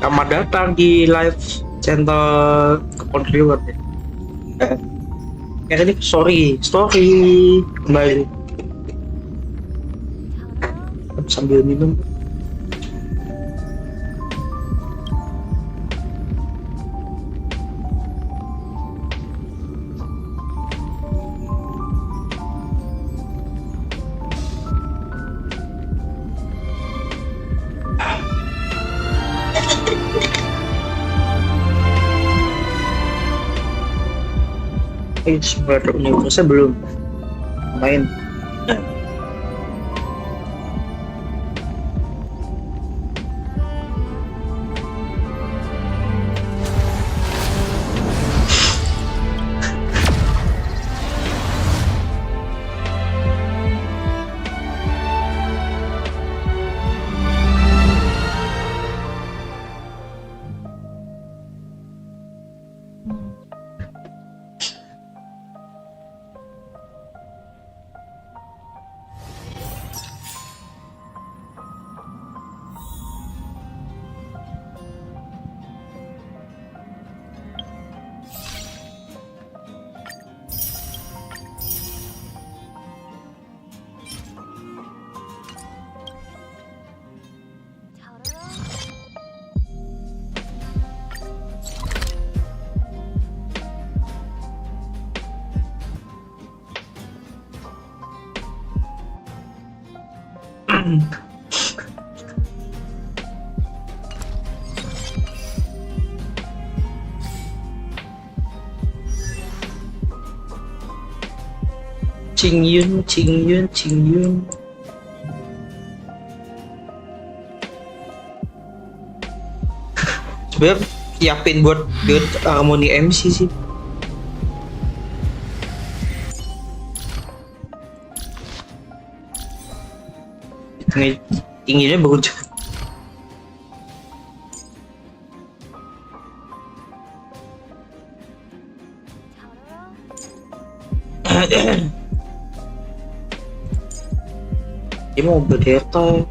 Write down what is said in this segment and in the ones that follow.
Selamat datang di live channel kleponkliwonyt ya. Ini story kembali sambil minum. Sebenarnya universnya belum main. Cing Yun. Sebenarnya siapin buat harmoni MC sih. Tingginya bagus. Dia mau berdeta.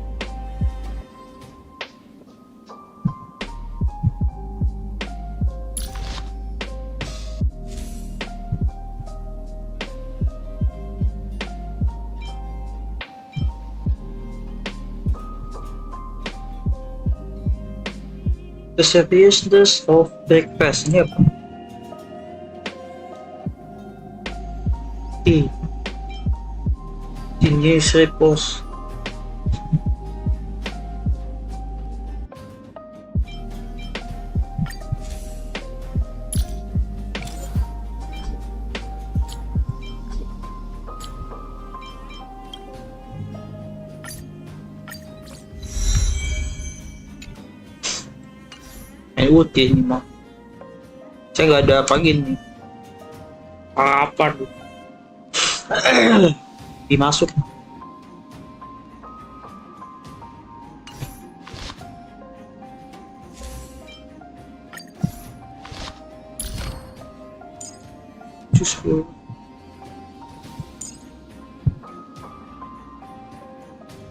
The seriousness of breakfast ini apa? News repos. UT ini mah saya nggak ada pagi nih apa tuh dimasuk justru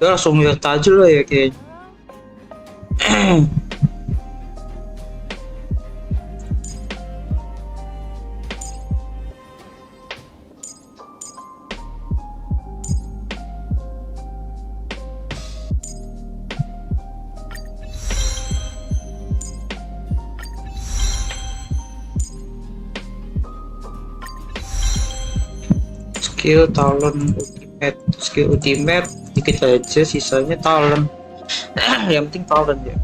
udah langsung lihat aja lah ya kayaknya. Skill ultimate dikit aja, sisanya talent. Yang penting talent ya.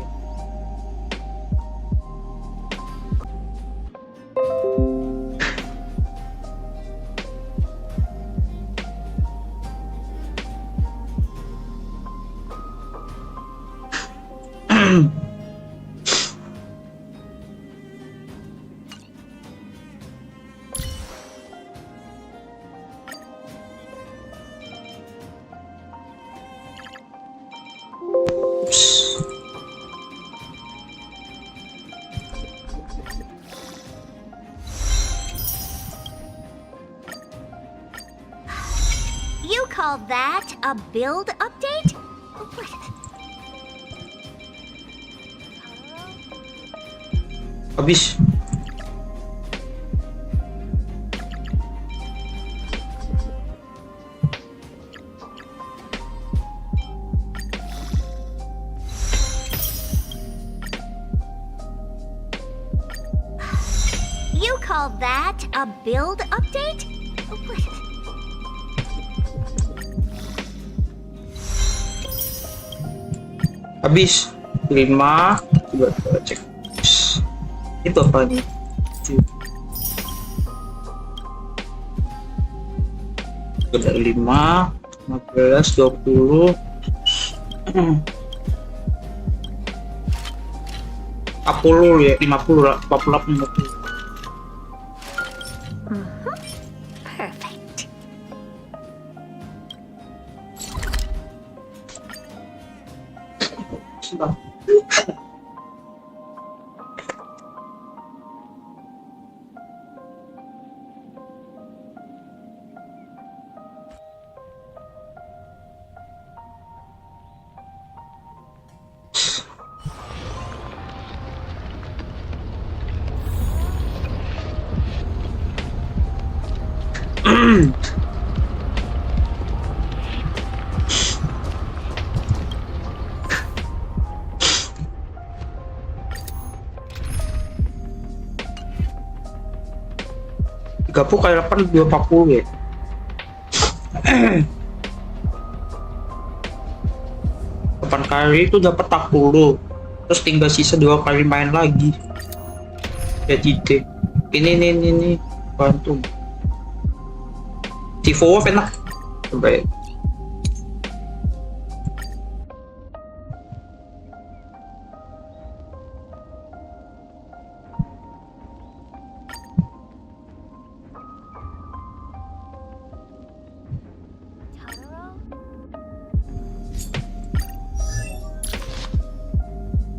You call that a build update? Habis. You call that a build update? What? Habis. 5. Coba cek. Itu apa nih? Udah 5, 15, 20. 40 ya, 50 lah, 48, 50. Perfect. Sudah. Tiga puluh kali 8 240 ya. Delapan kali itu dapat 40. Terus tinggal sisa 2 kali main lagi. Jadi deh. Ini bantu. Tivo enak. Coba ya.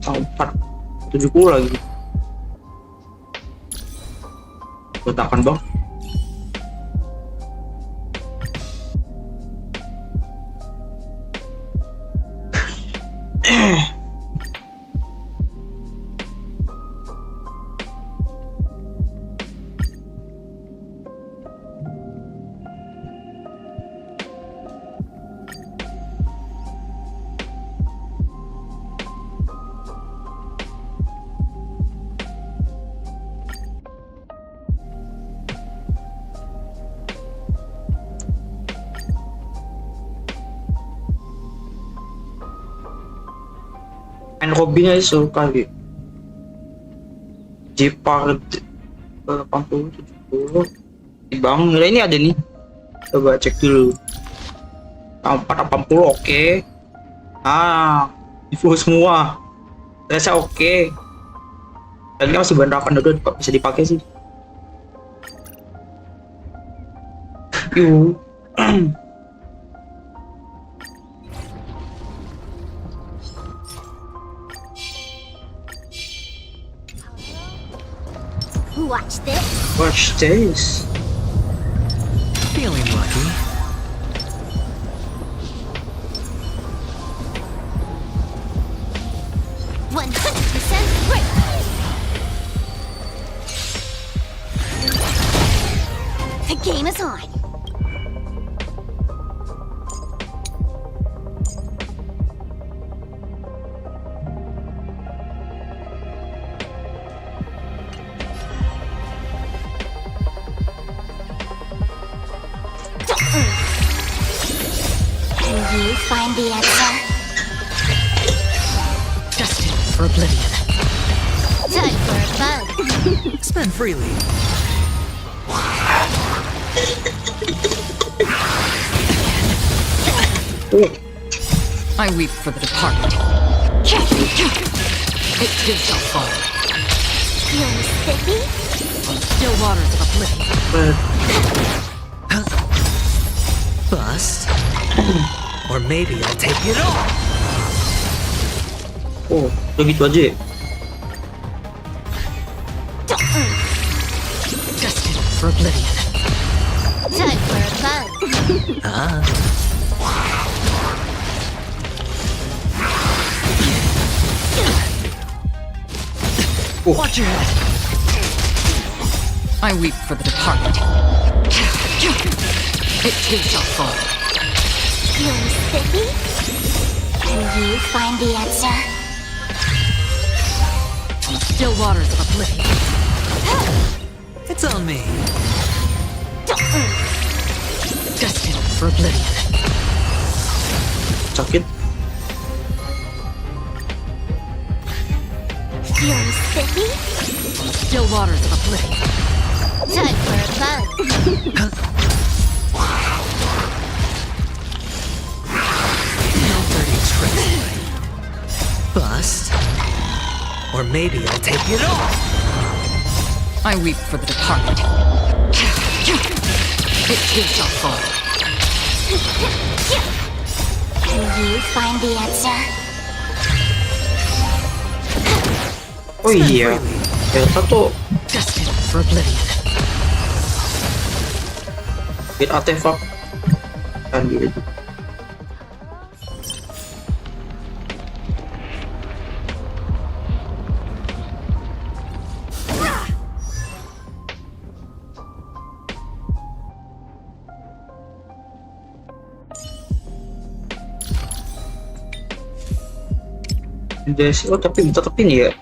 Totoro? 70 lagi. Letakkan bang. Main Robin aja suka kali. Jepard 80, 70. Bang, nilai ini ada nih. Coba cek dulu. 480 oke. Info semua. Rasa oke. Tadi masih bandakan dulu bisa dipakai sih. Yuk. Watch this. Watch this. Feeling lucky. %100% great. The game is on. Can you find the answer? Destined for oblivion. Time for a bug. Spend freely. I weep for the departed. It too shall fall. Feeling spiffy? On the still waters of oblivion. Bust. Or maybe I'll take it all. Oh, udah gitu aja ya? Destined for oblivion. Time for a bug. Ah. Watch your head. I weep for the departed. It too shall fall. Feeling spiffy? Can you find the answer? Still waters of oblivion. It's on me. Destined for oblivion. Sakit. Feeling spiffy? Still waters of oblivion. Time for a bug. No dirty tricks. Bust. Or maybe I'll take it all. I weep for the departed. It too shall fall. Can you find the answer? Oh iya, ternyata tuh Destined for oblivion. bikin artefak kan gitu. Oh tapi tetap ini ya.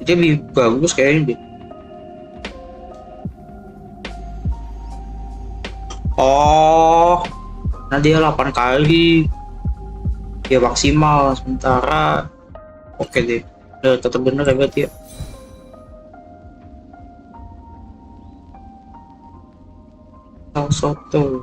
Dia lebih bagus kayaknya deh. Oh, nah dia 8 kali. Dia maksimal sementara. Oke deh. Tetap bener ya berarti ya. Soto.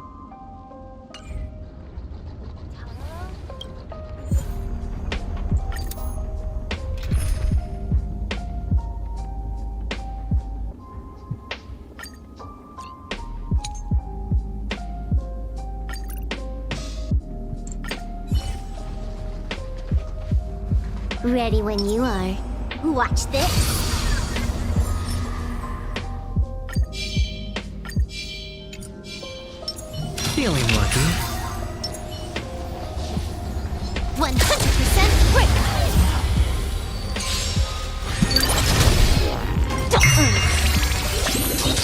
Ready when you are. Watch this. Feeling lucky. 100% break.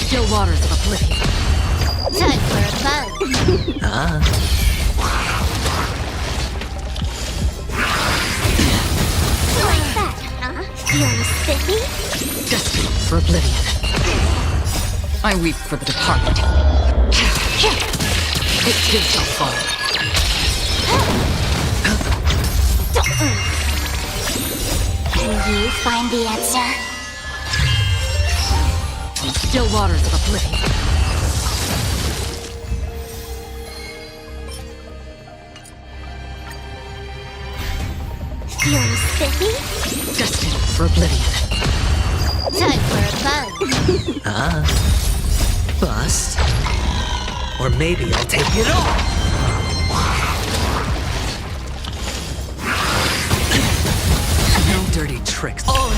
Still waters of oblivion. Time for a bug. Like that, huh? Feeling spiffy? Destined for oblivion. I weep for the departed. It too shall fall. Can you find the answer? Still waters of oblivion. Feeling spiffy? Destined for oblivion. Time for a bug. Bust. Or maybe I'll take it all. No dirty tricks. Oh.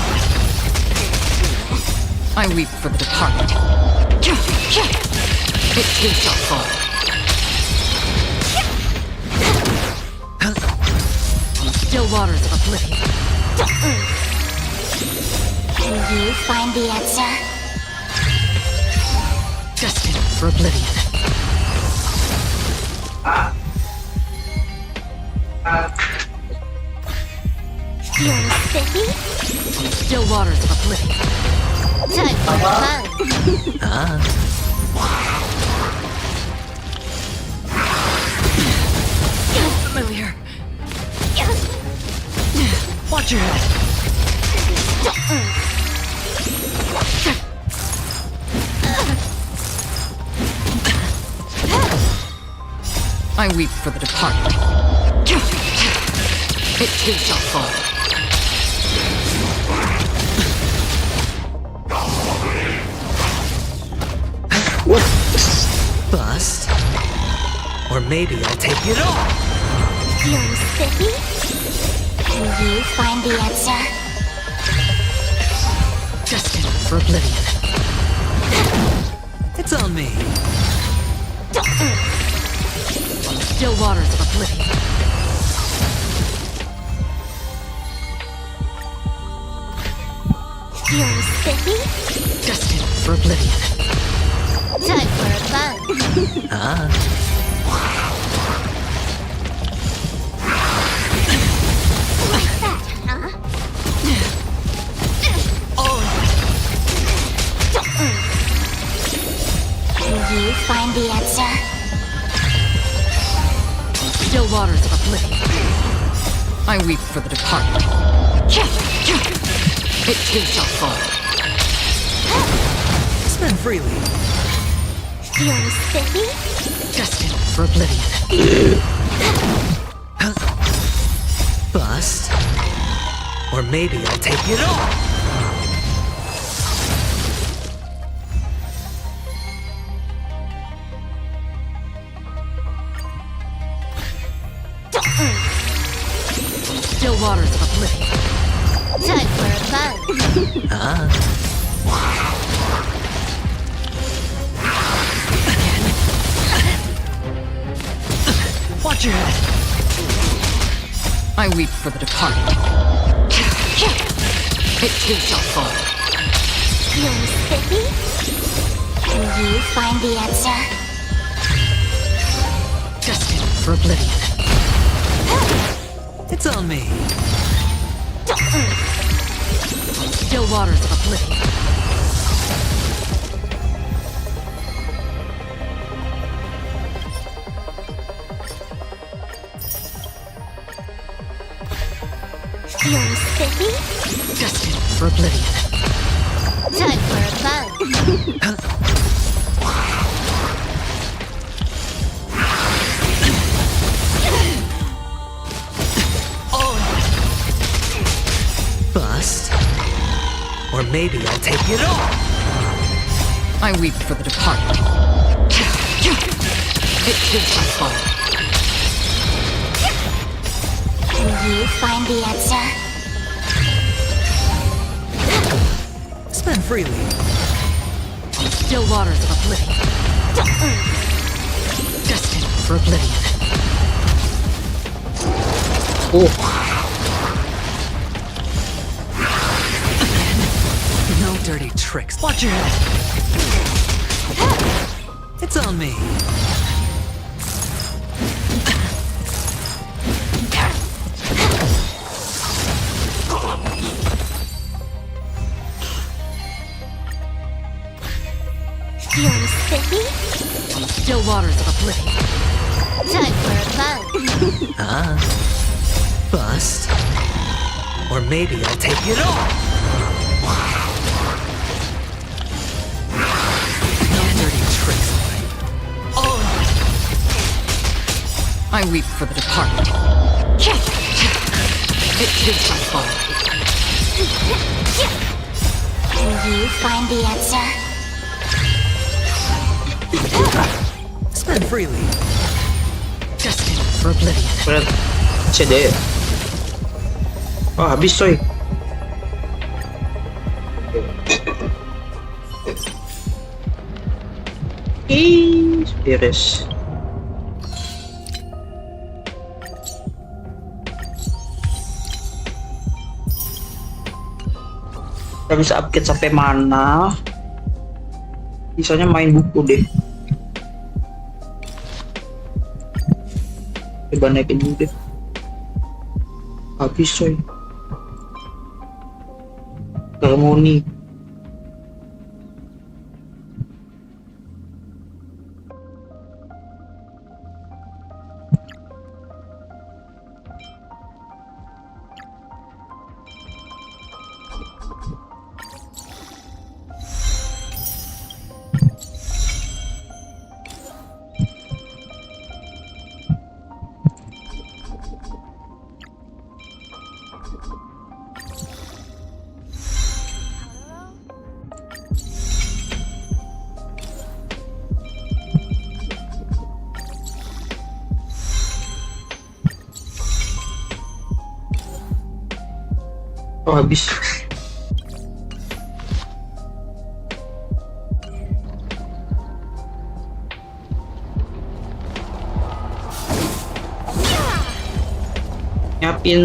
I weep for the departed. It too shall fall. Still waters of oblivion. Can you find the answer? Destined for oblivion. Feeling spiffy? Still waters of oblivion. Time for a bug. Familiar. Watch your head. I weep for the departed. It too shall fall. Bust. Or maybe I'll take it all. Feeling spiffy? Can you find the answer? Destined for oblivion. It's on me. Still waters of oblivion. Feeling spiffy? Destined for oblivion. Time for a fun. Ah. Like that, huh? Oh, Can you find the answer? still waters of oblivion. I weep for the departed. It too shall fall. Spend freely. Feeling spiffy? Destined for oblivion. Bust. Or maybe I'll take it all. Still waters of oblivion. Time for a fun. Ah. Watch your head. I weep for the departed. It too shall fall. Feeling spiffy? Can you find the answer? Destined for oblivion. It's on me. Still waters of oblivion. Feeling spiffy? Destined for oblivion. Time for a fun. Bust. Or maybe I'll take it all. I weep for the departed. It too shall fall. Can you find the answer? Spend freely. Still waters of oblivion. Destined for oblivion. Oh, No dirty tricks. Watch your head. It's on me. Feeling spiffy? Still waters of oblivion. Time for a fun. Ah. Bust. Or maybe I'll take it all. No dirty tricks. Oh. I weep for the departed. It too shall fall. Can you find the answer? Spend freely. Destined for oblivion. berat. Masih ada ya? Oh, habis coy. Beres. Kita bisa upgrade sampai mana? Bisanya main buku deh. Coba naikin dulu deh. Habis coy. Harmoni. Oh, habis. Nyiapin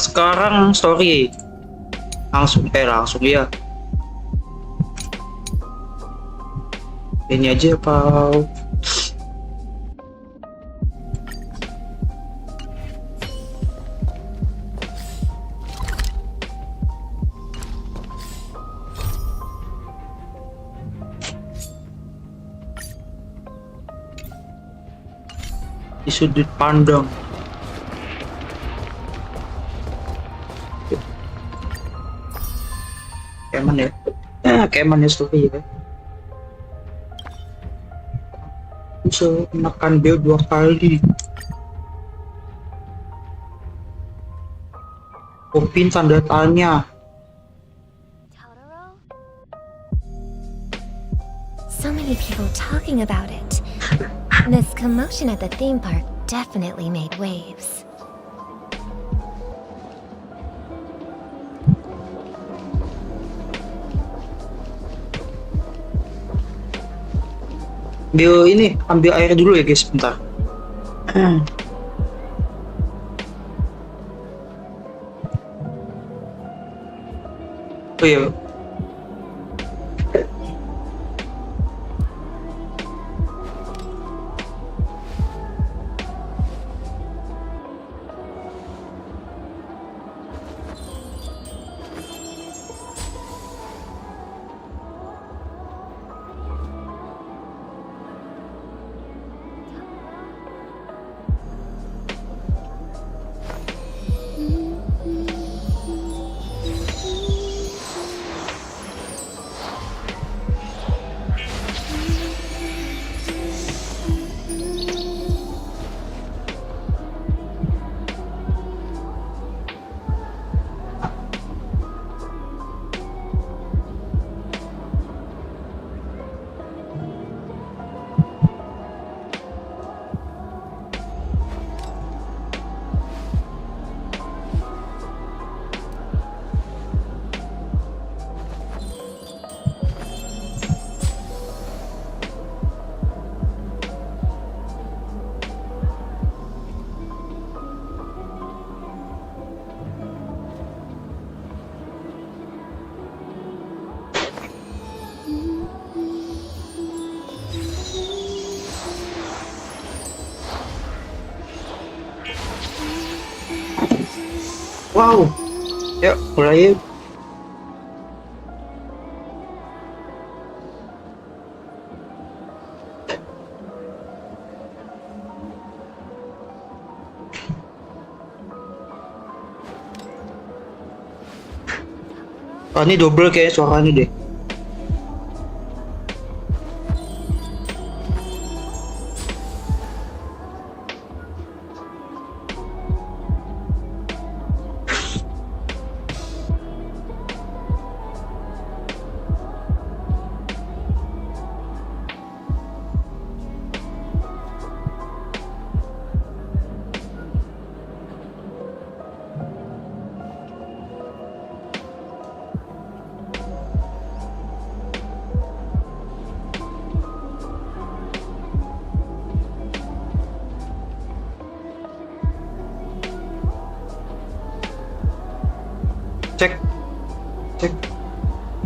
Sekarang story. Langsung ya. Ini aja Pak. Di sudut pandang. Kayak mana ya? Kayak mana story ya? Bisa menekan B 2 kali. Opin tanda tanya. So many people talking about it. This commotion at the theme park definitely made waves. Ambil air dulu ya guys, bentar. Oh iya. Wow. Yuk, mulai yuk. Oh, ini double kayak suaranya deh.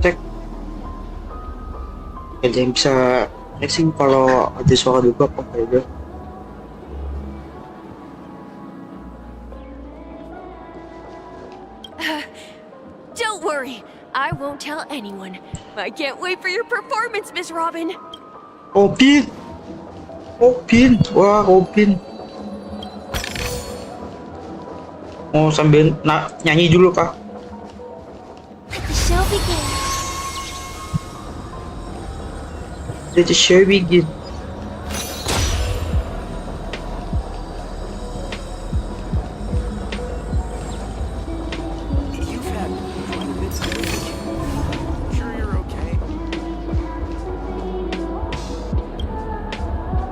Cek. Ada yang bisa racing kalau ada suara juga apa aja. Don't worry, I won't tell anyone. I can't wait for your performance, Miss Robin. Robin, wah Robin. Mau sambil nyanyi dulu kah? Show begins. Let the show begin. You've had quite a bit to do. Sure you're okay?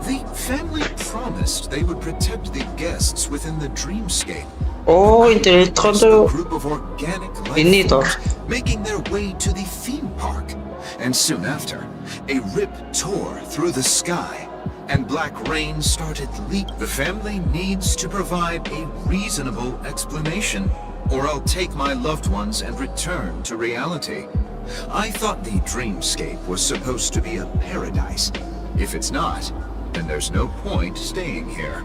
The family promised they would protect the guests within the dreamscape. Oh, Internetron tuh A group of organic life ini toh. forms making their way to the theme park. And soon after, A rip tore through the sky, and black rain started leaking. The family needs to provide a reasonable explanation, or I'll take my loved ones and return to reality. I thought the dreamscape was supposed to be a paradise. If it's not, then there's no point staying here.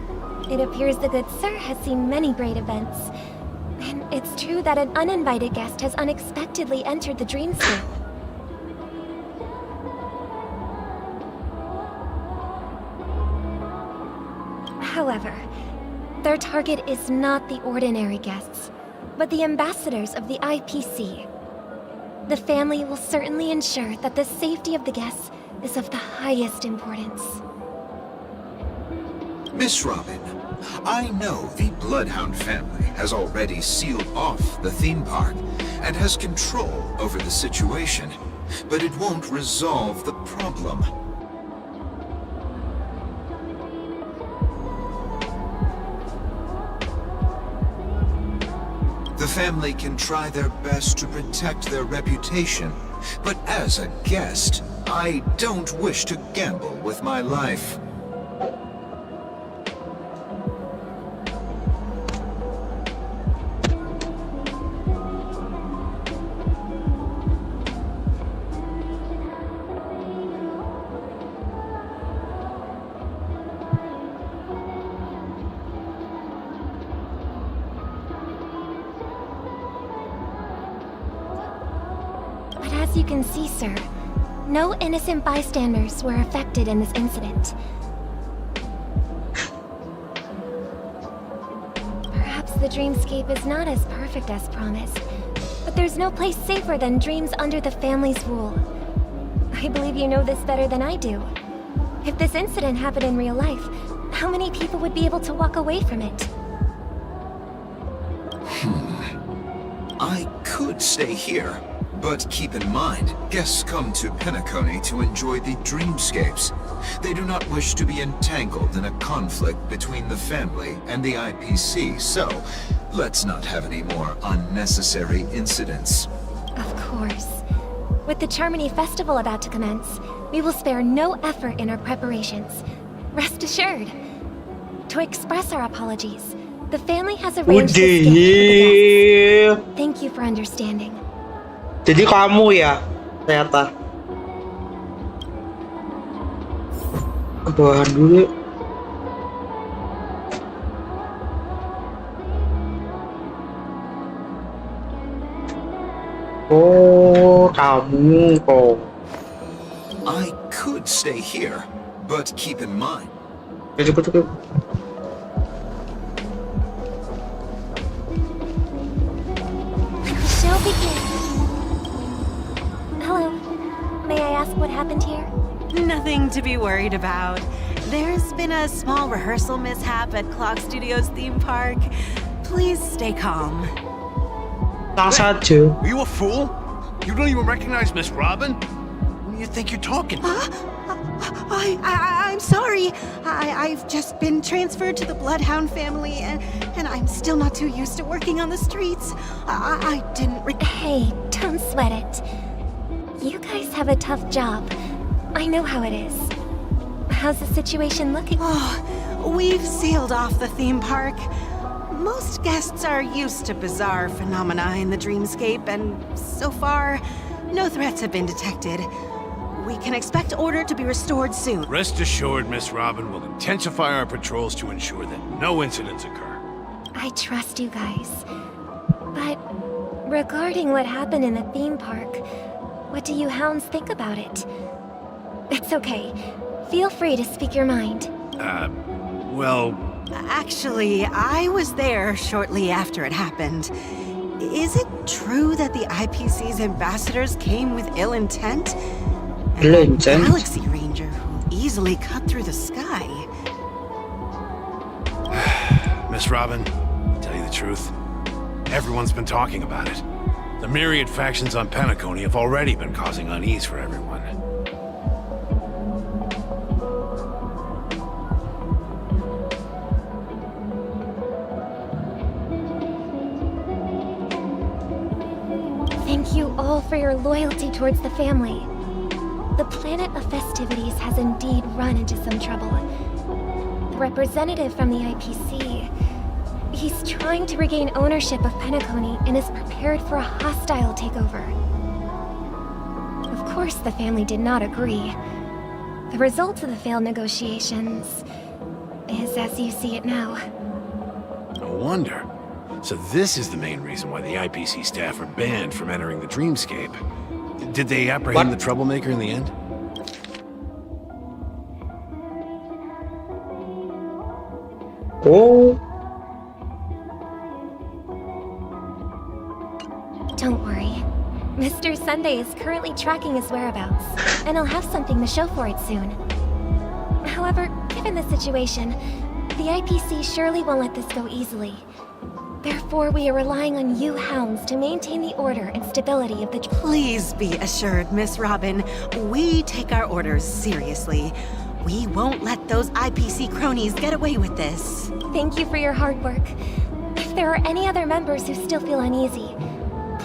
It appears the good sir has seen many great events. And it's true that an uninvited guest has unexpectedly entered the dreamscape. However, their target is not the ordinary guests, but the ambassadors of the IPC. The family will certainly ensure that the safety of the guests is of the highest importance. Miss Robin, I know the Bloodhound family has already sealed off the theme park and has control over the situation, but it won't resolve the problem. The family can try their best to protect their reputation, but as a guest, I don't wish to gamble with my life. But as you can see, sir, no innocent bystanders were affected in this incident. Perhaps the dreamscape is not as perfect as promised, but there's no place safer than dreams under the family's rule. I believe you know this better than I do. If this incident happened in real life, how many people would be able to walk away from it? I could stay here, but keep in mind, guests come to Penacony to enjoy the dreamscapes. They do not wish to be entangled in a conflict between the family and the IPC, so let's not have any more unnecessary incidents. Of course. With the Charmony Festival about to commence, we will spare no effort in our preparations. Rest assured. To express our apologies, the family has arranged to skip for the guests. Thank you for understanding. Jadi kamu ya, ternyata. Kebawahan dulu. Oh, kamu kok. I could stay here, but keep in mind. Cukup. Shall begin. Hello. May I ask what happened here? Nothing to be worried about. There's been a small rehearsal mishap at Clock Studios theme park. Please stay calm. Tenang saja. Are you a fool? You don't even recognize Miss Robin? Who do you think you're talking to? I'm sorry. I've just been transferred to the Bloodhound family, and I'm still not too used to working on the streets. I didn't. Hey, don't sweat it. You guys have a tough job. I know how it is. How's the situation looking? Oh, we've sealed off the theme park. Most guests are used to bizarre phenomena in the dreamscape, and so far, no threats have been detected. We can expect order to be restored soon. Rest assured, Miss Robin will intensify our patrols to ensure that no incidents occur. I trust you guys. But regarding what happened in the theme park, what do you hounds think about it? It's okay. Feel free to speak your mind. Well, Actually, I was there shortly after it happened. Is it true that the IPC's ambassadors came with ill intent? Ill And intent? a Galaxy Ranger who easily cut through the sky. Miss Robin, to tell you the truth, everyone's been talking about it. The myriad factions on Penacony have already been causing unease for everyone. Thank you all for your loyalty towards the family. the planet of festivities has indeed run into some trouble. The representative from the IPC, he's trying to regain ownership of Penacony and is prepared for a hostile takeover. Of course, the family did not agree. The result of the failed negotiations is as you see it now. No wonder. So this is the main reason why the IPC staff are banned from entering the dreamscape. Did they apprehend the troublemaker in the end? Oh, Don't worry. Mr. Sunday is currently tracking his whereabouts, and I'll have something to show for it soon. However, given the situation, the IPC surely won't let this go easily. Therefore, we are relying on you hounds to maintain the order and stability of the... Please be assured, Miss Robin, we take our orders seriously. We won't let those IPC cronies get away with this. Thank you for your hard work. If there are any other members who still feel uneasy,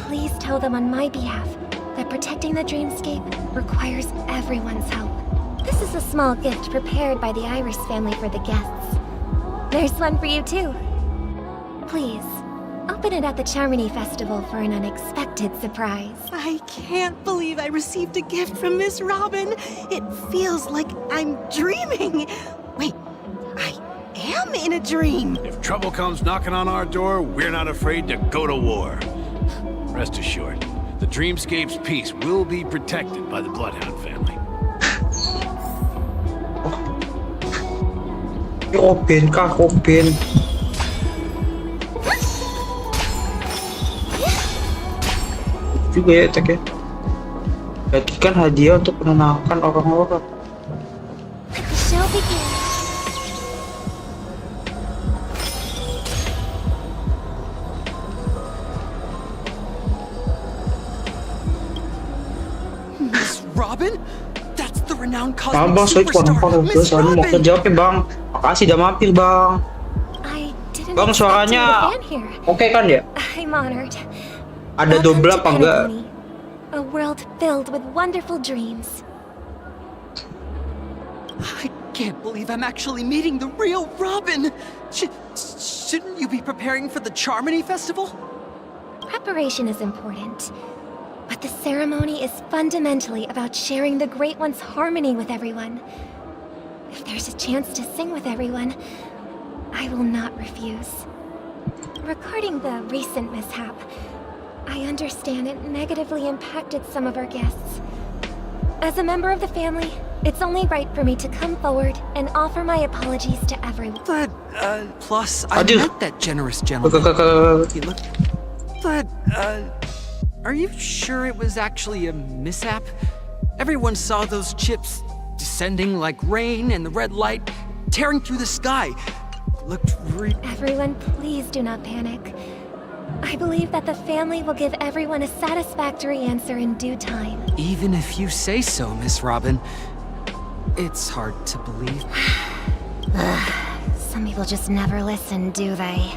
please tell them on my behalf that protecting the dreamscape requires everyone's help. This is a small gift prepared by the Iris family for the guests. There's one for you too. Please, open it at the Charmony Festival for an unexpected surprise. I can't believe I received a gift from Miss Robin. It feels like I'm dreaming. Wait, I am in a dream. If trouble comes knocking on our door, we're not afraid to go to war. Rest assured, the dreamscape's peace will be protected by the Bloodhound family. Robin kah, Robin. Juga ya attack ya. Berarti kan hadiah untuk menenangkan orang-orang. The show begins. Miss Robin? That's the renowned Bang, cosmic saya kurang superstar, paham. Miss Soalnya mau Robin! kerja apa bang? Makasih udah mampir bang. I didn't Bang, expect suaranya you to be here. oke kan ya? I'm honored. Ada Welcome double to apa enggak? Penacony, a world filled with wonderful dreams. I can't believe I'm actually meeting the real Robin! Shouldn't you be preparing for the Charmony Festival? Preparation is important, but the ceremony is fundamentally about sharing the Great One's harmony with everyone. If there's a chance to sing with everyone, I will not refuse. Regarding the recent mishap, I understand it negatively impacted some of our guests. As a member of the family, it's only right for me to come forward and offer my apologies to everyone. But, plus, I Aduh. met that generous gentleman. He looked... But, are you sure it was actually a mishap? Everyone saw those chips descending like rain and the red light tearing through the sky. Looked Everyone, please do not panic. I believe that the family will give everyone a satisfactory answer in due time. Even if you say so, Miss Robin, it's hard to believe. Some people just never listen, do they?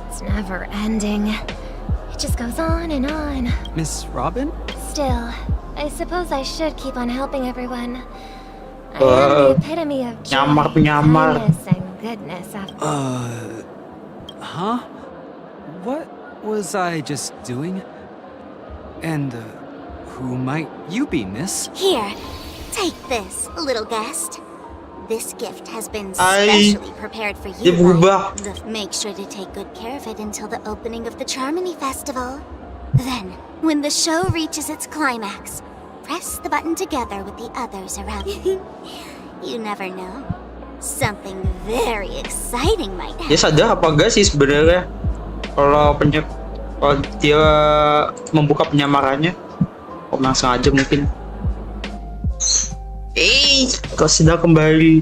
It's never ending. It just goes on and on. Miss Robin? Still, I suppose I should keep on helping everyone. I am the epitome of joy, Nyamar. kindness, and goodness after Huh? What was I just doing? And, who might you be, miss? Here, take this, little guest. This gift has been Ay, specially prepared for dia you. berubah. Make sure to take good care of it until the opening of the Charmony Festival. Then, when the show reaches its climax, press the button together with the others around you. You never know. Something very exciting might happen. Dia sadar apa enggak sih sebenarnya kalau dia membuka penyamarannya? Oh, memang sengaja mungkin. Kau sudah kembali.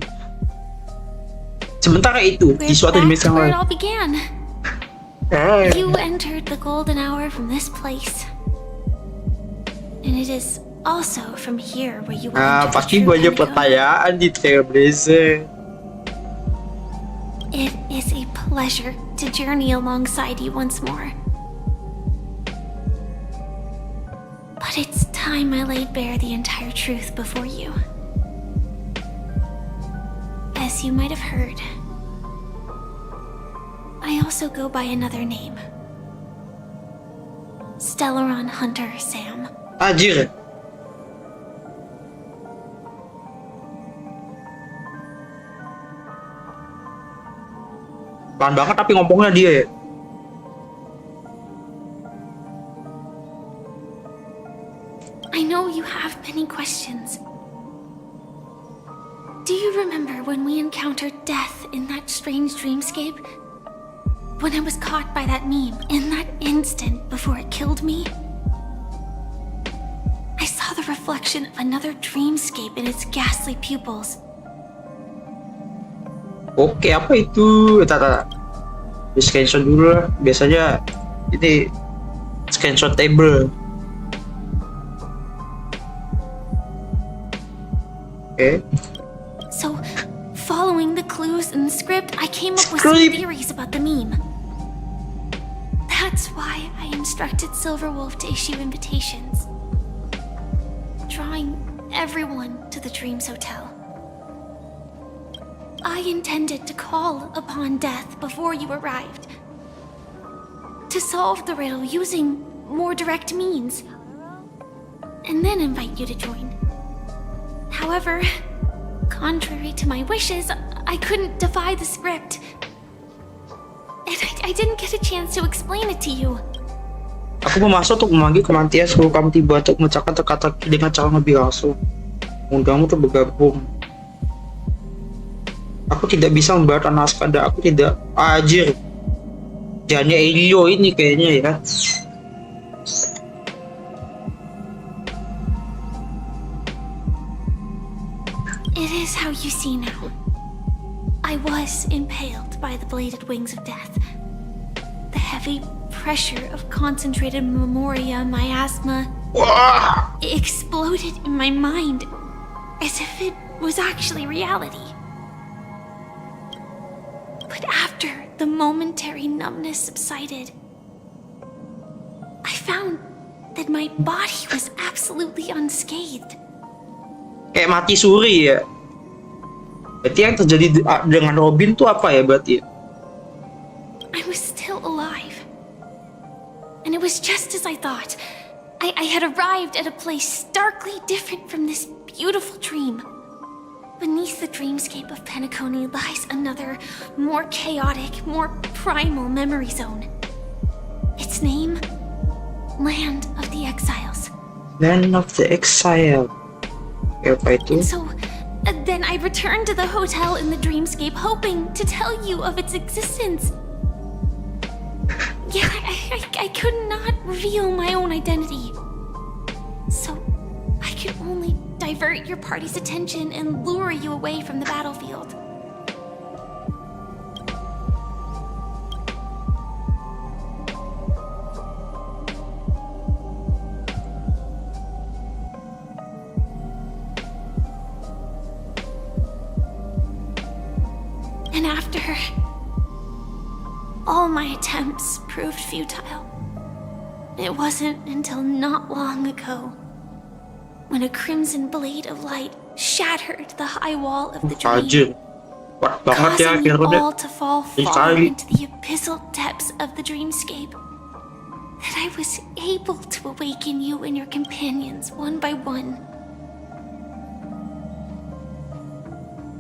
Sementara itu, di suatu dimensi yang where it lain. all began. You entered the golden hour from this place. And it is also from here where you will Nah, enter the pasti true banyak Penacony. pertanyaan di Trailblazer. It is a pleasure to journey alongside you once more. But it's time I laid bare the entire truth before you. As you might have heard, I also go by another name. Stellaron Hunter Sam. Anjir. Pelan banget tapi ngomongnya dia ya. I know you have many questions. Do you remember when we encountered death in that strange dreamscape? When I was caught by that meme, in that instant before it killed me? I saw the reflection of another dreamscape in its ghastly pupils. Oke, apa itu? Tata. Di screenshot dulu lah. Biasanya ini screenshot table. Oke. So, following the clues in the script, I came up with some theories about the meme. That's why I instructed Silverwolf to issue invitations, drawing everyone to the Dreams Hotel. I intended to call upon death before you arrived, to solve the riddle using more direct means, and then invite you to join. However, contrary to my wishes, I couldn't defy the script. And I didn't get a chance to explain it to you. Aku memasuk untuk memanggil kematian sebelum kamu tiba untuk mengucapkan teka-teki dengan cara lebih langsung. Undangmu untuk bergabung. Aku tidak bisa membaca naskah dan aku tidak ajir. Jangan Elio ini kayaknya ya. It is how you see now. I was impaled by the bladed wings of death. The heavy pressure of concentrated memoria miasma exploded in my mind as if it was actually reality. But after the momentary numbness subsided, I found that my body was absolutely unscathed. Kayak mati suri ya. Berarti yang terjadi dengan Robin tuh apa ya berarti? I was still alive. And it was just as I thought. I had arrived at a place starkly different from this beautiful dream. Beneath the dreamscape of Penacony lies another, more chaotic, more primal memory zone. Its name? Land of the Exiles. Land of the Exile. Apa itu? And so, then I returned to the hotel in the dreamscape, hoping to tell you of its existence. Yet I could not reveal my own identity. So, I could only divert your party's attention and lure you away from the battlefield. And after all my attempts proved futile, it wasn't until not long ago when a crimson blade of light shattered the high wall of the dream, causing you all to fall far into the abyssal depths of the dreamscape, that I was able to awaken you and your companions one by one.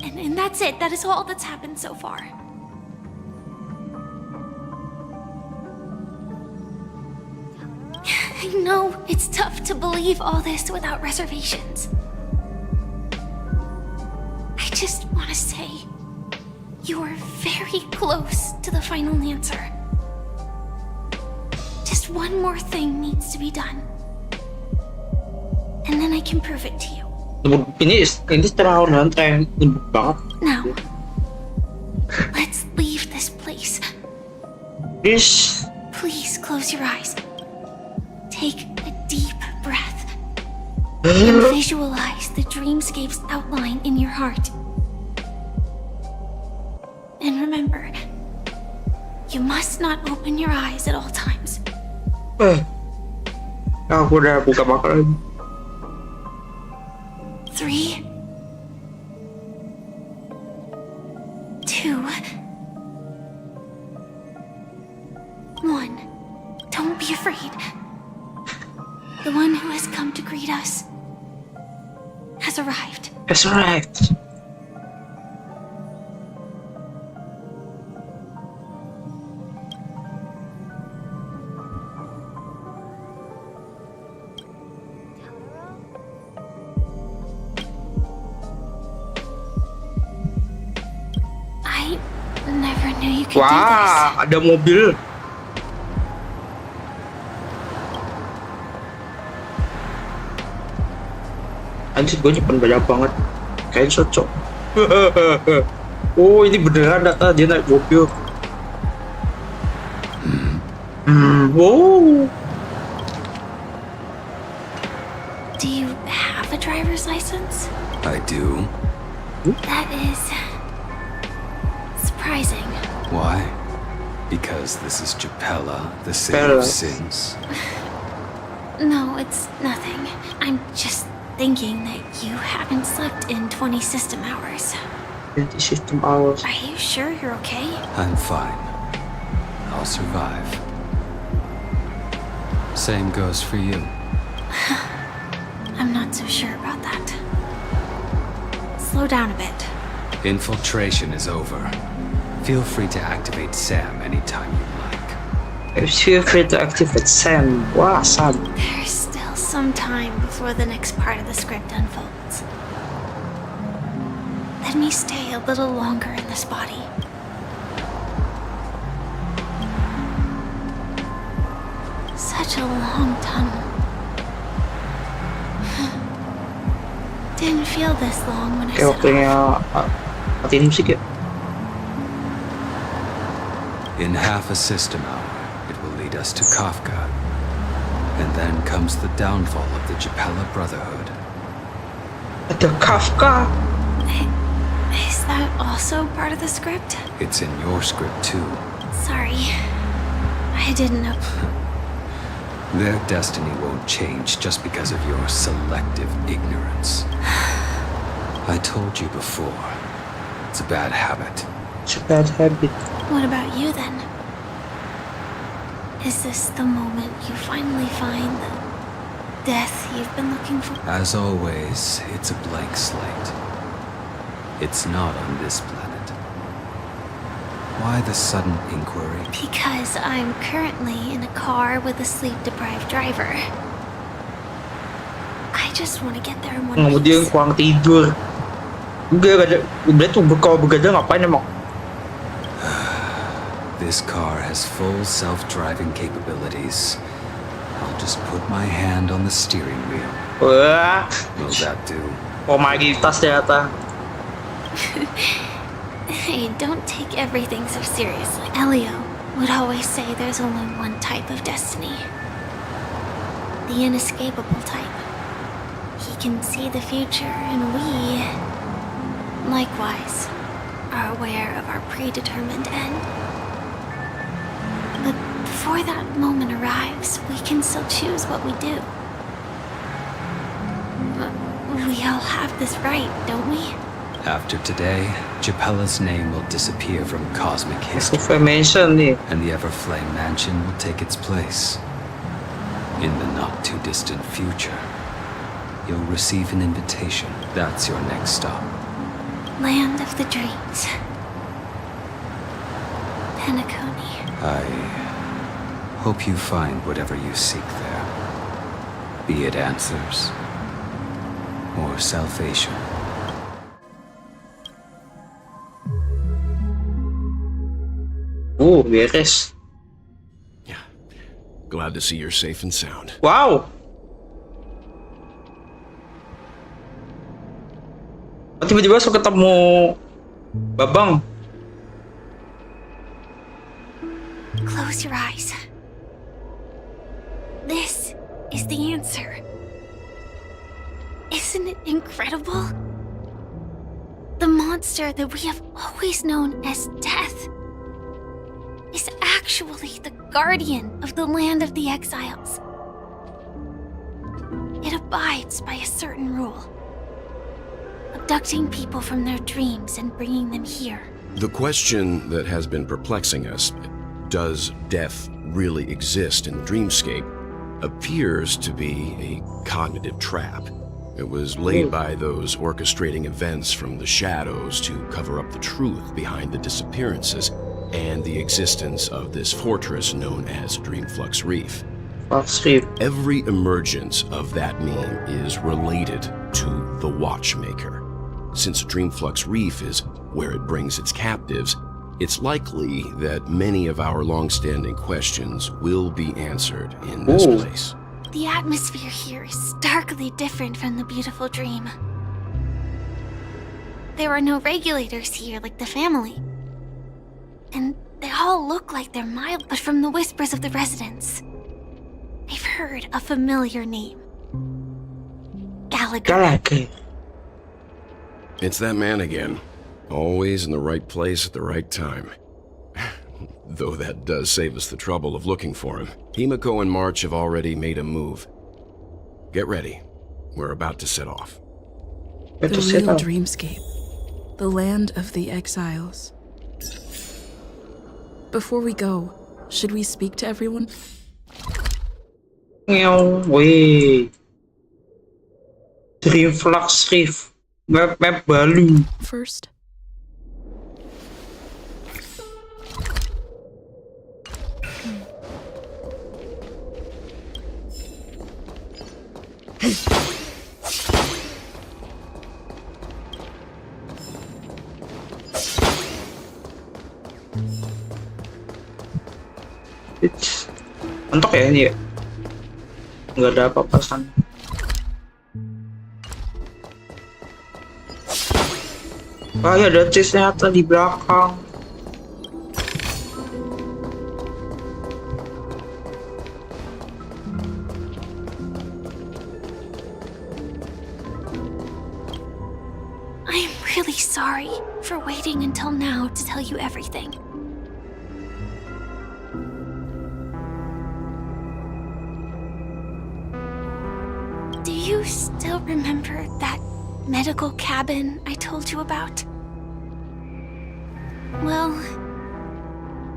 And that's it. That is all that's happened so far. I know it's tough to believe all this without reservations. I just want to say, you are very close to the final answer. Just one more thing needs to be done. And then I can prove it to you. Ini terlalu tren banget. Now, let's leave this place. Yes. Please close your eyes. Take a deep breath. And visualize the dreamscape's outline in your heart. And remember, you must not open your eyes at all times. Aku udah buka bakar lagi. 3, 2, 1. Don't be afraid. The one who has come to greet us has arrived. That's right. I never knew you could do Wah, ada mobil. Anjir, gue nyimpen banyak banget. Kayaknya cocok. Oh, ini beneran dia naik mobil. Wow. Do you have a driver's license? I do. That is surprising. Why? Because this is Japella, the city Japella. of sins. No, it's nothing. I'm just thinking that you haven't slept in 20 system hours. 20 system hours. Are you sure you're okay? I'm fine. I'll survive. Same goes for you. I'm not so sure about that. Slow down a bit. Infiltration is over. Feel free to activate Sam anytime you like. Feel free to activate Sam. Wah, Sam. There's still some time before the next part of the script unfolds. Let me stay a little longer in this body. Such a long tunnel. Didn't feel this long when I Kayak set waktunya off. matiin musik ya. In half a system hour, it will lead us to Kafka. And then comes the downfall of the Japella Brotherhood. Ada Kafka. Is that also part of the script? It's in your script too. Sorry. I didn't know. Their destiny won't change just because of your selective ignorance. I told you before, it's a bad habit. It's a bad habit. What about you then? Is this the moment you finally find the death you've been looking for? As always, it's a blank slate. It's not on this planet. Why the sudden inquiry? Because I'm currently in a car with a sleep-deprived driver. I just want to get there in one Dia piece. kurang tidur. Dia tuh kalau begadang ngapain emang? This car has full self-driving capabilities. I'll just put my hand on the steering wheel. Wah, Will that do? formalitas ternyata. Hey, don't take everything so seriously. Elio would always say there's only one type of destiny. The inescapable type. He can see the future, and we, likewise, are aware of our predetermined end. But before that moment arrives, we can still choose what we do. We all have this right, don't we? After today, Japella's name will disappear from cosmic history, Information nih. and the Everflame Mansion will take its place. In the not-too-distant future, you'll receive an invitation. That's your next stop. Land of the dreams. Penacony. I hope you find whatever you seek there. Be it answers or salvation. Beres. Glad to see you're safe and sound. Wow. Tiba-tiba langsung ketemu Babang. Close your eyes. This is the answer. Isn't it incredible? The monster that we have always known as Death is actually the guardian of the land of the exiles. abides by a certain rule. Abducting people from their dreams and bringing them here. The question that has been perplexing us, does death really exist in the dreamscape, appears to be a cognitive trap. It was laid by those orchestrating events from the shadows to cover up the truth behind the disappearances and the existence of this fortress known as Dreamflux Reef. Every emergence of that meme is related to the Watchmaker. Since Dreamflux Reef is where it brings its captives, it's likely that many of our long-standing questions will be answered in this place. The atmosphere here is starkly different from the beautiful dream. There are no regulators here like the family. And they all look like they're mild, but from the whispers of the residents, I've heard a familiar name. Gallagher. It's that man again. Always in the right place at the right time. Though that does save us the trouble of looking for him. Himiko and March have already made a move. Get ready. We're about to set off. The real dreamscape. The land of the exiles. Before we go, should we speak to everyone? Wait. Dreamflux Reef. Map baru. First. Untuk ya ini ya. Nggak ada apa-apa sana. Ah, ya ada chestnya di belakang. I'm really sorry for waiting until now to tell you everything. Do you still remember that medical cabin I told you about? Well,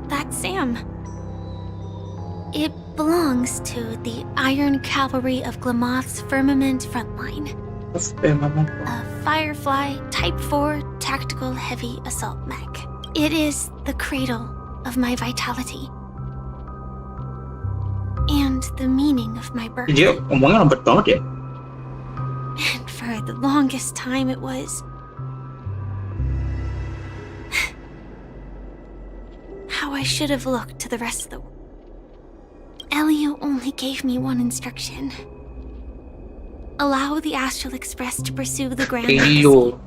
that's Sam. It belongs to the Iron Cavalry of Glamoth's Firmament Frontline. A Firefly Type 4 Tactical Heavy Assault Mech. It is the cradle of my vitality. And the meaning of my birth. Dia ngomongnya lambat banget ya. And for the longest time it was how I should have looked to the rest of the world. Elio only gave me one instruction. Allow the Astral Express to pursue the Grand Legacy.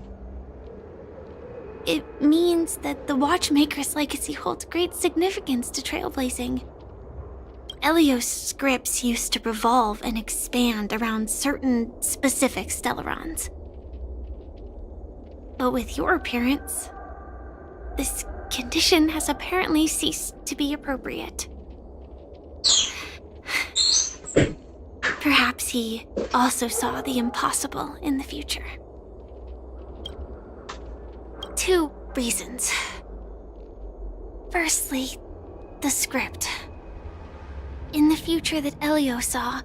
It means that the Watchmaker's legacy holds great significance to trailblazing. Elio's scripts used to revolve and expand around certain specific Stellarons. But with your appearance, this condition has apparently ceased to be appropriate. Perhaps he also saw the impossible in the future. 2 reasons. Firstly, the script. In the future that Elio saw,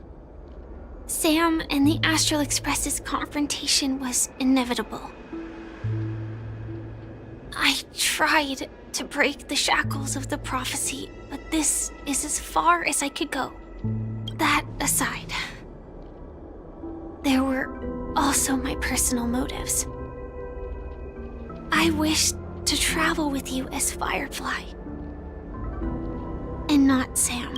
Sam and the Astral Express's confrontation was inevitable. I tried to break the shackles of the prophecy, but this is as far as I could go. That aside, there were also my personal motives. I wished to travel with you as Firefly, and not Sam.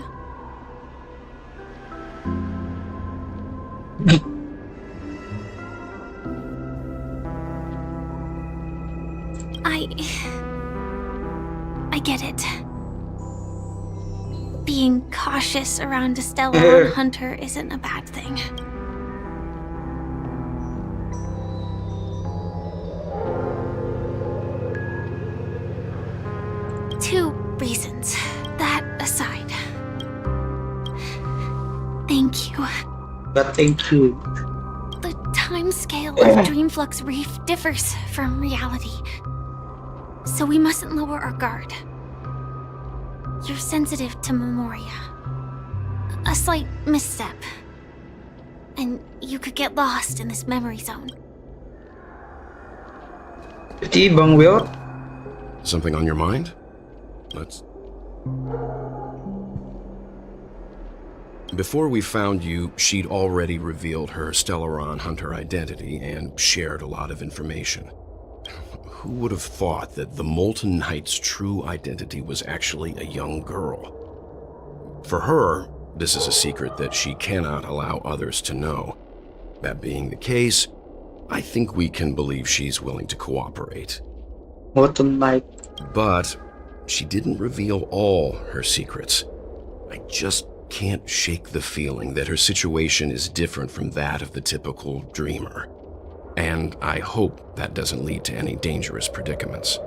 I get it. Being cautious around a Stellaron hunter isn't a bad thing. Two reasons. That aside. Thank you. But thank you. Dreamflux Reef differs from reality, so we mustn't lower our guard. You're sensitive to Memoria. A slight misstep, and you could get lost in this memory zone. Jadi Bang Will, Something on your mind? Before we found you, she'd already revealed her Stellaron Hunter identity and shared a lot of information. Who would have thought that the Molten Knight's true identity was actually a young girl? For her, this is a secret that she cannot allow others to know. That being the case, I think we can believe she's willing to cooperate. Molten Knight. But she didn't reveal all her secrets. I just can't shake the feeling that her situation is different from that of the typical dreamer. And I hope that doesn't lead to any dangerous predicaments.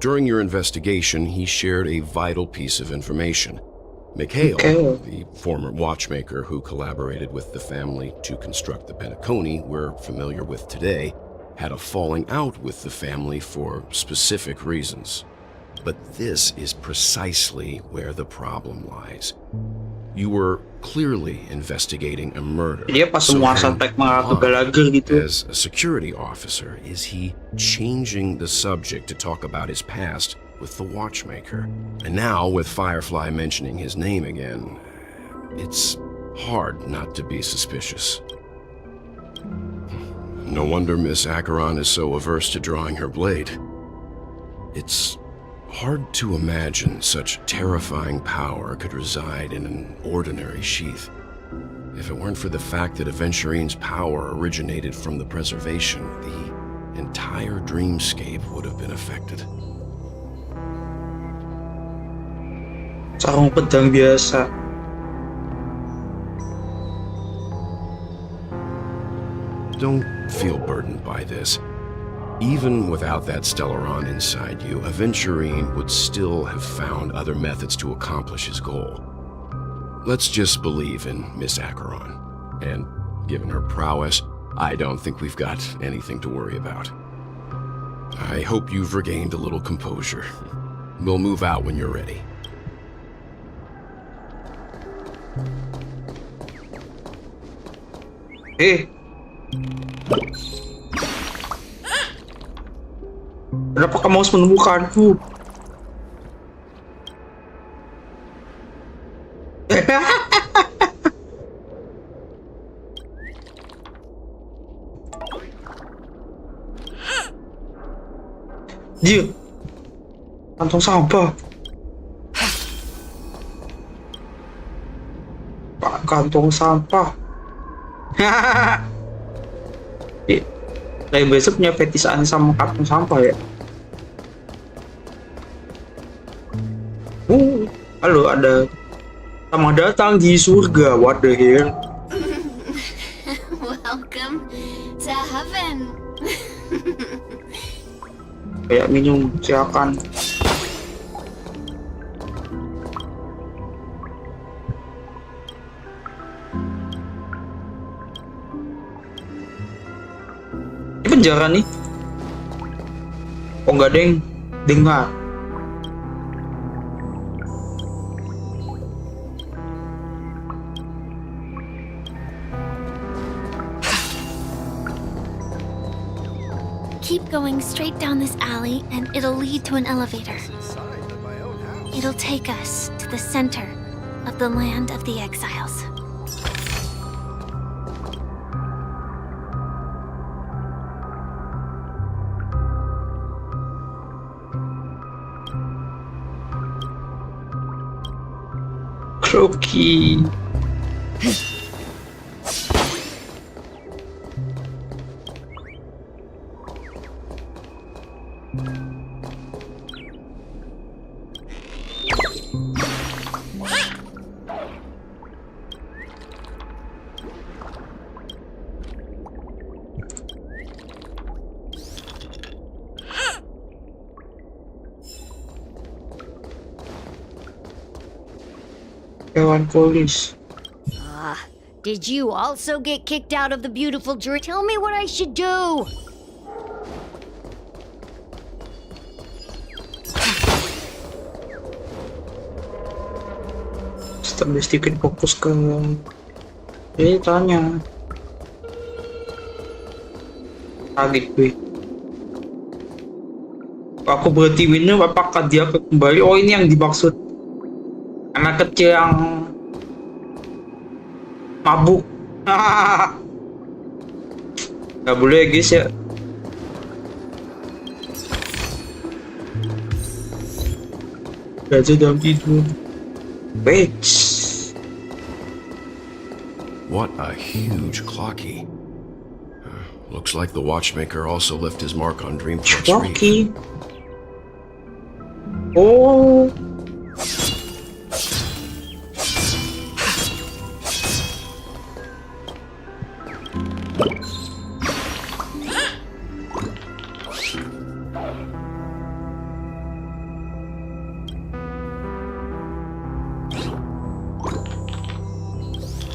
During your investigation, he shared a vital piece of information. Mikhail, the former watchmaker who collaborated with the family to construct the Penacony we're familiar with today, had a falling out with the family for specific reasons. But this is precisely where the problem lies. You were clearly investigating a murder. Dia pas semua suspek mengaku gitu. As a security officer, is he changing the subject to talk about his past with the watchmaker? And now, with Firefly mentioning his name again, it's hard not to be suspicious. No wonder Miss Acheron is so averse to drawing her blade. It's hard to imagine such terrifying power could reside in an ordinary sheath. If it weren't for the fact that Aventurine's power originated from the preservation, the entire dreamscape would have been affected. Sarung pedang biasa. Don't feel burdened by this. Even without that Stellaron inside you, Aventurine would still have found other methods to accomplish his goal. Let's just believe in Miss Acheron. And given her prowess, I don't think we've got anything to worry about. I hope you've regained a little composure. We'll move out when you're ready. Hey. Kenapa kamu harus menemukanku? Dia kantong sampah. Pak, kantong sampah. Kayak besok punya fetisaan sama kantong sampah ya. Halo, ada selamat datang di surga. What the hell? Welcome to heaven. Kayak minum siakan. Ini penjara nih. Oh enggak, deng. Dengar. Keep going straight down this alley and it'll lead to an elevator. It'll take us to the center of the land of the exiles. Croaky. Hewan polis. Ah, Did you also get kicked out of the beautiful dream? Tell me what I should do! Stop sedikit fokus ke ceritanya. Kaget gue. Aku berhenti minum, apakah dia akan kembali? Oh, ini yang dimaksud. Anak kecil yang mabuk. Gak boleh guys ya. Gajah dalam tidur. Wait. What a huge clocky. Looks like the watchmaker also left his mark on Dreamport's reef. Clocky. Oh.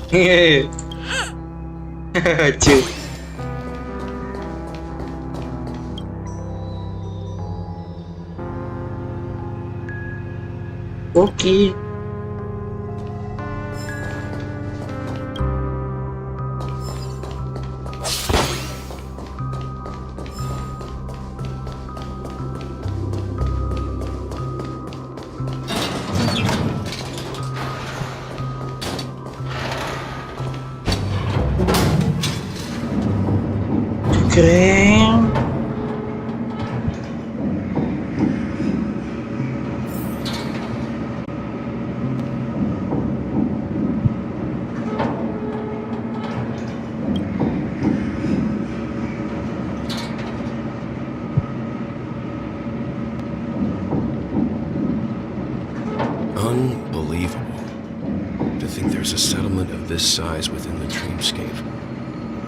Hehehe. Cuy. Oke. Keren. Unbelievable. To think there's a settlement of this size within the dreamscape.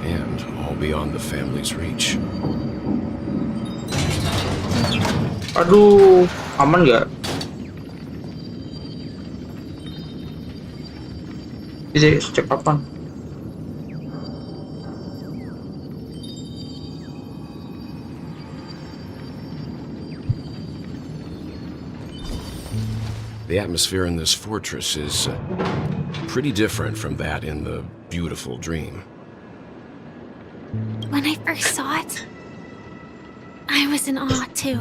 And all beyond the family's reach. Aduh, aman nggak? Bisa cek kapan? The atmosphere in this fortress is pretty different from that in the beautiful dream. When I first saw it, I was in awe too.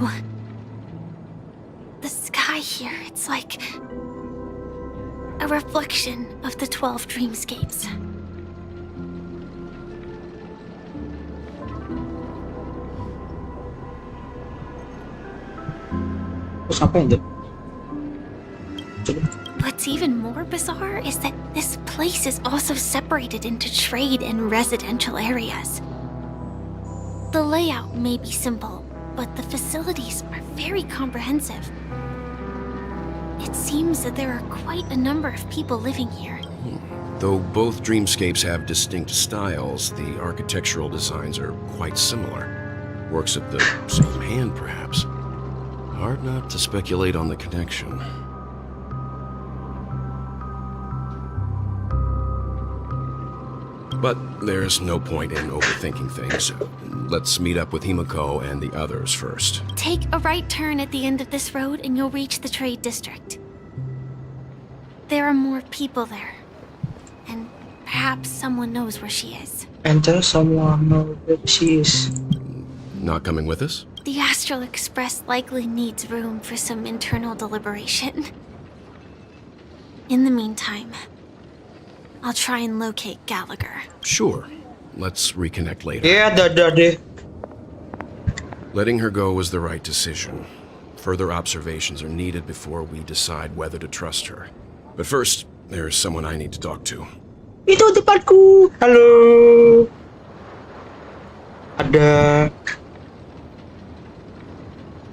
The sky here, it's like a reflection of the 12 dreamscapes. Terus apa itu? What's even more bizarre is that this place is also separated into trade and residential areas. The layout may be simple, but the facilities are very comprehensive. It seems that there are quite a number of people living here. Though both dreamscapes have distinct styles, the architectural designs are quite similar. Works of the same hand, perhaps. Hard not to speculate on the connection. But there's no point in overthinking things. Let's meet up with Himiko and the others first. Take a right turn at the end of this road and you'll reach the trade district. There are more people there. And perhaps someone knows where she is. Enter someone knows where she is. Not coming with us? The Astral Express likely needs room for some internal deliberation. In the meantime, I'll try and locate Gallagher. Sure. Let's reconnect later. Yeah, deh. Letting her go was the right decision. Further observations are needed before we decide whether to trust her. But first, there's someone I need to talk to. Itu depanku. Halo. Ada.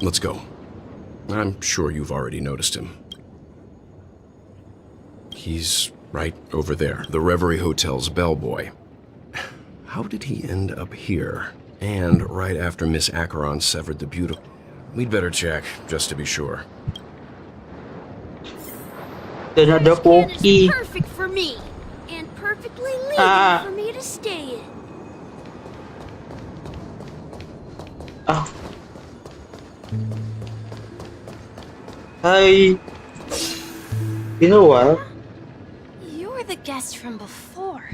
Let's go. I'm sure you've already noticed him. He's right over there, the Reverie Hotel's bellboy. How did he end up here? And right after Miss Acheron severed the beautiful... We'd better check, just to be sure. Dan ada Poki. Perfect for me. And perfect perfectly legal for me to stay in. Hi. You know what? You're the guest from before.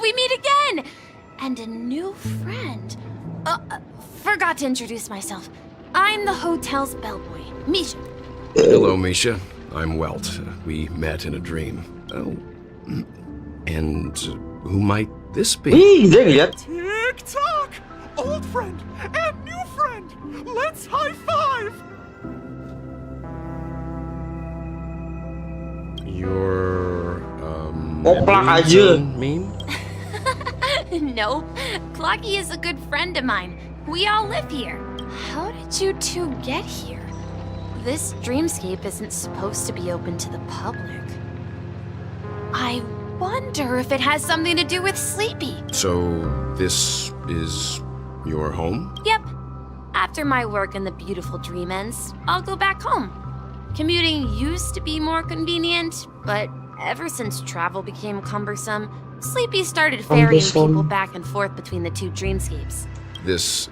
We meet again! And a new friend. Forgot to introduce myself. I'm the hotel's bellboy, Misha. Hello, Misha. I'm Welt. We met in a dream. Oh. And who might this be? Tick-tock! Old friend and new friend! Let's high-five! Your, Oplak memory aja. zone meme? No, Clocky is a good friend of mine. We all live here. How did you two get here? This dreamscape isn't supposed to be open to the public. I wonder if it has something to do with Sleepy. So, this is your home? Yep. After my work in the beautiful dream ends, I'll go back home. Commuting used to be more convenient, but ever since travel became cumbersome, Sleepy started ferrying people back and forth between the two dreamscapes. This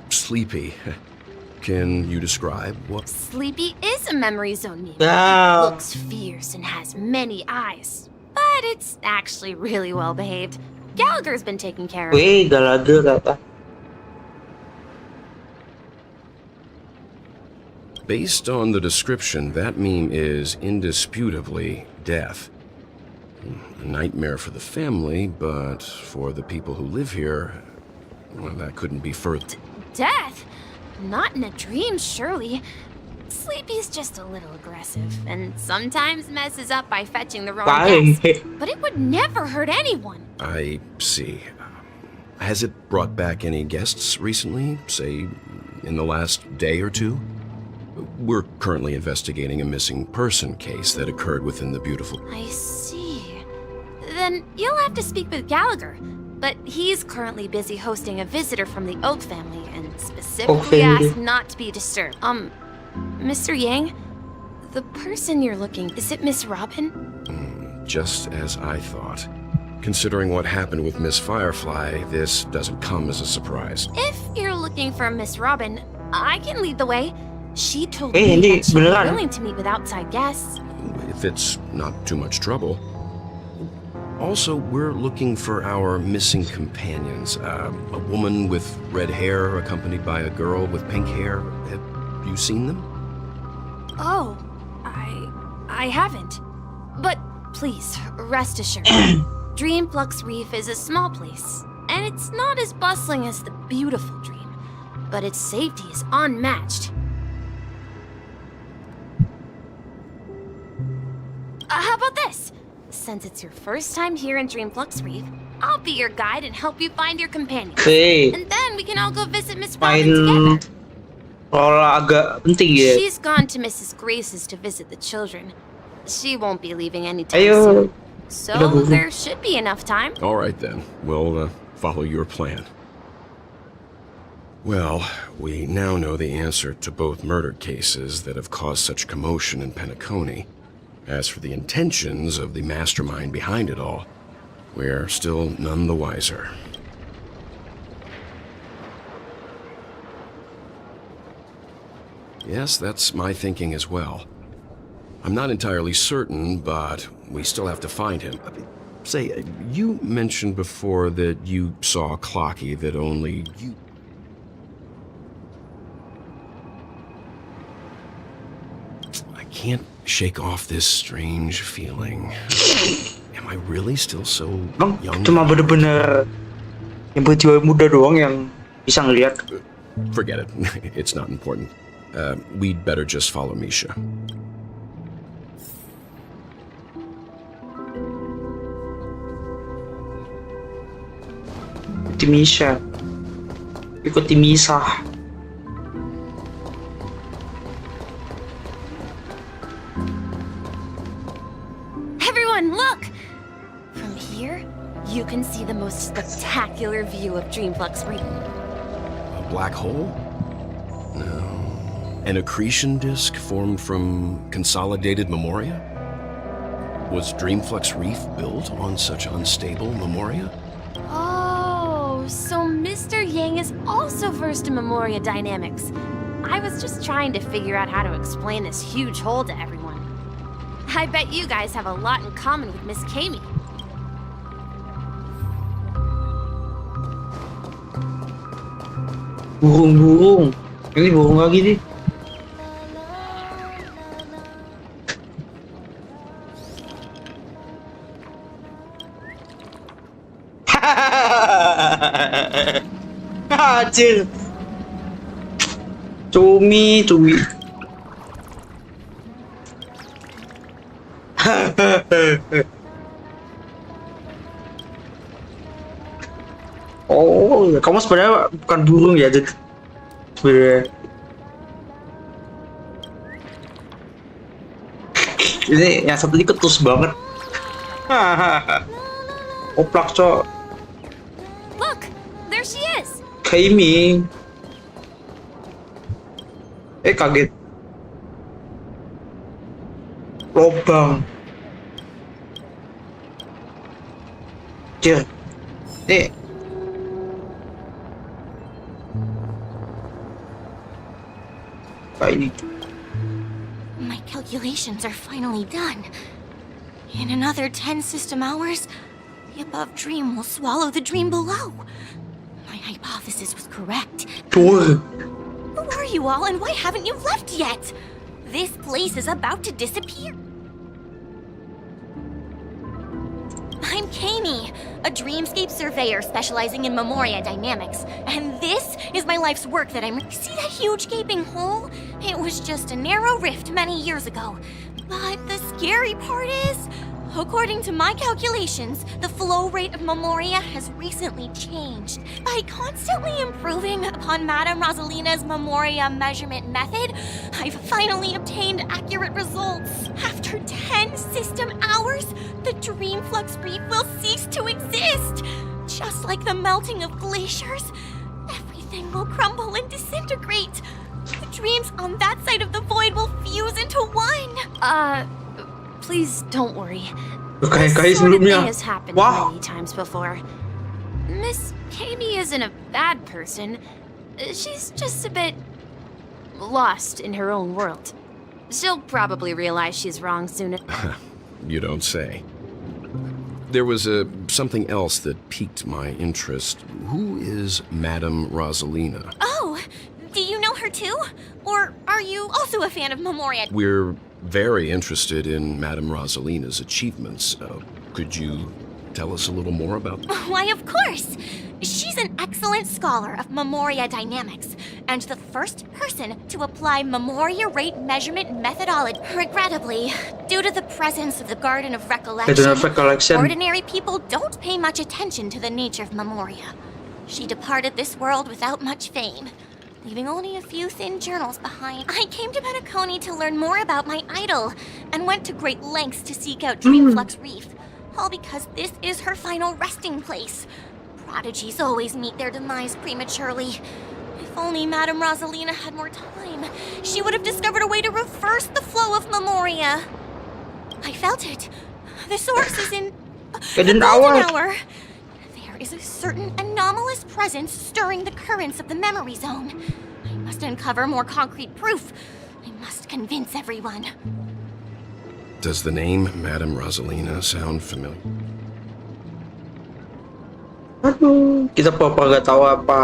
Sleepy. Can you describe what? Sleepy is a memory zone meme. Yeah. It looks fierce and has many eyes, but it's actually really well behaved. Gallagher's been taking care of it. Weh, Gallagher kata. Based on the description, that meme is indisputably death. A nightmare for the family, but for the people who live here, well, that couldn't be further. Death? Not in a dream, surely. Sleepy's just a little aggressive, and sometimes messes up by fetching the wrong guest. But it would never hurt anyone. I see. Has it brought back any guests recently, say, in the last day or two? We're currently investigating a missing person case that occurred within the beautiful... I see. Then you'll have to speak with Gallagher. But he's currently busy hosting a visitor from the Oak family and specifically asked not to be disturbed. Mr. Yang, the person you're looking, is it Miss Robin? Just as I thought. Considering what happened with Miss Firefly, this doesn't come as a surprise. If you're looking for Miss Robin, I can lead the way. She told me that she'd be willing to meet with outside guests. If it's not too much trouble. Also, we're looking for our missing companions. A woman with red hair accompanied by a girl with pink hair. Have you seen them? Oh, I haven't. But please, rest assured. Dreamflux Reef is a small place, and it's not as bustling as the beautiful dream, but its safety is unmatched. How about this? Since it's your first time here in Dreamflux Reef, I'll be your guide and help you find your companion. And then we can all go visit Miss Robin together. Agak penting ya. She's gone to Mrs. Grace's to visit the children. She won't be leaving anytime soon. So there should be enough time. All right then. We'll follow your plan. Well, we now know the answer to both murder cases that have caused such commotion in Penacony. As for the intentions of the mastermind behind it all, we're still none the wiser. Yes, that's my thinking as well. I'm not entirely certain, but we still have to find him. Say, you mentioned before that you saw Clocky that only you... I can't shake off this strange feeling. Am I really still so young? Cuma bener-bener yang berjiwa muda doang yang bisa ngeliat. Forget it. It's not important. We'd better just follow Misha. Ikuti Misha. Ikuti Misha. Everyone, look! From here, you can see the most spectacular view of Dreamflux Reef. A black hole? No. An accretion disk formed from consolidated memoria? Was Dreamflux Reef built on such unstable Memoria? Oh, so Mr. Yang is also versed in Memoria dynamics. I was just trying to figure out how to explain this huge hole to everyone. I bet you guys have a lot in common with Miss Kami. Burung-burung. Ini burung lagi nih. Anjir. Cumi. Oh, ya kamu sebenarnya bukan burung ya, jadi sebenarnya. Ini yang satu ini ketus banget. Oplak cok. Look, there she is. Kami. Kaget. Lobang. Cir. Ini. My calculations are finally done. In another 10 system hours, the above dream will swallow the dream below. My hypothesis was correct. Who are you all, and why haven't you left yet? This place is about to disappear. I'm Kami, a dreamscape surveyor specializing in Memoria dynamics. And this is my life's work that I'm... See that huge gaping hole? It was just a narrow rift many years ago. But the scary part is, according to my calculations, the flow rate of Memoria has recently changed. By constantly improving upon Madame Rosalina's Memoria measurement method, I've finally obtained accurate results. After 10 system hours, the Dreamflux Reef will cease to exist. Just like the melting of glaciers, everything will crumble and disintegrate. The dreams on that side of the void will fuse into one. Please don't worry. Kayak This sort of sebelumnya. thing has happened Wow. many times before. Miss Kami isn't a bad person. She's just a bit lost in her own world. She'll probably realize she's wrong soon. You don't say. There was something else that piqued my interest. Who is Madame Rosalina? Oh, do you know her too? Or are you also a fan of Memoria? We're very interested in Madame Rosalina's achievements. Could you tell us a little more about them? Why, of course! She's an excellent scholar of Memoria dynamics, and the first person to apply Memoria rate measurement methodology. Regrettably, due to the presence of the Garden of Recollection, ordinary people don't pay much attention to the nature of Memoria. She departed this world without much fame, leaving only a few thin journals behind. I came to Penacony to learn more about my idol, and went to great lengths to seek out Dreamflux Reef, all because this is her final resting place. Prodigies always meet their demise prematurely. If only Madame Rosalina had more time, she would have discovered a way to reverse the flow of Memoria. I felt it. The source is in the golden hour. There is a certain anomalous presence stirring the currents of the memory zone. I must uncover more concrete proof. I must convince everyone. Does the name Madame Rosalina sound familiar? Aduh, kita papa gak tahu apa.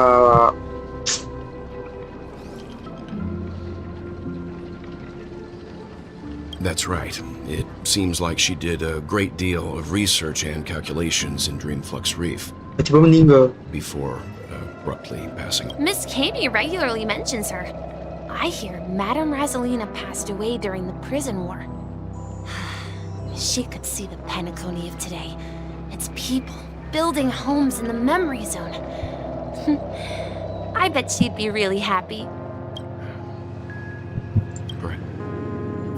That's right. It seems like she did a great deal of research and calculations in Dreamflux Reef. Tiba-tiba meninggal. Before abruptly passing. Miss Kami regularly mentions her. I hear Madame Rosalina passed away during the prison war. She could see the Penacony of today. Its people building homes in the memory zone. I bet she'd be really happy. Right.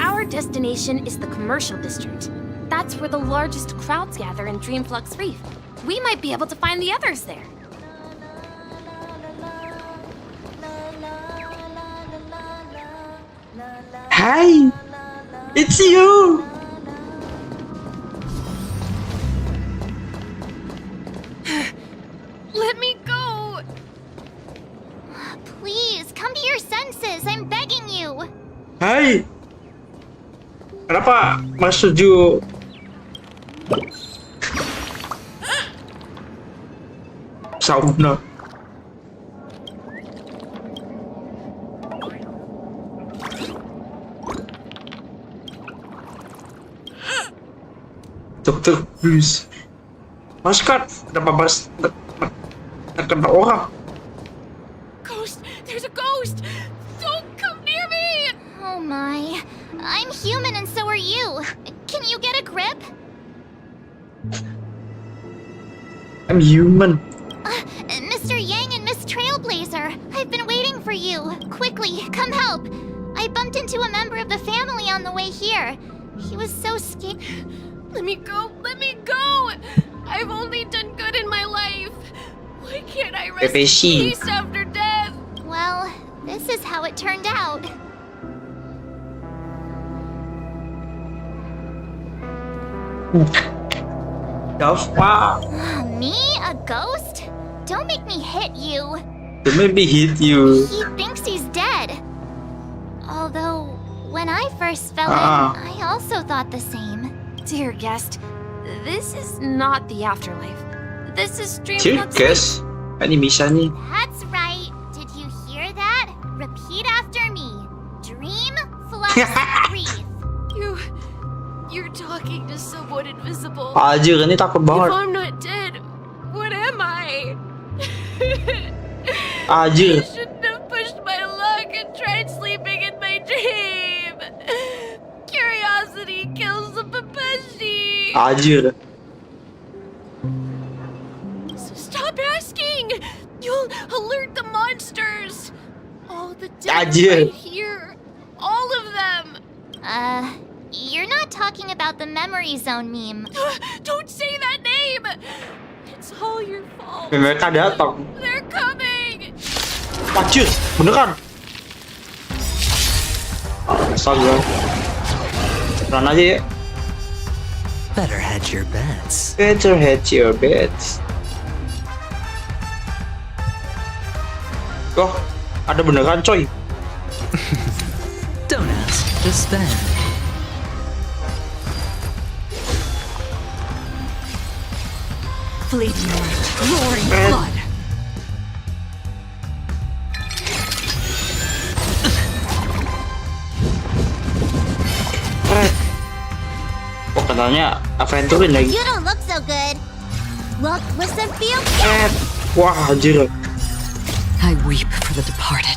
Our destination is the commercial district. That's where the largest crowds gather in Dreamflux Reef. We might be able to find the others there. Hi, it's you. come to your senses. I'm begging you. Hai. Kenapa Mas setuju? Sauna. Dokter, please. Mas kan, kenapa Mas terkena orang? Ghost! There's a ghost! Don't come near me! Oh my. I'm human and so are you. Can you get a grip? I'm human. Mr. Yang and Miss Trailblazer, I've been waiting for you. Quickly, come help. I bumped into a member of the family on the way here. He was so scared. Let me go! Let me go! I've only done good in my life. Why can't I rest in PPC. peace after death? Well, this is how it turned out. The fuck? Me? A ghost? Don't make me hit you. Don't make me hit you. He thinks he's dead. Although, when I first fell Ah. in, I also thought the same. Dear guest, this is not the afterlife. This is dream Cik, not guys. Ini bisa nih. That's right. Did you hear that? Repeat after me. Dream, flush, breathe. You're talking to someone invisible. Anjir, ini takut If banget. I'm not dead, what am I? Anjir. I shouldn't have pushed my luck and tried sleeping in my dream. Curiosity kills the Papeshi. Anjir. So stop asking. You'll alert the monsters. All the dead Anjir. right here. All of them. You're not talking about the memory zone meme. Don't say that name. It's all your fault. Mereka datang. They're coming. Anjir, beneran. Astaga. Run aja ya. Better hedge your bets. Better hedge your bets. Oh, ada beneran coy. Don't ask, just spend. Fleeting light, roaring blood. Oh, katanya aventurin lagi. You don't look so good. Look, listen, feel. Wah, anjir. I weep for the departed.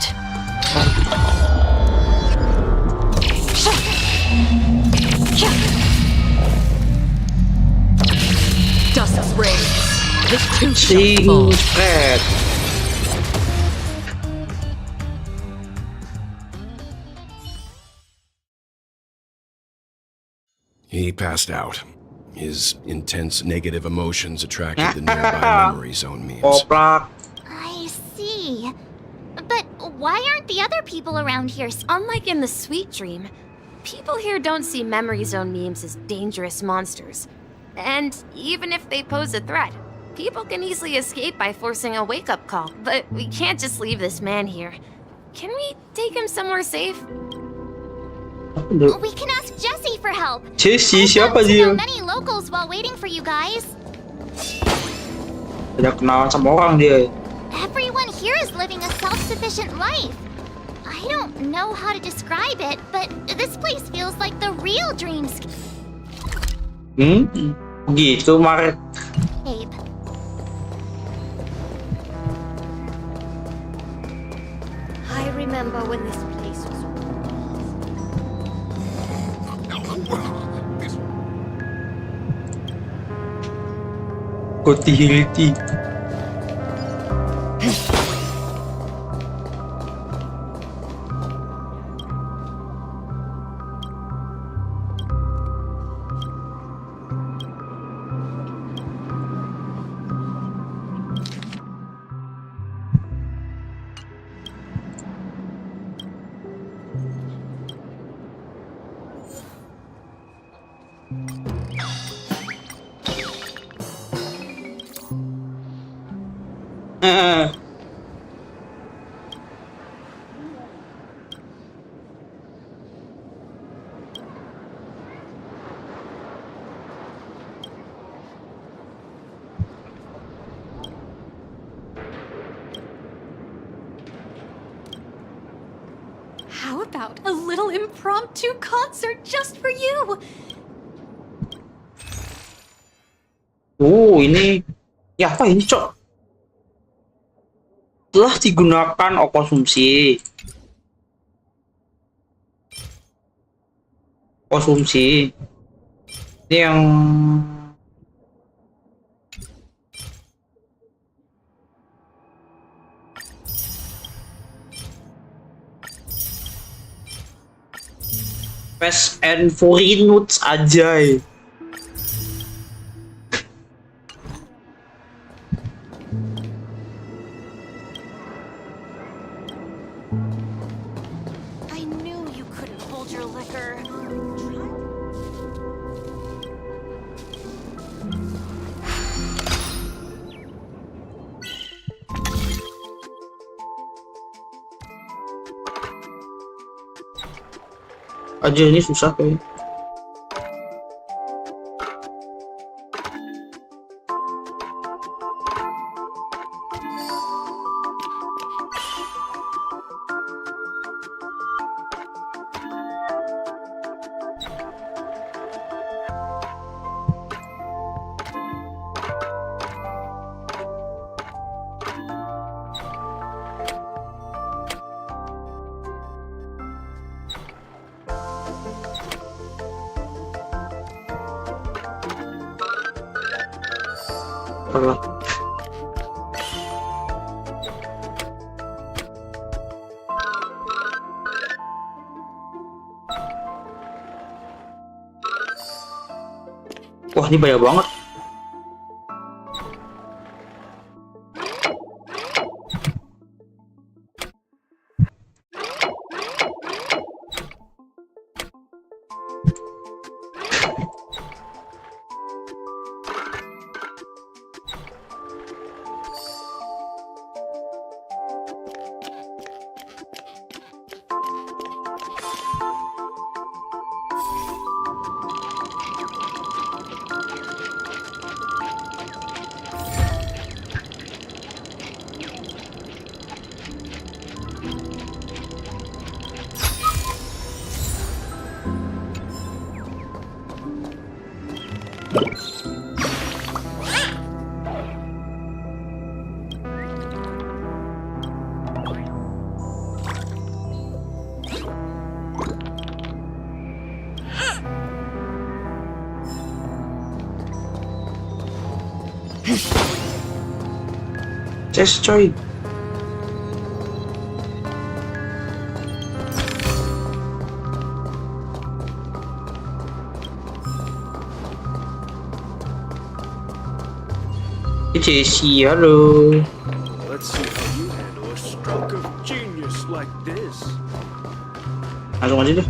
Dust rays. This too shall fall. Singkat. He passed out. His intense negative emotions attracted the nearby memory zone memes. Oplak. I see. But why aren't the other people around here? Unlike in the Sweet Dream, people here don't see memory zone memes as dangerous monsters. And even if they pose a threat, people can easily escape by forcing a wake-up call. But we can't just leave this man here. Can we take him somewhere safe? We can ask Jessie for help. Jessie, siapa I dia? know many locals while waiting for you guys. Tidak kenalan sama orang dia. Everyone here is living a self-sufficient life. I don't know how to describe it, but this place feels like the real dreamscape. Gitu, Maret. I remember when this place was. Continuity. about? A little impromptu concert just for you. Ini ya apa ini, Cok? Telah digunakan konsumsi. Konsumsi. Ini yang Fast and Furious aja. I knew you couldn't hold your liquor. Aja ini susah kayaknya. Alah. Wah, ini banyak banget. Ces coy. Jesse, halo. Let's see how you handle a stroke of genius like this. Langsung aja deh.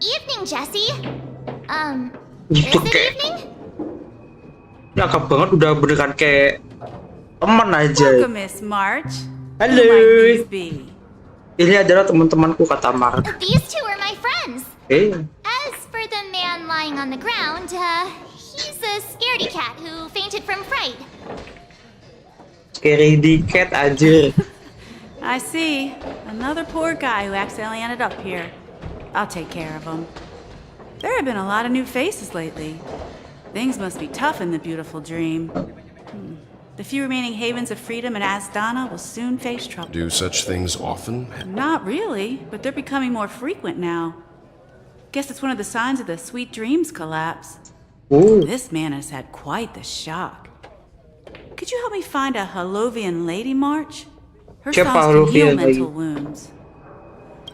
Evening, Jesse. Itu Is it kayak evening? ya akap banget, udah beneran kayak teman aja. Welcome, Miss March. Halo. Who might these be? Ini adalah teman-temanku, kata Mark. These two are my friends. Eh, As for the man lying on the ground, he's a scaredy cat who fainted from fright. scary cat aja. I see. Another poor guy who accidentally ended up here. I'll take care of him. There have been a lot of new faces lately. Things must be tough in the beautiful dream. The few remaining havens of freedom in Asdana will soon face trouble. Do such things often? Not really, but they're becoming more frequent now. Guess it's one of the signs of the Sweet Dreams collapse. Ooh. This man has had quite the shock. Could you help me find a Halovian lady, March? Her Siapa songs can heal Halovian mental lady? wounds.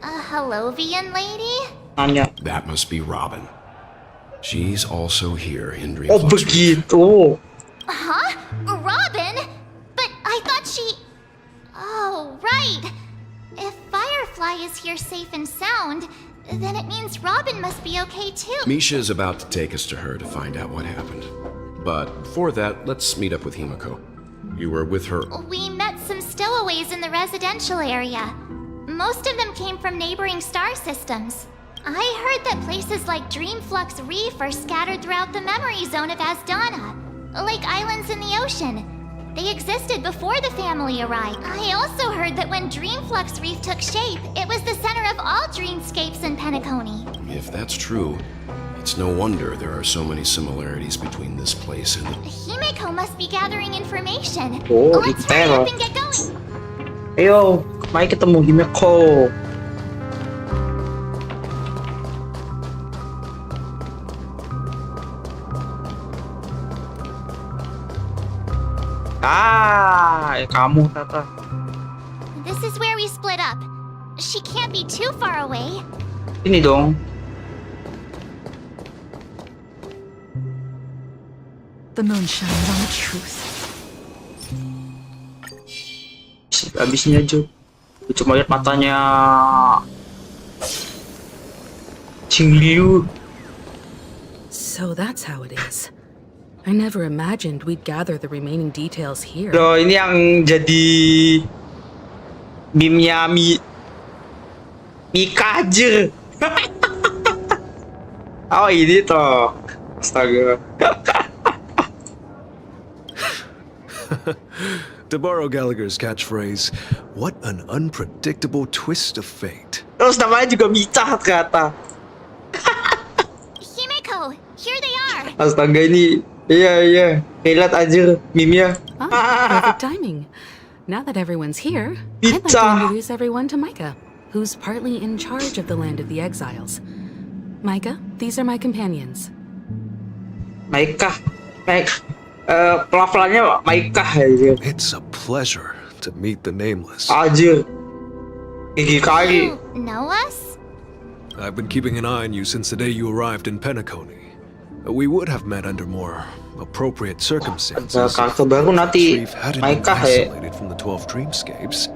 A Halovian lady? Nanya. That must be Robin. She's also here in Oh, Dreamflux. begitu. Huh? Robin? But I thought she... Oh, right. If Firefly is here safe and sound, then it means Robin must be okay too. Misha's about to take us to her to find out what happened. But before that, let's meet up with Himiko. You were with her. We met some stowaways in the residential area. Most of them came from neighboring star systems. I heard that places like Dreamflux Reef are scattered throughout the memory zone of Asdana, like islands in the ocean. They existed before the family arrived. I also heard that when Dreamflux Reef took shape, it was the center of all dreamscapes in Penacony. If that's true, it's no wonder there are so many similarities between this place and the... Himeko must be gathering information. Oh, Let's hurry Itero. up and get going. Ayo, may ketemu Himeko. Kamu, Tata. This is where we split up. She can't be too far away. Ini dong. The moon shines on the truth. Abisnya Jo. Gue cuma lihat matanya Liu. So that's how it is. I never imagined we'd gather the remaining details here. Loh, ini yang jadi meme-nya Mika aja. Oh, ini toh. Astaga. To borrow Gallagher's catchphrase, what an unpredictable twist of fate. Terus namanya juga Mika ternyata. Himeko, here they are. Astaga, ini iya. Lihat aja meme-nya. Perfect timing. Now that everyone's here, I'd like to introduce everyone to Micah, who's partly in charge of the land of the exiles. Micah, these are my companions. Micah. Pelafalannya Micah aja. It's a pleasure to meet the nameless. Aja. Gigi kali. You know us? I've been keeping an eye on you since the day you arrived in Penacony. We would have met under more appropriate circumstances. Ada karakter baru nanti Micah ya. Isolated from the 12 dreamscapes.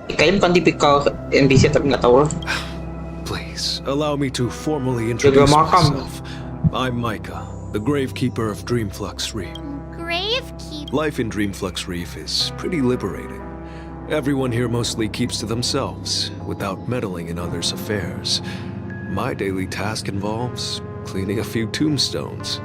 Kayaknya bukan tipikal NPC tapi nggak tahu lah. Please allow me to formally introduce myself. I'm Micah, the Gravekeeper of Dreamflux Reef. Gravekeeper? Life in Dreamflux Reef is pretty liberating. Everyone here mostly keeps to themselves, without meddling in others' affairs. My daily task involves cleaning a few tombstones.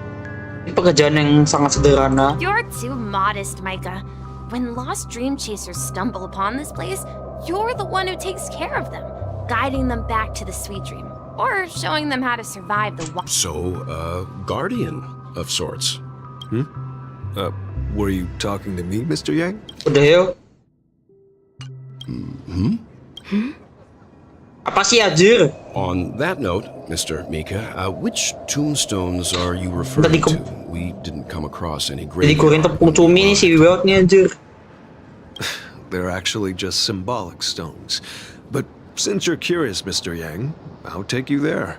Ini pekerjaan yang sangat sederhana. You're too modest, Micah. When lost dream chasers stumble upon this place, you're the one who takes care of them, guiding them back to the sweet dream, or showing them how to survive the So, guardian of sorts. Were you talking to me, Mr. Yang? What the hell? Apa sih Ajir? On that note, Mr. Mika, which tombstones are you referring to? We didn't come across any Jadi grave. goreng tepung cumi nih si Wiwot nih Ajir. They're actually just symbolic stones. But since you're curious, Mr. Yang, I'll take you there.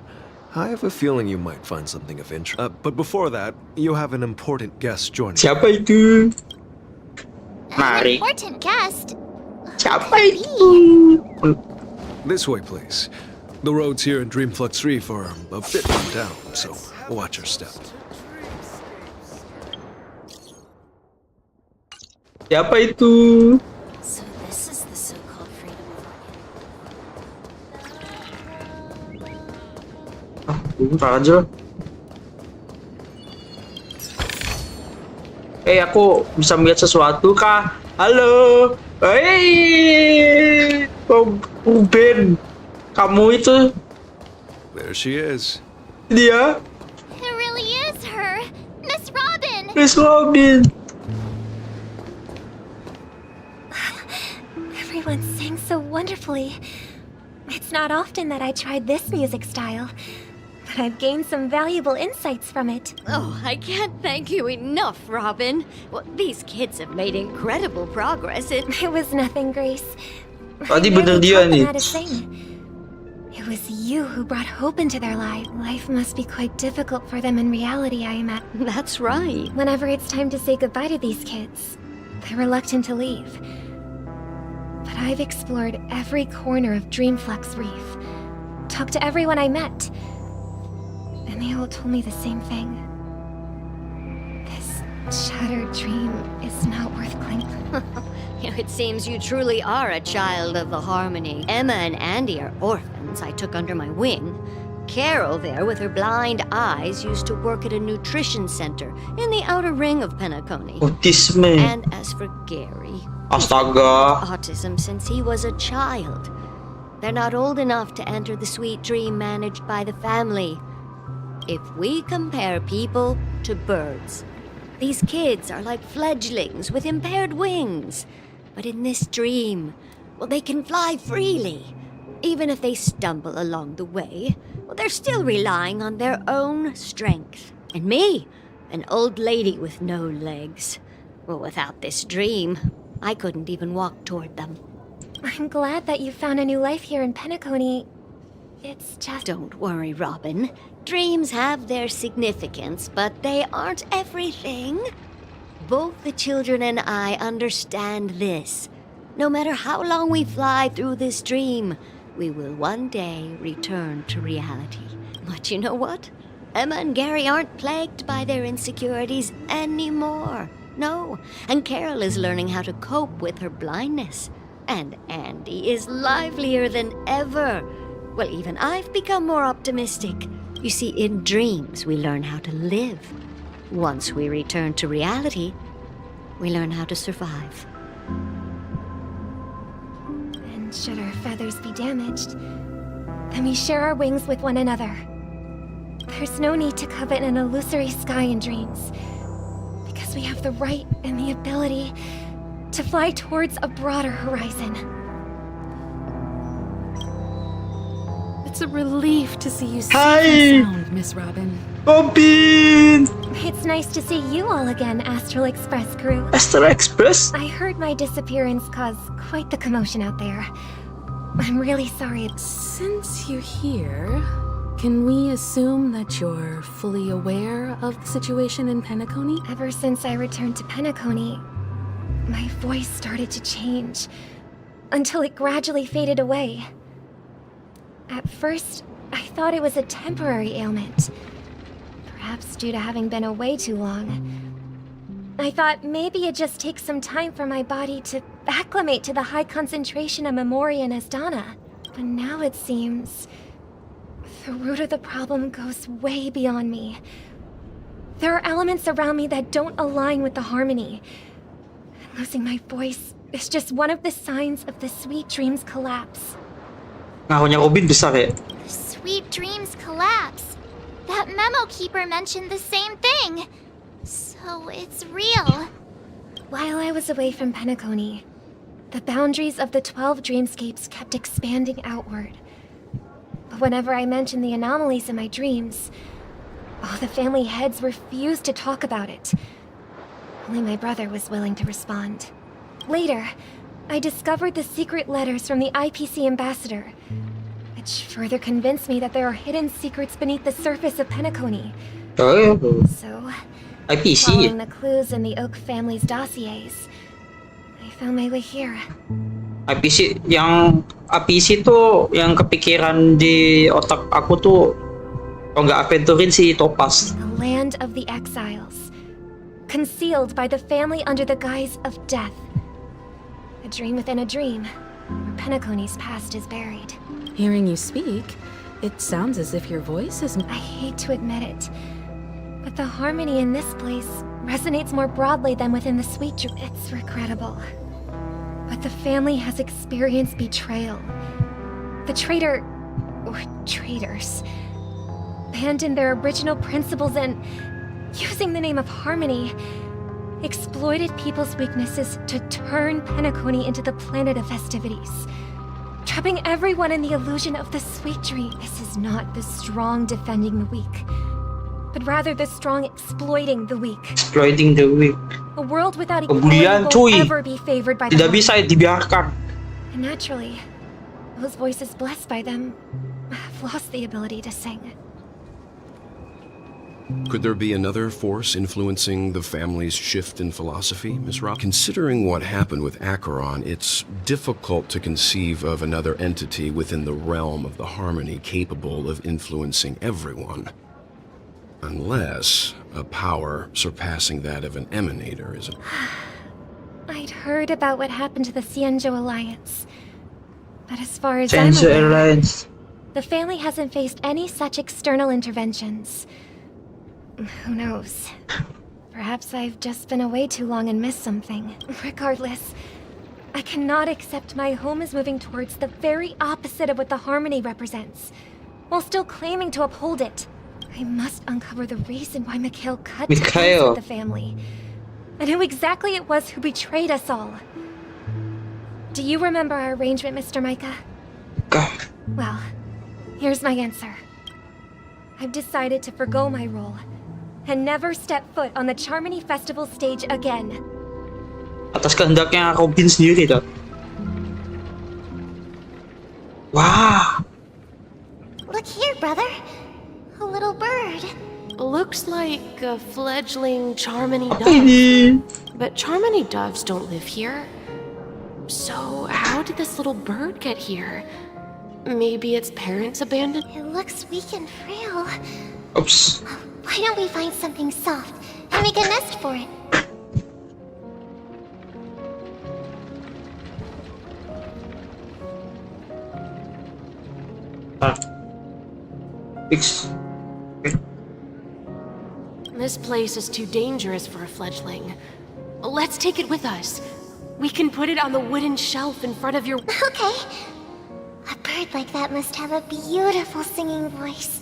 I have a feeling you might find something of interest. But before that, you have an important guest joining. Siapa itu? An Mari. important guest. Siapa itu? This way, please. The roads here in Dreamflux Reef are a bit run down, so watch your step. Siapa itu? So this is the so-called freedom of Bentar aja. Aku bisa melihat sesuatu kah? Halo. Hei, Ruben. Kamu itu? There she is. Dia? It really is her. Miss Robin. Miss Robin. Everyone sang so wonderfully. It's not often that I tried this music style, but I've gained some valuable insights from it. Oh, I can't thank you enough, Robin. Well, these kids have made incredible progress. It was nothing, Grace. Tadi bener dia nih. It was you who brought hope into their life. Life must be quite difficult for them in reality, I imagine. That's right. Whenever it's time to say goodbye to these kids, they're reluctant to leave. But I've explored every corner of Dreamflux Reef, talked to everyone I met, and they all told me the same thing. This shattered dream is not worth clinging. It seems you truly are a child of the Harmony. Emma and Andy are orphans I took under my wing. Carol there with her blind eyes used to work at a nutrition center in the outer ring of Penacony. Autisme. And as for Gary, Astaga. autism since he was a child. They're not old enough to enter the sweet dream managed by the family. If we compare people to birds, these kids are like fledglings with impaired wings. But in this dream, well, they can fly freely. Even if they stumble along the way, well, they're still relying on their own strength. And me, an old lady with no legs. Well, without this dream, I couldn't even walk toward them. I'm glad that you found a new life here in Penacony. It's just... Don't worry, Robin. Dreams have their significance, but they aren't everything. Both the children and I understand this. No matter how long we fly through this dream, we will one day return to reality. But you know what? Emma and Gary aren't plagued by their insecurities anymore. No, and Carol is learning how to cope with her blindness. And Andy is livelier than ever. Well, even I've become more optimistic. You see, in dreams, we learn how to live. Once we return to reality, we learn how to survive. And should our feathers be damaged, then we share our wings with one another. There's no need to covet an illusory sky in dreams, because we have the right and the ability to fly towards a broader horizon. It's a relief to see you safe Hi. and sound, Miss Robin. Robin! It's nice to see you all again, Astral Express crew. Astral Express? I heard my disappearance caused quite the commotion out there. I'm really sorry. Since you're here, can we assume that you're fully aware of the situation in Penacony? Ever since I returned to Penacony, my voice started to change, until it gradually faded away. At first, I thought it was a temporary ailment, perhaps due to having been away too long. I thought maybe it just takes some time for my body to acclimate to the high concentration of Memoria and Asdana. But now it seems the root of the problem goes way beyond me. There are elements around me that don't align with the harmony. Losing my voice is just one of the signs of the Sweet Dreams collapse. Ngaruhnya Robin besar ya? Sweet Dreams collapse. That memo keeper mentioned the same thing. So it's real. While I was away from Penacony, the boundaries of the 12 dreamscapes kept expanding outward. But whenever I mentioned the anomalies in my dreams, all the family heads refused to talk about it. Only my brother was willing to respond. Later, I discovered the secret letters from the IPC ambassador, which further convinced me that there are hidden secrets beneath the surface of Penacony. Oh. So, IPC. following the clues in the Oak family's dossiers, I found my way here. IPC tuh yang kepikiran di otak aku tuh kalau nggak aventurin si Topaz. The land of the exiles, concealed by the family under the guise of death. A dream within a dream, where Penacony's past is buried. Hearing you speak, it sounds as if your voice is... I hate to admit it, but the harmony in this place resonates more broadly than within the Sweet Dream. It's regrettable, but the family has experienced betrayal. The traitor, or traitors, abandoned their original principles and, using the name of harmony, exploited people's weaknesses to turn Penacony into the planet of festivities, trapping everyone in the illusion of the Sweet Dream. This is not the strong defending the weak, but rather the strong exploiting the weak. Exploiting the weak. A world without equality Kemudian, will cuy, ever be favored by the tidak one. bisa dibiarkan. And naturally, those voices blessed by them have lost the ability to sing. Could there be another force influencing the family's shift in philosophy, Miss Rob? Considering what happened with Acheron, it's difficult to conceive of another entity within the realm of the harmony capable of influencing everyone. Unless a power surpassing that of an emanator is a... I'd heard about what happened to the Cienjo Alliance, but as far as I'm Sense aware, Alliance. The family hasn't faced any such external interventions. Who knows? Perhaps I've just been away too long and missed something. Regardless, I cannot accept my home is moving towards the very opposite of what the Harmony represents, while still claiming to uphold it. I must uncover the reason why Mikhail cut ties with the family, and who exactly it was who betrayed us all. Do you remember our arrangement, Mr. Micah? Well, here's my answer. I've decided to forgo my role and never step foot on the Charmony Festival stage again. Atas kehendaknya Robin sendiri tuh. Wow. Look here, brother. A little bird. Looks like a fledgling Charmony dove. But Charmony doves don't live here. So how did this little bird get here? Maybe its parents abandoned? It looks weak and frail. Oops. Why don't we find something soft and make a nest for it? Fix. Okay. This place is too dangerous for a fledgling. Let's take it with us. We can put it on the wooden shelf in front of your... Okay. A bird like that must have a beautiful singing voice.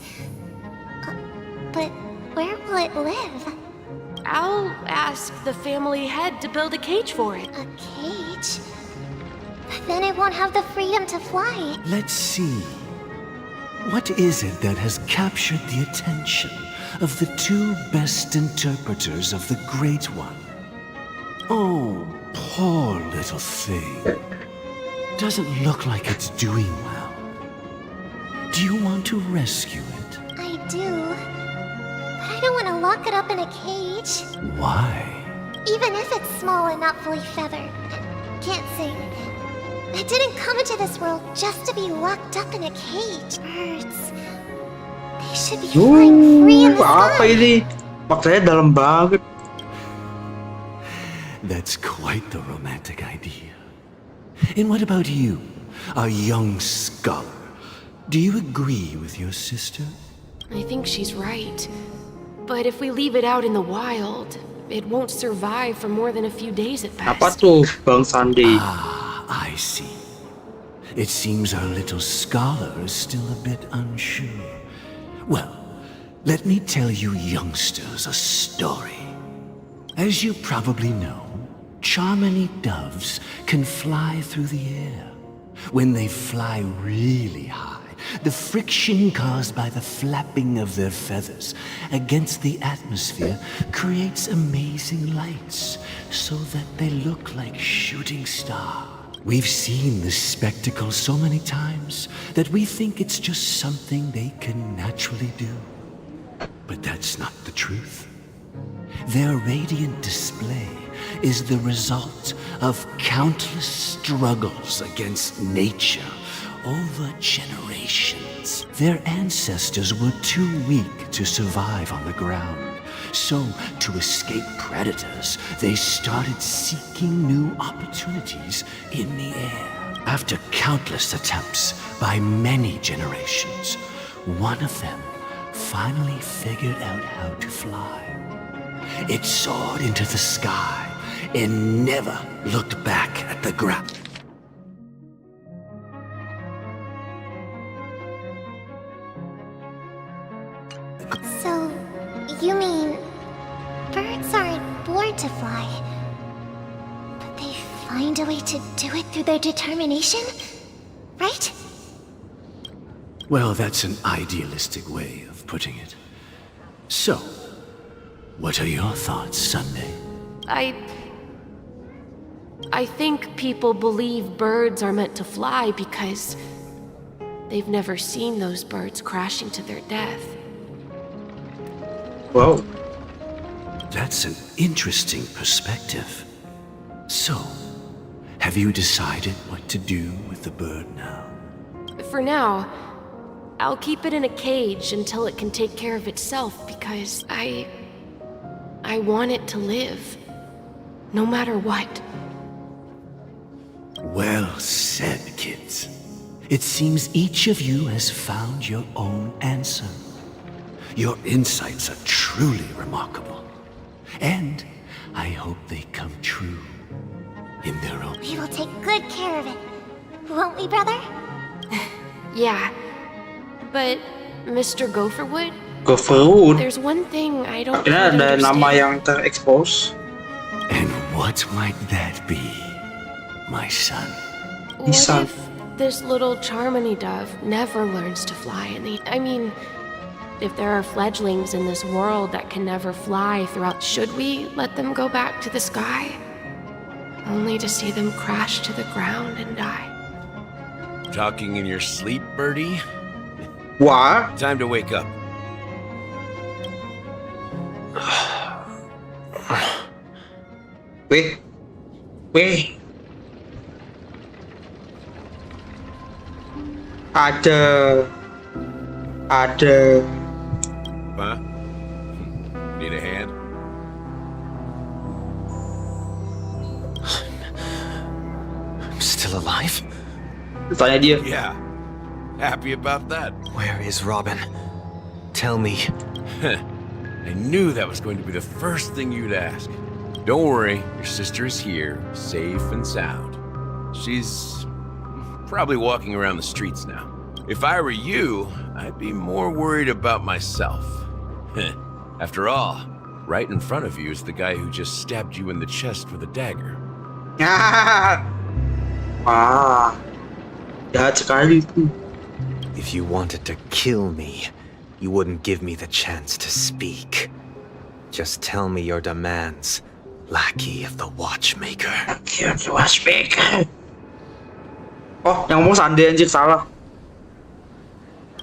But where will it live? I'll ask the family head to build a cage for it. A cage? But then it won't have the freedom to fly. Let's see. What is it that has captured the attention of the two best interpreters of the Great One? Oh, poor little thing. Doesn't look like it's doing well. Do you want to rescue it? I do. But I don't want to lock it up in a cage. Why? Even if it's small and not fully feathered. Can't sing. It didn't come into this world just to be locked up in a cage. Birds. They should be flying free in the Apa sky. ini? Maksudnya dalam banget. That's quite the romantic idea. And what about you, a young scholar? Do you agree with your sister? I think she's right. But if we leave it out in the wild, it won't survive for more than a few days at best. Apa tuh, Bang Sandi? I see. It seems our little scholar is still a bit unsure. Well, let me tell you youngsters a story. As you probably know, Charmony doves can fly through the air. When they fly really high, the friction caused by the flapping of their feathers against the atmosphere creates amazing lights so that they look like shooting stars. We've seen this spectacle so many times that we think it's just something they can naturally do. But that's not the truth. Their radiant display is the result of countless struggles against nature over generations. Their ancestors were too weak to survive on the ground. So, to escape predators, they started seeking new opportunities in the air. After countless attempts by many generations, one of them finally figured out how to fly. It soared into the sky and never looked back at the ground. So, you mean birds aren't born to fly, but they find a way to do it through their determination, right? Well, that's an idealistic way of putting it. So, what are your thoughts, Sunday? I think people believe birds are meant to fly because they've never seen those birds crashing to their death. Wow. That's an interesting perspective. So, have you decided what to do with the bird now? For now, I'll keep it in a cage until it can take care of itself because I want it to live, no matter what. Well said, kids. It seems each of you has found your own answer. Your insights are truly remarkable. And I hope they come true in their own. We will take good care of it. Won't we, brother? Yeah. But, Mr. Gopherwood? Gopherwood? There's one thing I don't Akhirnya quite ada nama understand. yang terekspos. And what might that be, my son? What if this little Charmony dove never learns to fly? I mean, if there are fledglings in this world that can never fly throughout, should we let them go back to the sky? Only to see them crash to the ground and die. Talking in your sleep, birdie? What? Time to wake up. Weh. Ada. Huh? Need a hand? I'm still alive? Tanya dia. Yeah. Happy about that. Where is Robin? Tell me. I knew that was going to be the first thing you'd ask. Don't worry, your sister is here, safe and sound. She's probably walking around the streets now. If I were you, I'd be more worried about myself. After all, right in front of you is the guy who just stabbed you in the chest with a dagger. Jahat sekali tuh. If you wanted to kill me, you wouldn't give me the chance to speak. Just tell me your demands, lackey of the watchmaker. Lackey of the watchmaker. Oh, yang ngomong Sande anjir, salah.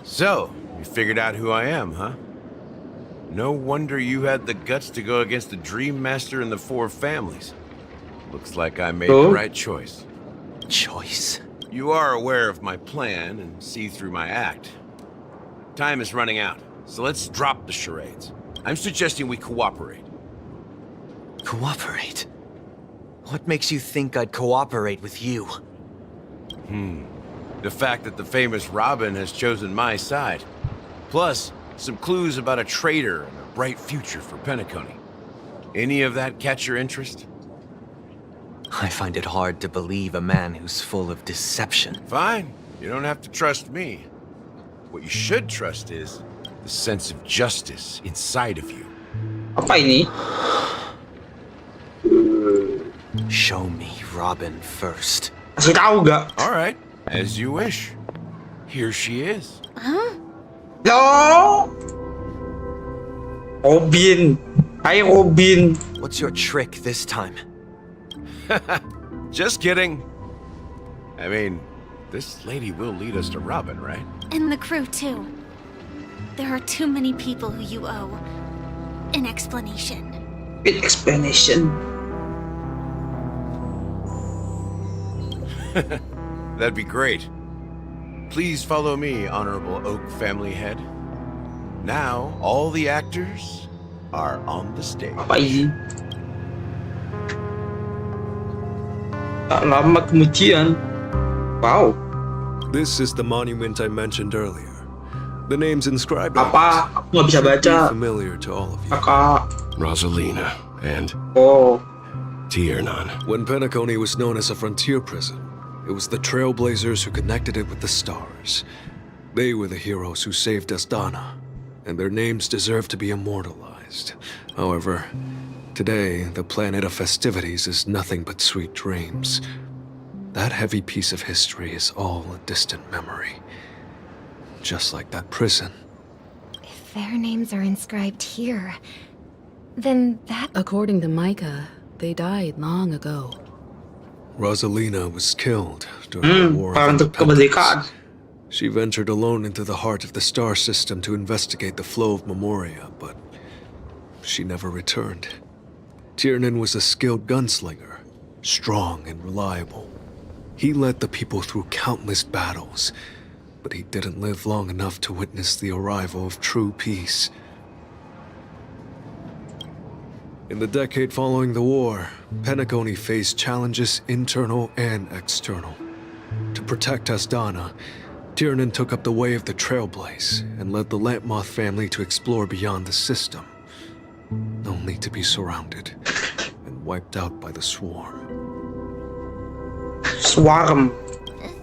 So, you figured out who I am, huh? No wonder you had the guts to go against the Dream Master and the Four Families. Looks like I made the right choice. Choice? You are aware of my plan and see through my act. Time is running out, so let's drop the charades. I'm suggesting we cooperate. Cooperate? What makes you think I'd cooperate with you? The fact that the famous RUBEN has chosen my side. Plus, some clues about a traitor and a bright future for Penacony. Any of that catch your interest? I find it hard to believe a man who's full of deception. Fine. You don't have to trust me. What you should trust is the sense of justice inside of you. Apa ini? Show me Robin first. Kasih tahu gak? All right, as you wish. Here she is. Huh? Lo! Robin. Hai Robin. What's your trick this time? Just kidding. I mean, this lady will lead us to RUBEN, right? And the crew, too. There are too many people who you owe an explanation. An explanation. That'd be great. Please follow me, Honorable Oak Family Head. Now, all the actors are on the stage. Apa ini? Tak lama kemudian. Wow. This is the monument I mentioned earlier. The names inscribed on Apa? Aku nggak bisa baca. familiar to all of you. Kakak. Rosalina and Oh. Jurnal. When Penacony was known as a frontier prison, it was the trailblazers who connected it with the stars. They were the heroes who saved Astana, and their names deserve to be immortalized. However, today, the planet of festivities is nothing but sweet dreams. That heavy piece of history is all a distant memory. Just like that prison. If their names are inscribed here, then that... According to Micah, they died long ago. Rosalina was killed during the War of Independence. She ventured alone into the heart of the star system to investigate the flow of Memoria, but she never returned. Tiernan was a skilled gunslinger, strong and reliable. He led the people through countless battles, but he didn't live long enough to witness the arrival of true peace. In the decade following the war, Penacony faced challenges internal and external. To protect Asdana, Tiernan took up the way of the Trailblaze and led the Lampmoth family to explore beyond the system, only to be surrounded and wiped out by the Swarm. Swarm.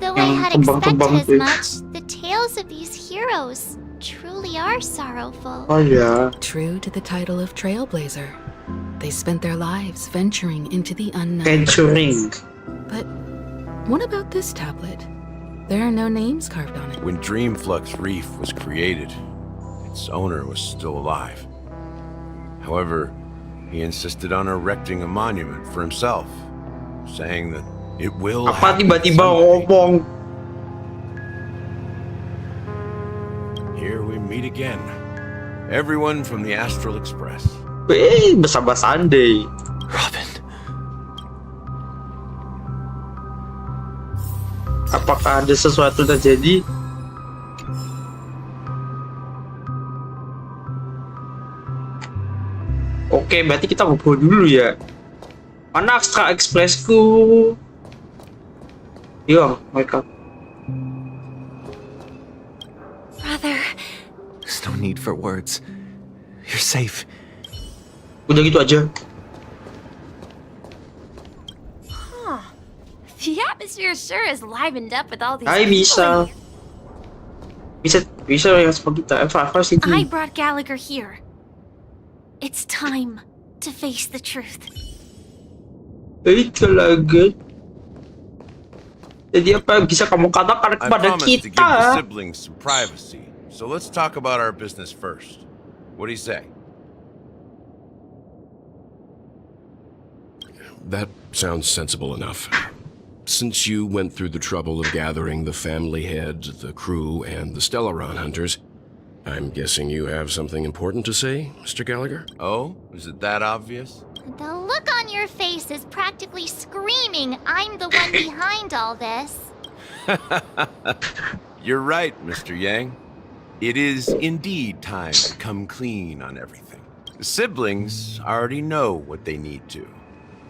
Though I had expected as much, the tales of these heroes truly are sorrowful. Oh yeah. True to the title of Trailblazer, they spent their lives venturing into the unknown. Venturing. But what about this tablet? There are no names carved on it. When Dreamflux Reef was created, its owner was still alive. However, he insisted on erecting a monument for himself, saying that it will Apa happen tiba-tiba someday. ngomong? Here we meet again. Everyone from the Astral Express. Basa-basaan deh. Ruben. Apakah ada sesuatu terjadi? Oke, berarti kita ngobrol dulu ya. Mana Astral Expressku? Yo, mereka. Brother. There's no need for words. You're safe. Udah gitu aja. Huh. The atmosphere sure is livened up with all these Hai people. bisa ya sama kita. Apa sih I ini? brought Gallagher here. It's time to face the truth. Itu lagi. Jadi apa yang bisa kamu katakan I kepada promised to give the kita? siblings some privacy, so let's talk about our business first. What do you say? That sounds sensible enough. Since you went through the trouble of gathering the family head, the crew, and the Stellaron hunters, I'm guessing you have something important to say, Mr. Gallagher? Oh, is it that obvious? The look on your face is practically screaming I'm the one behind all this. You're right, Mr. Yang. It is indeed time to come clean on everything. The siblings already know what they need to,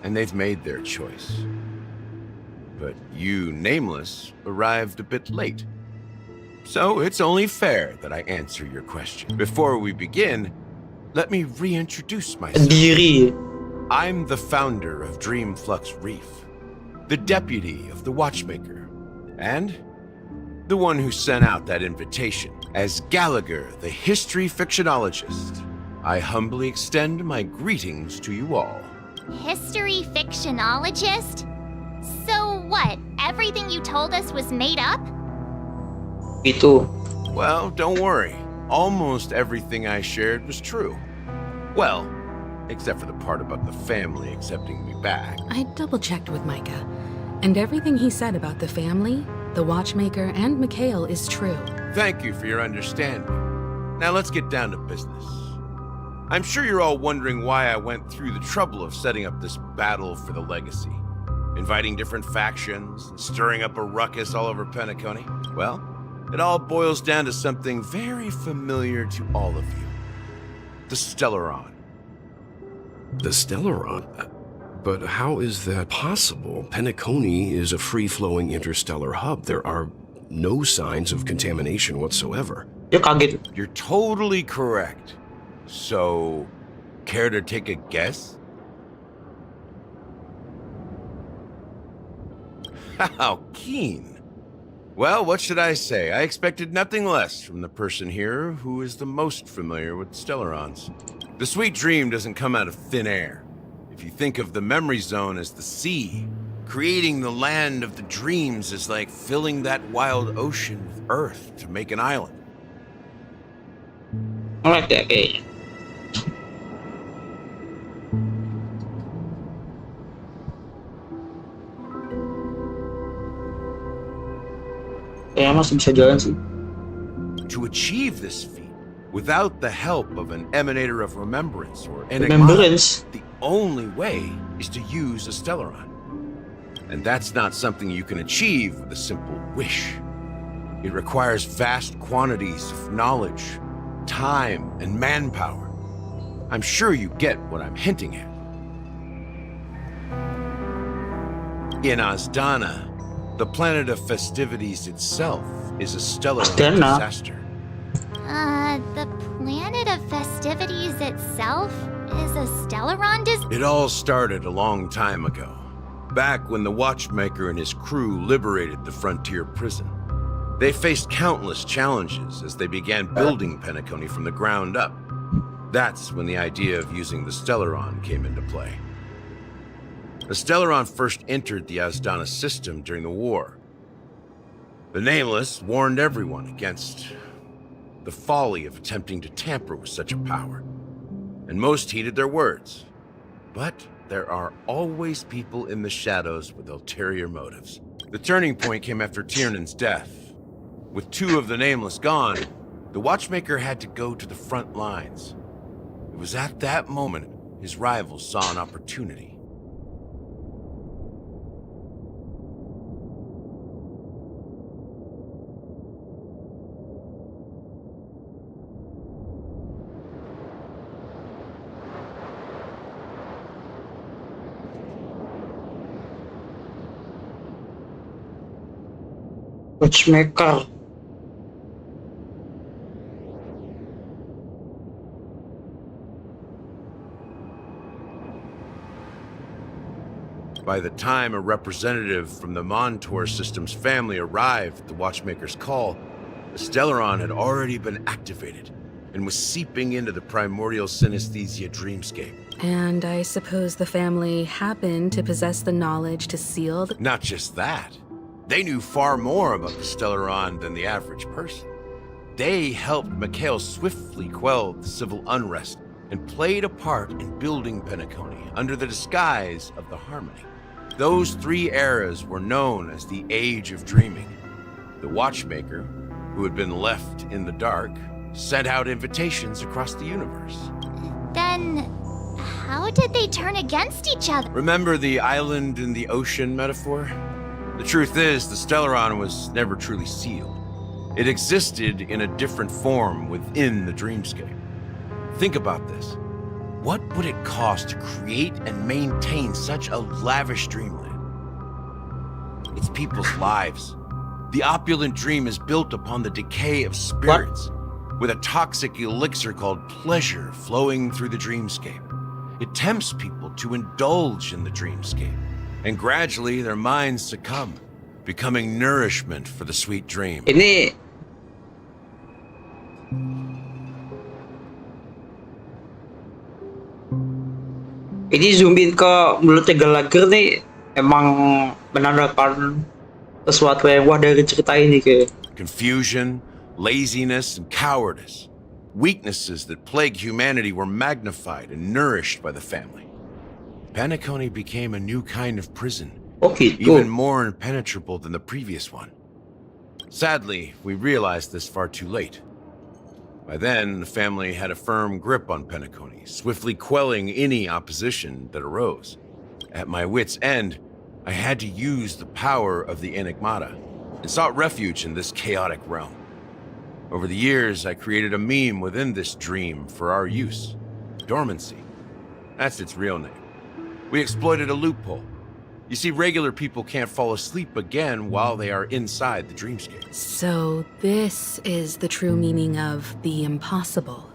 and they've made their choice. But you, Nameless, arrived a bit late. So it's only fair that I answer your question. Before we begin, let me reintroduce myself. I'm the founder of Dreamflux Reef, the deputy of the Watchmaker, and the one who sent out that invitation. As Gallagher, the history fictionologist, I humbly extend my greetings to you all. History fictionologist? So what? Everything you told us was made up? Itu. Well, don't worry. Almost everything I shared was true. Well, except for the part about the family accepting me back. I double-checked with Micah, and everything he said about the family, the Watchmaker, and Mikhail is true. Thank you for your understanding. Now let's get down to business. I'm sure you're all wondering why I went through the trouble of setting up this battle for the legacy, inviting different factions and stirring up a ruckus all over Penacony. Well, it all boils down to something very familiar to all of you. The Stellaron. The Stellaron? But how is that possible? Penacony is a free-flowing interstellar hub. There are no signs of contamination whatsoever. You're totally correct. So, care to take a guess? How keen. Well, what should I say? I expected nothing less from the person here who is the most familiar with Stellarons. The sweet dream doesn't come out of thin air. If you think of the memory zone as the sea, creating the land of the dreams is like filling that wild ocean with earth to make an island. Okay. Masih bisa jalan sih. To achieve this feat, without the help of an emanator of remembrance or Remembrance? the only way is to use a Stellaron. And that's not something you can achieve with a simple wish. It requires vast quantities of knowledge, time, and manpower. I'm sure you get what I'm hinting at. In Asdana, The planet of festivities itself is a Stellaron Astana. disaster. The planet of festivities itself is a Stellaron It all started a long time ago, back when the Watchmaker and his crew liberated the frontier prison. They faced countless challenges as they began building Penacony from the ground up. That's when the idea of using the Stellaron came into play. The Stellaron first entered the Asdana system during the war. The Nameless warned everyone against the folly of attempting to tamper with such a power, and most heeded their words. But there are always people in the shadows with ulterior motives. The turning point came after Tiernan's death. With 2 of the Nameless gone, the Watchmaker had to go to the front lines. It was at that moment his rivals saw an opportunity. Watchmaker. By the time a representative from the Montour Systems family arrived at the Watchmaker's call, the Stellaron had already been activated and was seeping into the primordial synesthesia dreamscape. And I suppose the family happened to possess the knowledge to seal the... Not just that. They knew far more about the Stellaron than the average person. They helped Mikhail swiftly quell the civil unrest and played a part in building Penacony under the disguise of the Harmony. Those 3 eras were known as the Age of Dreaming. The Watchmaker, who had been left in the dark, sent out invitations across the universe. Then, how did they turn against each other? Remember the island in the ocean metaphor? The truth is, the Stellaron was never truly sealed. It existed in a different form within the dreamscape. Think about this. What would it cost to create and maintain such a lavish dreamland? It's people's lives. The opulent dream is built upon the decay of spirits, with a toxic elixir called pleasure flowing through the dreamscape. It tempts people to indulge in the dreamscape, and gradually their minds succumb, becoming nourishment for the sweet dream. Ini zoom in ke mulutnya Gallagher nih, emang menandakan sesuatu yang wah dari cerita ini kayak. Confusion, laziness, and cowardice. Weaknesses that plagued humanity were magnified and nourished by the family. Penacony became a new kind of prison, even more impenetrable than the previous one. Sadly, we realized this far too late. By then, the family had a firm grip on Penacony, swiftly quelling any opposition that arose. At my wit's end, I had to use the power of the Enigmata, and sought refuge in this chaotic realm. Over the years, I created a meme within this dream for our use. Dormancy. That's its real name. We exploited a loophole. You see, regular people can't fall asleep again while they are inside the dreamscape. So this is the true meaning of the impossible.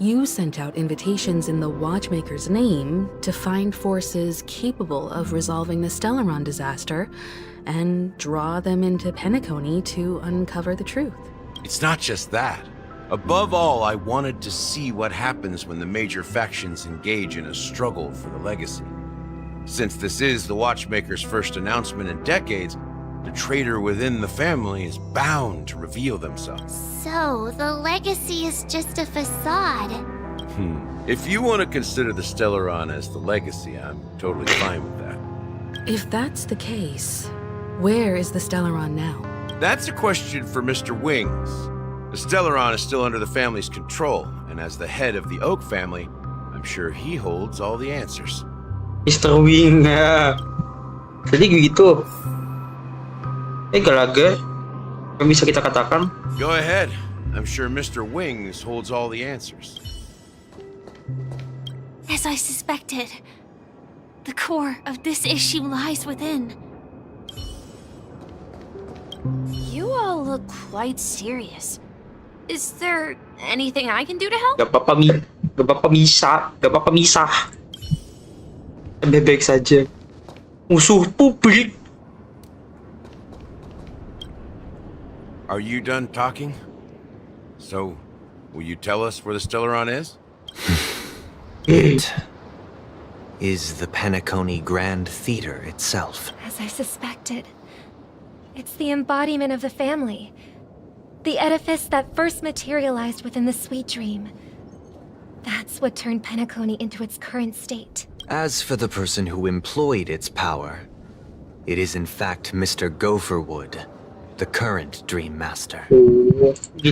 You sent out invitations in the Watchmaker's name to find forces capable of resolving the Stellaron disaster and draw them into Penacony to uncover the truth. It's not just that. Above all, I wanted to see what happens when the major factions engage in a struggle for the legacy. Since this is the Watchmaker's first announcement in decades, the traitor within the family is bound to reveal themselves. So, the legacy is just a facade. If you want to consider the Stellaron as the legacy, I'm totally fine with that. If that's the case, where is the Stellaron now? That's a question for Mr. Wings. The Stellaron is still under the family's control, and as the head of the Oak family, I'm sure he holds all the answers. Mr. Wing, jadi gitu. Gallagher, yang bisa kita katakan. Go ahead. I'm sure Mr. Wings holds all the answers. As I suspected, the core of this issue lies within. You all look quite serious. Is there anything I can do to help? Gak apa-apa misah. Baik-baik saja. Musuh publik. Are you done talking? So, will you tell us where the Stellaron is? It is the Penacony Grand Theater itself. As I suspected. It's the embodiment of the family. The edifice that first materialized within the sweet dream. That's what turned Penacony into its current state. As for the person who employed its power, it is in fact Mr. Gopherwood, the current Dream Master.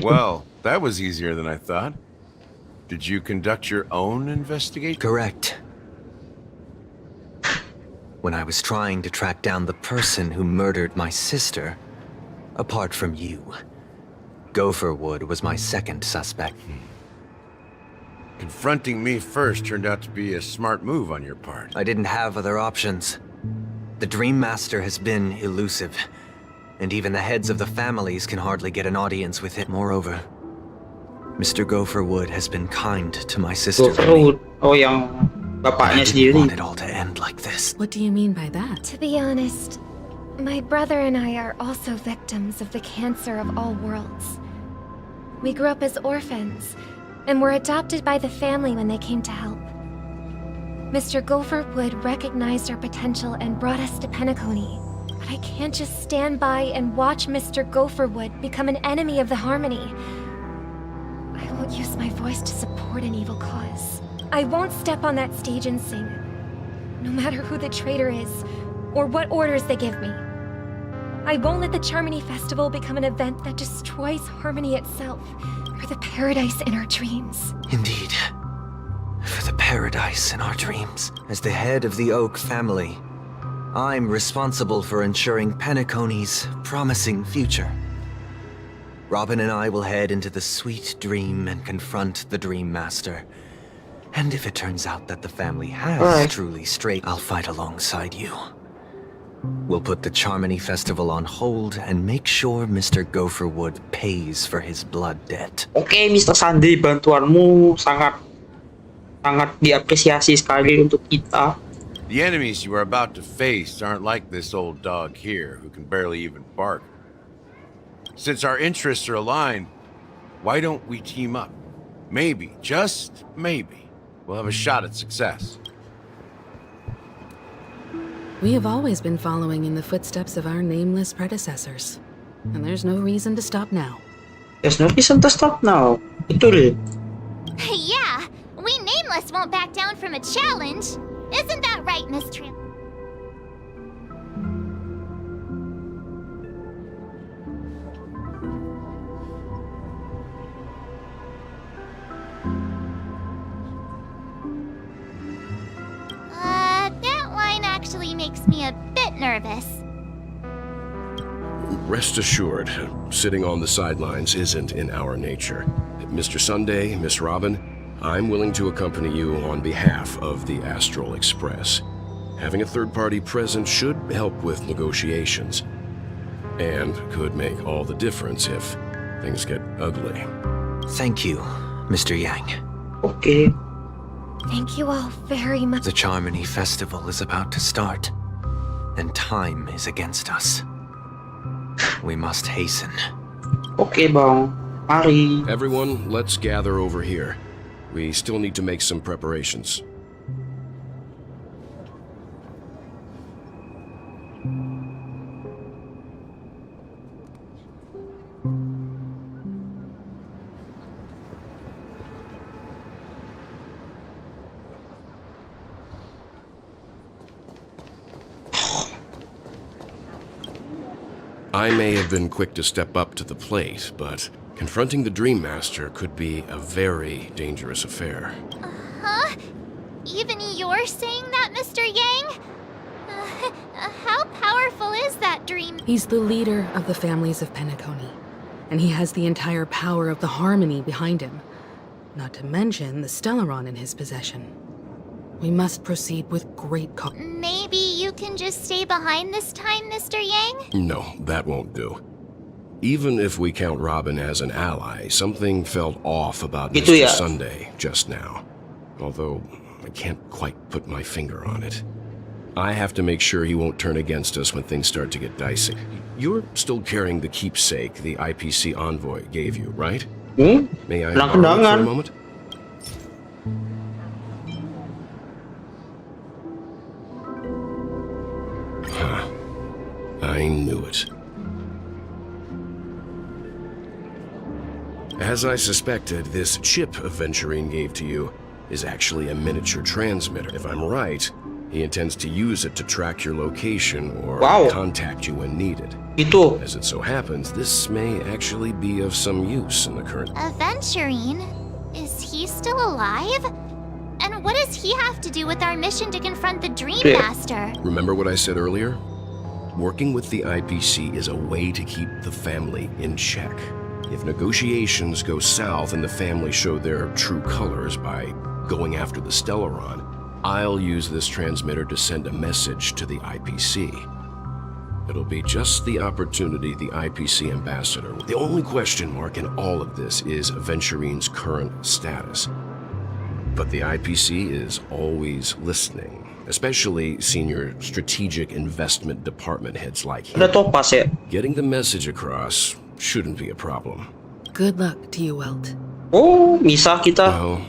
Well, that was easier than I thought. Did you conduct your own investigation? Correct. When I was trying to track down the person who murdered my sister, apart from you, Gopherwood was my second suspect. Confronting me first turned out to be a smart move on your part. I didn't have other options. The Dream Master has been elusive, and even the heads of the families can hardly get an audience with it. Moreover, Mr. Gopherwood has been kind to my sister. Gopherwood. Oh, yang bapaknya I didn't sendiri. want it all to end like this. What do you mean by that? To be honest, my brother and I are also victims of the cancer of all worlds. We grew up as orphans, and were adopted by the family when they came to help. Mr. Gopherwood recognized our potential and brought us to Penacony. But I can't just stand by and watch Mr. Gopherwood become an enemy of the Harmony. I won't use my voice to support an evil cause. I won't step on that stage and sing, no matter who the traitor is, or what orders they give me. I won't let the Charmony Festival become an event that destroys Harmony itself, or the paradise in our dreams. Indeed. For the paradise in our dreams. As the head of the Oak family, I'm responsible for ensuring Penacony's promising future. Robin and I will head into the sweet dream and confront the Dream Master. And if it turns out that the family has truly strayed, I'll fight alongside you. We'll put the Charmony Festival on hold and make sure Mr. Gopherwood pays for his blood debt. Oke, Mr. Sunday, bantuanmu sangat diapresiasi sekali untuk kita. The enemies you are about to face aren't like this old dog here, who can barely even bark. Since our interests are aligned, why don't we team up? Maybe, just maybe, we'll have a shot at success. We have always been following in the footsteps of our nameless predecessors. And there's no reason to stop now. There's no reason to stop now. Betul. Yeah, we Nameless won't back down from a challenge. Isn't that right, Miss Trim? That line actually makes me a bit nervous. Rest assured, sitting on the sidelines isn't in our nature. Mr. Sunday, Miss Robin, I'm willing to accompany you on behalf of the Astral Express. Having a third party present should help with negotiations, and could make all the difference if things get ugly. Thank you, Mr. Yang. Okay. Thank you all very much. The Charmony Festival is about to start, and time is against us. We must hasten. Okay, bang. Mari. Everyone, let's gather over here. We still need to make some preparations. I may have been quick to step up to the plate, but confronting the Dream Master could be a very dangerous affair. Huh? Even you're saying that, Mr. Yang? How powerful is that dream? He's the leader of the families of Penacony, and he has the entire power of the Harmony behind him. Not to mention the Stellaron in his possession. We must proceed with great caution. Maybe you can just stay behind this time, Mr. Yang? No, that won't do. Even if we count Robin as an ally, something felt off about Gitu Mr. ya? Sunday just now. Although, I can't quite put my finger on it. I have to make sure he won't turn against us when things start to get dicey. You're still carrying the keepsake the IPC envoy gave you, right? May I borrow it for a moment? Huh. I knew it. As I suspected, this chip Aventurine gave to you is actually a miniature transmitter. If I'm right, he intends to use it to track your location or contact you when needed. As it so happens, this may actually be of some use in the current... Aventurine? Is he still alive? And what does he have to do with our mission to confront the Dream Master? Remember what I said earlier? Working with the IPC is a way to keep the family in check. If negotiations go south and the family show their true colors by going after the Stellaron, I'll use this transmitter to send a message to the IPC. It'll be just the opportunity the IPC ambassador... The only question mark in all of this is Aventurine's current status. But the IPC is always listening, especially senior strategic investment department heads like him. Getting the message across shouldn't be a problem. Good luck to you, Welt. Oh, misah kita. Well,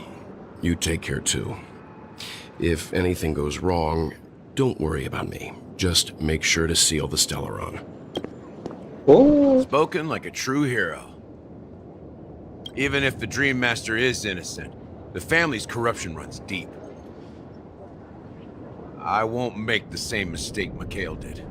you take care too. If anything goes wrong, don't worry about me. Just make sure to seal the Stellaron. Oh. Spoken like a true hero. Even if the Dream Master is innocent, the family's corruption runs deep. I won't make the same mistake Mikhail did.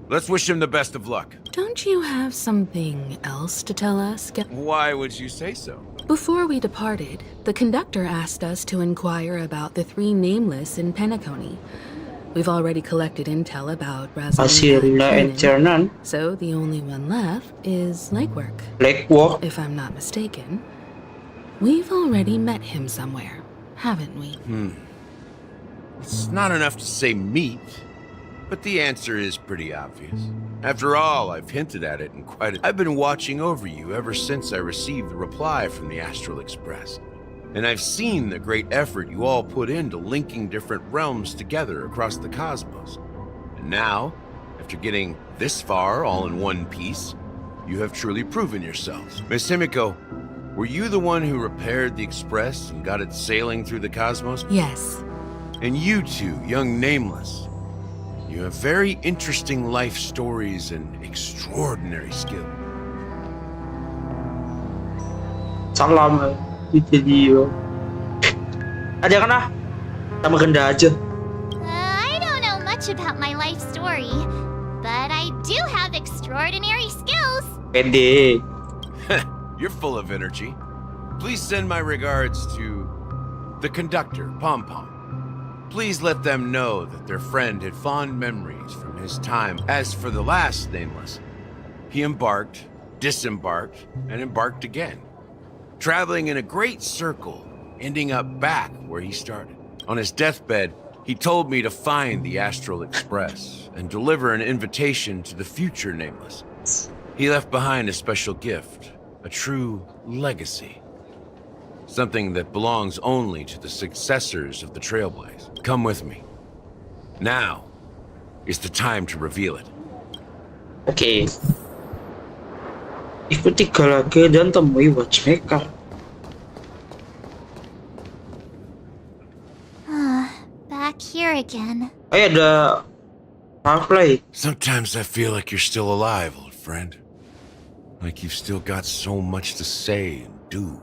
Let's wish him the best of luck. Don't you have something else to tell us? Why would you say so? Before we departed, the conductor asked us to inquire about the 3 nameless in Penacony. We've already collected intel about Hasilnya and Jurnal. So the only one left is Lakework. Lakework? If I'm not mistaken. We've already met him somewhere, haven't we? It's not enough to say meet, but the answer is pretty obvious. After all, I've hinted at it in quite a... I've been watching over you ever since I received the reply from the Astral Express. And I've seen the great effort you all put into linking different realms together across the cosmos. And now, after getting this far all in one piece, you have truly proven yourselves. Miss Himiko, were you the one who repaired the Express and got it sailing through the cosmos? Yes. And you two, young Nameless, you have very interesting life stories and extraordinary skill. Salam. Itu dia. Aja kan ah? Sama genda aja. I don't know much about my life story, but I do have extraordinary skills. Pede. You're full of energy. Please send my regards to the conductor, Pom Pom. Please let them know that their friend had fond memories from his time. As for the last Nameless, he embarked, disembarked, and embarked again, traveling in a great circle, ending up back where he started. On his deathbed, he told me to find the Astral Express and deliver an invitation to the future Nameless. He left behind a special gift, a true legacy. Something that belongs only to the successors of the Trailblaze. Come with me. Now is the time to reveal it. Oke. Ikuti Galage dan temui Watchmaker. Back here again. Ayo ada Half-Life. Sometimes I feel like you're still alive, old friend. Like you've still got so much to say and do.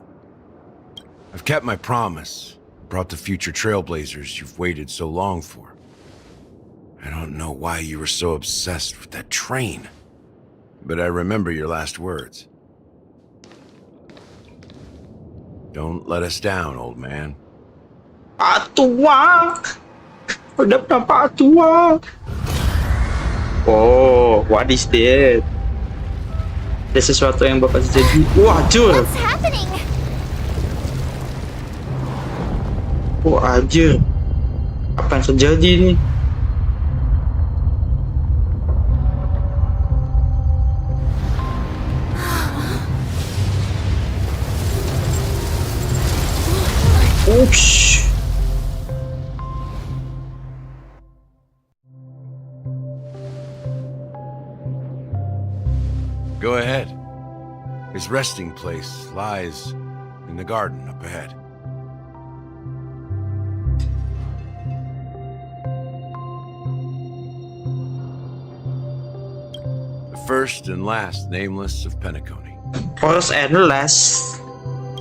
I've kept my promise, brought the future Trailblazers you've waited so long for. I don't know why you were so obsessed with that train, but I remember your last words. Don't let us down, old man. Atua. Udah nampak Atua. Oh, what is that? Ada sesuatu yang bakal terjadi. Wah, Jul. What's happening? Oh, aja. Apa yang terjadi nih? Oops. Go ahead. His resting place lies in the garden up ahead. The first and last nameless of Penacony. First and last.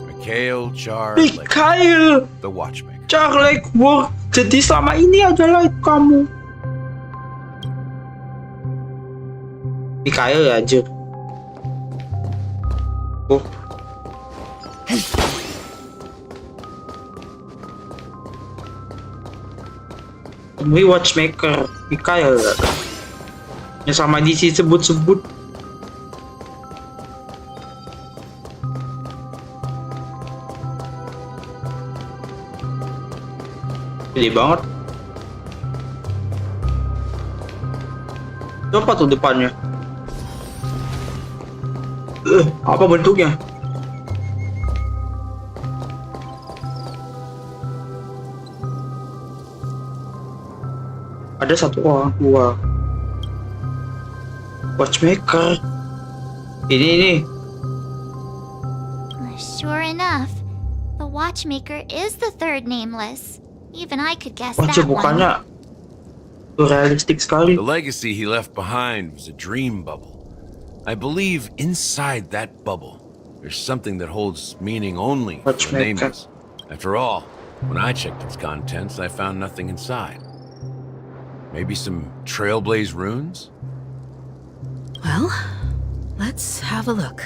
Mikhail Char Mikhail the Watchmaker. Char Lakeworth. Jadi selama ini adalah kamu. Mikhail ya anjir. Oh. Temui Watchmaker Mikhail. Yang sama DC sebut-sebut. Gede banget. Itu apa tuh depannya? Apa bentuknya? Ada satu orang keluar. Watchmaker. Ini. Sure enough, the Watchmaker is the third nameless. Even I could guess Wah, that bukannya realistik sekali. The legacy he left behind was a dream bubble. I believe inside that bubble, there's something that holds meaning only for the nameless. After all, when I checked its contents, I found nothing inside. Maybe some Trailblaze runes? Well, let's have a look.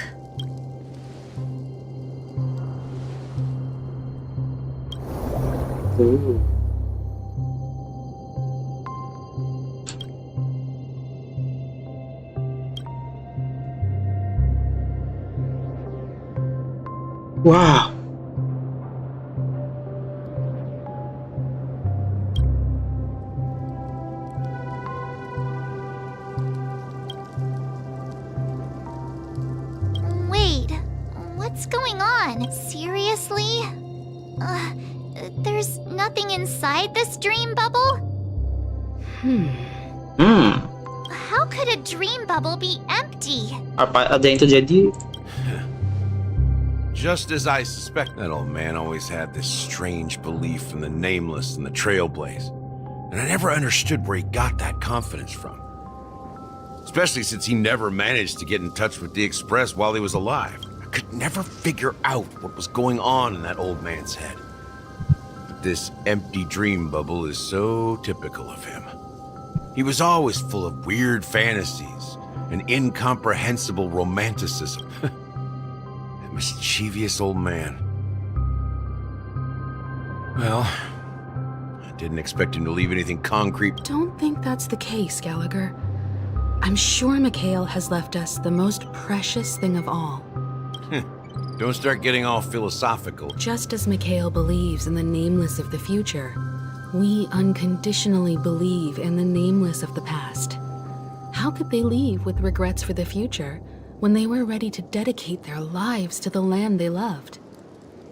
Ooh. Wow. Wait, what's going on? Seriously? There's nothing inside this dream bubble? How could a dream bubble be empty? Apa ada yang terjadi? Just as I suspect, that old man always had this strange belief in the nameless and the Trailblaze. And I never understood where he got that confidence from. Especially since he never managed to get in touch with the Express while he was alive. I could never figure out what was going on in that old man's head. But this empty dream bubble is so typical of him. He was always full of weird fantasies and incomprehensible romanticism. That mischievous old man. Well, I didn't expect him to leave anything concrete. Don't think that's the case, Gallagher. I'm sure Mikhail has left us the most precious thing of all. Don't start getting all philosophical. Just as Mikhail believes in the nameless of the future, we unconditionally believe in the nameless of the past. How could they leave with regrets for the future when they were ready to dedicate their lives to the land they loved?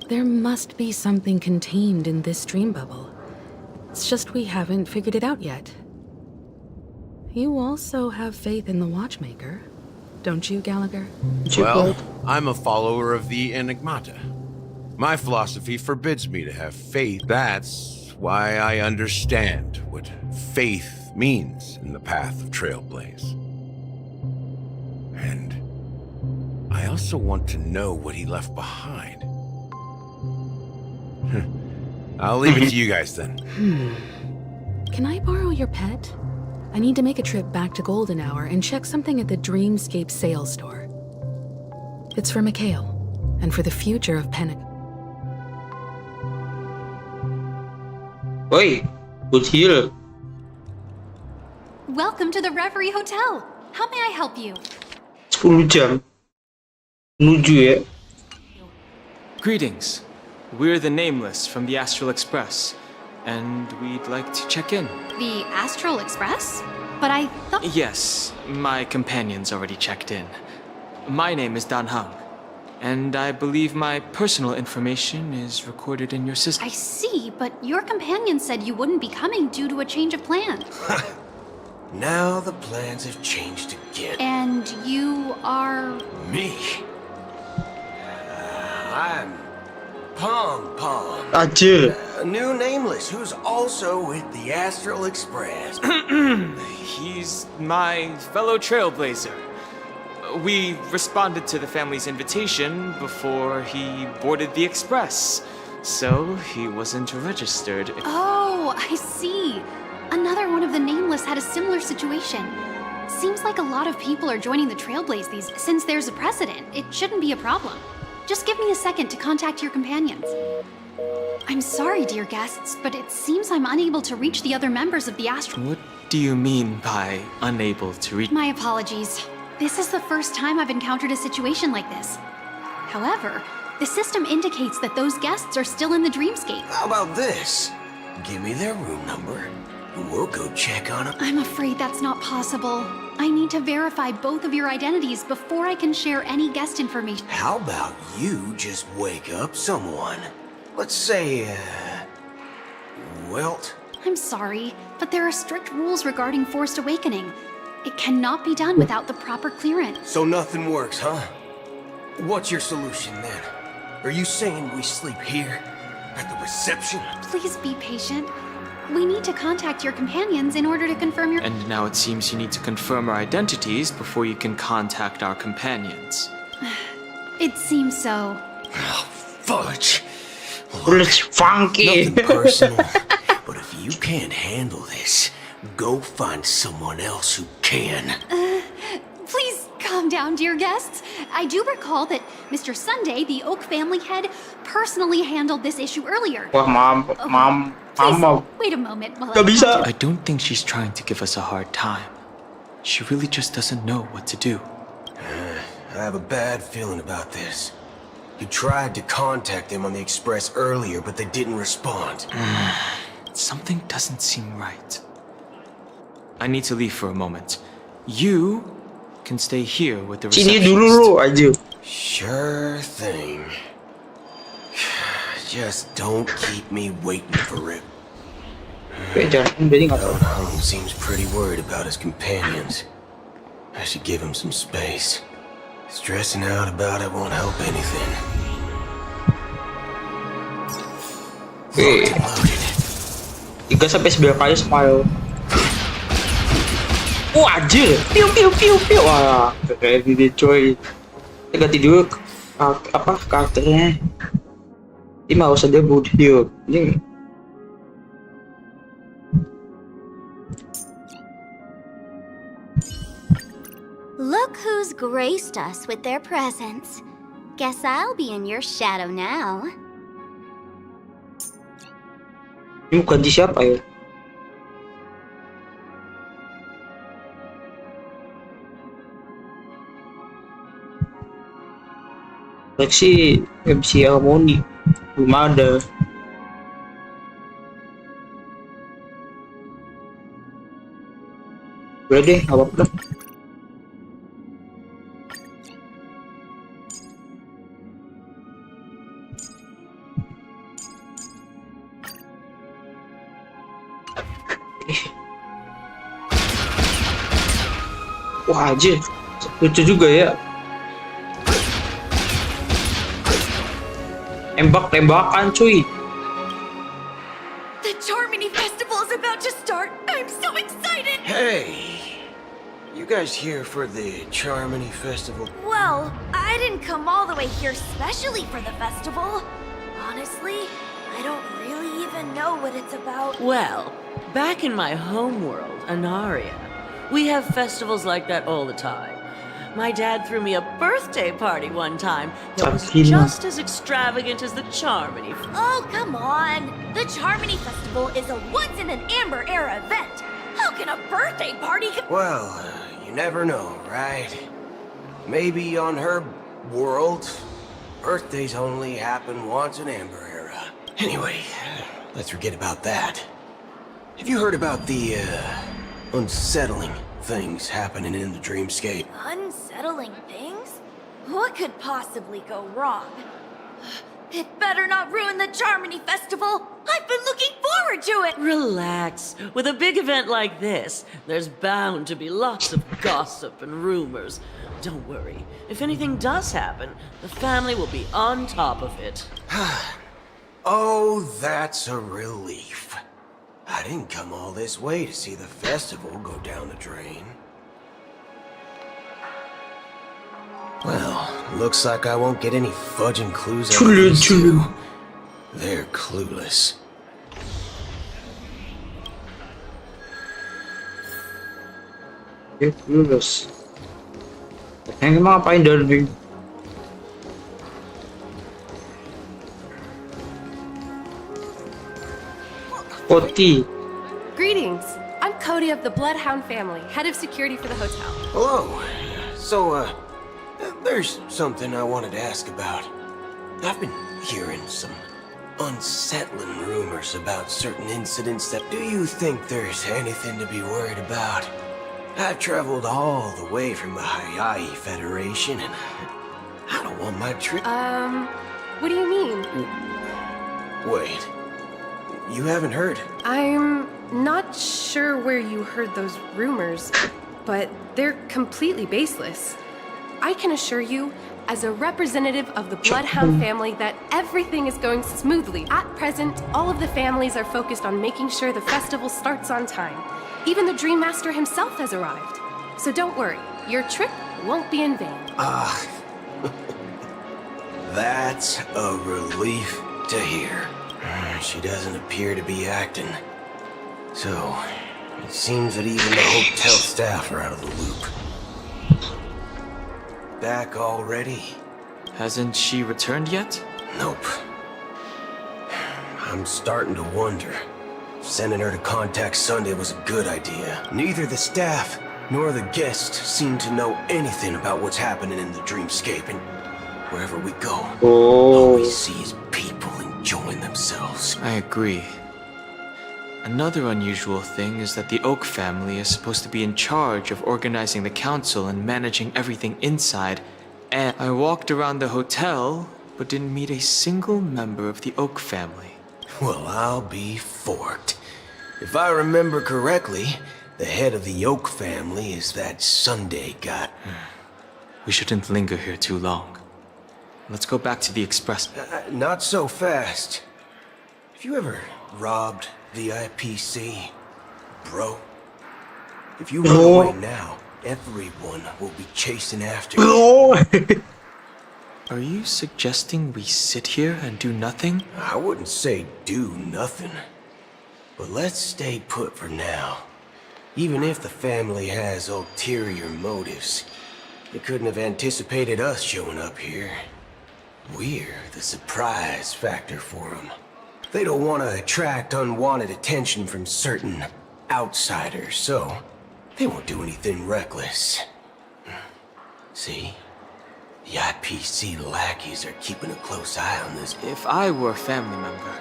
There must be something contained in this dream bubble. It's just we haven't figured it out yet. You also have faith in the Watchmaker, don't you, Gallagher? Well, I'm a follower of the Enigmata. My philosophy forbids me to have faith. That's why I understand what faith means in the path of Trailblaze. And I also want to know what he left behind. I'll leave it to you guys then. Can I borrow your pet? I need to make a trip back to Golden Hour and check something at the Dreamscape sales store. It's for Mikhail, and for the future of Penacony. Oi, good here. Welcome to the Reverie Hotel. How may I help you? 10 jam. Menuju ya. Greetings. We're the Nameless from the Astral Express, and we'd like to check in. The Astral Express? But I thought... Yes, my companion's already checked in. My name is Dan Hung. And I believe my personal information is recorded in your system. I see, but your companion said you wouldn't be coming due to a change of plan. Now the plans have changed again. And you are... Me? I'm Pom Pom. Anjir. A new nameless who's also with the Astral Express. He's my fellow trailblazer. We responded to the family's invitation before he boarded the express, so he wasn't registered. Oh, I see. Another one of the Nameless had a similar situation. Seems like a lot of people are joining the Trailblaze these. Since there's a precedent, it shouldn't be a problem. Just give me a second to contact your companions. I'm sorry, dear guests, but it seems I'm unable to reach the other members of the Astral... What do you mean by unable to reach? My apologies. This is the first time I've encountered a situation like this. However, the system indicates that those guests are still in the dreamscape. How about this? Give me their room number, and we'll go check on them. I'm afraid that's not possible. I need to verify both of your identities before I can share any guest information. How about you just wake up someone? Let's say, Welt? I'm sorry, but there are strict rules regarding forced awakening. It cannot be done without the proper clearance. So nothing works, huh? What's your solution then? Are you saying we sleep here? At the reception? Please be patient. We need to contact your companions in order to confirm your... And now it seems you need to confirm our identities before you can contact our companions. It seems so. Oh, fudge! It's funky. Nothing personal, but if you can't handle this, go find someone else who can. Please calm down, dear guests. I do recall that Mr. Sunday, the Oak family head, personally handled this issue earlier. Wah, mom. Wait a moment while Gak bisa. I don't think she's trying to give us a hard time. She really just doesn't know what to do. I have a bad feeling about this. You tried to contact them on the express earlier, but they didn't respond. Something doesn't seem right. I need to leave for a moment. You can stay here with the Sini receptionist. dulu aja. Sure thing. Just don't keep me waiting for it. Jangan jadi nggak tahu. Holmes seems pretty worried about his companions. I should give him some space. Stressing out about it won't help anything. Oke. 3-9 kali smile. Wah, anjir. Piu. Wah, kayak gini coy. Kita ganti dulu karakternya. Ini mau saja Budio. Ini Look who's graced us with their presence. Guess I'll be in your shadow now. Ini ganti siapa ya? Lexi MC Harmoni belum ada. Udah deh, nggak apa-apa. Wah, anjir. Lucu juga ya. Tembak-tembakan, cuy. The Charmony Festival is about to start. I'm so excited. Hey! You guys here for the Charmony Festival? Well, I didn't come all the way here specially for the festival. Honestly, I don't really even know what it's about. Well, back in my home world, Anaria, we have festivals like that all the time. My dad threw me a birthday party one time that was just as extravagant as the Charmony. Oh, come on! The Charmony Festival is a once-in-an-Amber-era event. How can a birthday party... Well, you never know, right? Maybe on her world, birthdays only happen once in Amber Era. Anyway, let's forget about that. Have you heard about the, unsettling things happening in the dreamscape? Unsettling things? What could possibly go wrong? It better not ruin the Charmony Festival! I've been looking forward to it! Relax. With a big event like this, there's bound to be lots of gossip and rumors. Don't worry. If anything does happen, the family will be on top of it. Oh, that's a relief. I didn't come all this way to see the festival go down the drain. Well, looks like I won't get any fudging clues out of these two. They're clueless. Ya, lulus. Yang emang ngapain dari Poti? Greetings. I'm Cody of the Bloodhound family, head of security for the hotel. Hello. So, there's something I wanted to ask about. I've been hearing some unsettling rumors about certain incidents that... Do you think there's anything to be worried about? I've traveled all the way from the Hawaii Federation, and I don't want my trip... What do you mean? Wait. You haven't heard? I'm not sure where you heard those rumors, but they're completely baseless. I can assure you, as a representative of the Bloodhound family, that everything is going smoothly. At present, all of the families are focused on making sure the festival starts on time. Even the Dream Master himself has arrived. So don't worry, your trip won't be in vain. That's a relief to hear. She doesn't appear to be acting. So, it seems that even the hotel staff are out of the loop. Back already? Hasn't she returned yet? Nope. I'm starting to wonder. Sending her to contact Sunday was a good idea. Neither the staff nor the guests seem to know anything about what's happening in the dreamscape, and wherever we go, all we see is people enjoying themselves. I agree. Another unusual thing is that the Oak family is supposed to be in charge of organizing the council and managing everything inside, and I walked around the hotel, but didn't meet a single member of the Oak family. Well, I'll be forked. If I remember correctly, the head of the Oak family is that Sunday guy. We shouldn't linger here too long. Let's go back to the express. Not so fast. Have you ever robbed the IPC, bro? If you run away now, everyone will be chasing after you. Are you suggesting we sit here and do nothing? I wouldn't say do nothing. But let's stay put for now. Even if the family has ulterior motives, they couldn't have anticipated us showing up here. We're the surprise factor for them. They don't want to attract unwanted attention from certain outsiders, so they won't do anything reckless. See? The IPC lackeys are keeping a close eye on this. If I were a family member,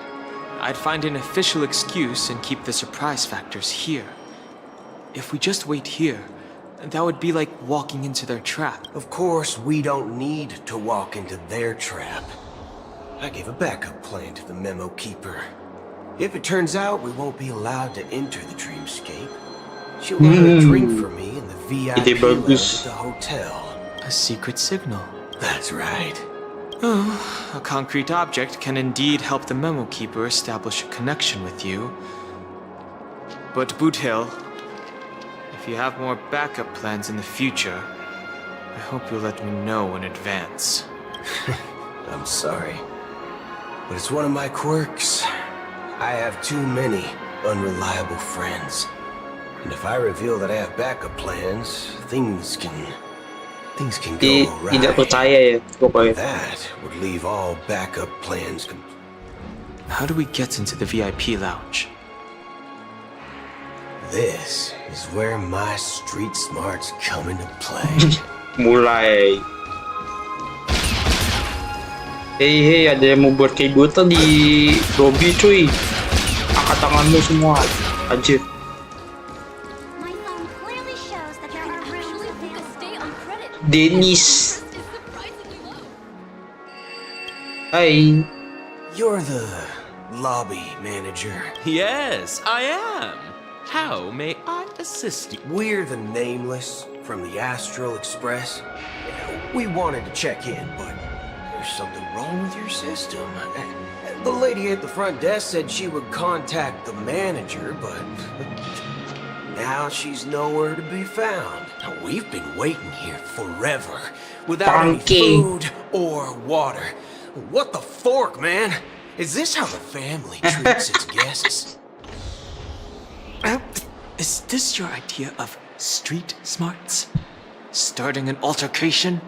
I'd find an official excuse and keep the surprise factors here. If we just wait here, that would be like walking into their trap. Of course, we don't need to walk into their trap. I gave a backup plan to the memo keeper. If it turns out we won't be allowed to enter the dreamscape, she'll order a drink for me in the VIP lounge at the hotel. A secret signal. That's right. Oh, a concrete object can indeed help the memo keeper establish a connection with you. But Boothill, if you have more backup plans in the future, I hope you'll let me know in advance. I'm sorry, but it's one of my quirks. I have too many unreliable friends. And if I reveal that I have backup plans, things can go awry. Tidak percaya ya, pokoknya. That would leave all backup plans How do we get into the VIP lounge? This is where my street smarts come into play. Mulai. Hei, ada yang mau buat keributan di lobby cuy. Angkat tanganmu semua. Anjir. Dennis. Hi. You're the lobby manager. Yes, I am. How may I assist you? We're the Nameless from the Astral Express. We wanted to check in, but there's something wrong with your system. The lady at the front desk said she would contact the manager, but now she's nowhere to be found. We've been waiting here forever, without any food or water. What the fork, man? Is this how the family treats its guests? Is this your idea of street smarts? Starting an altercation?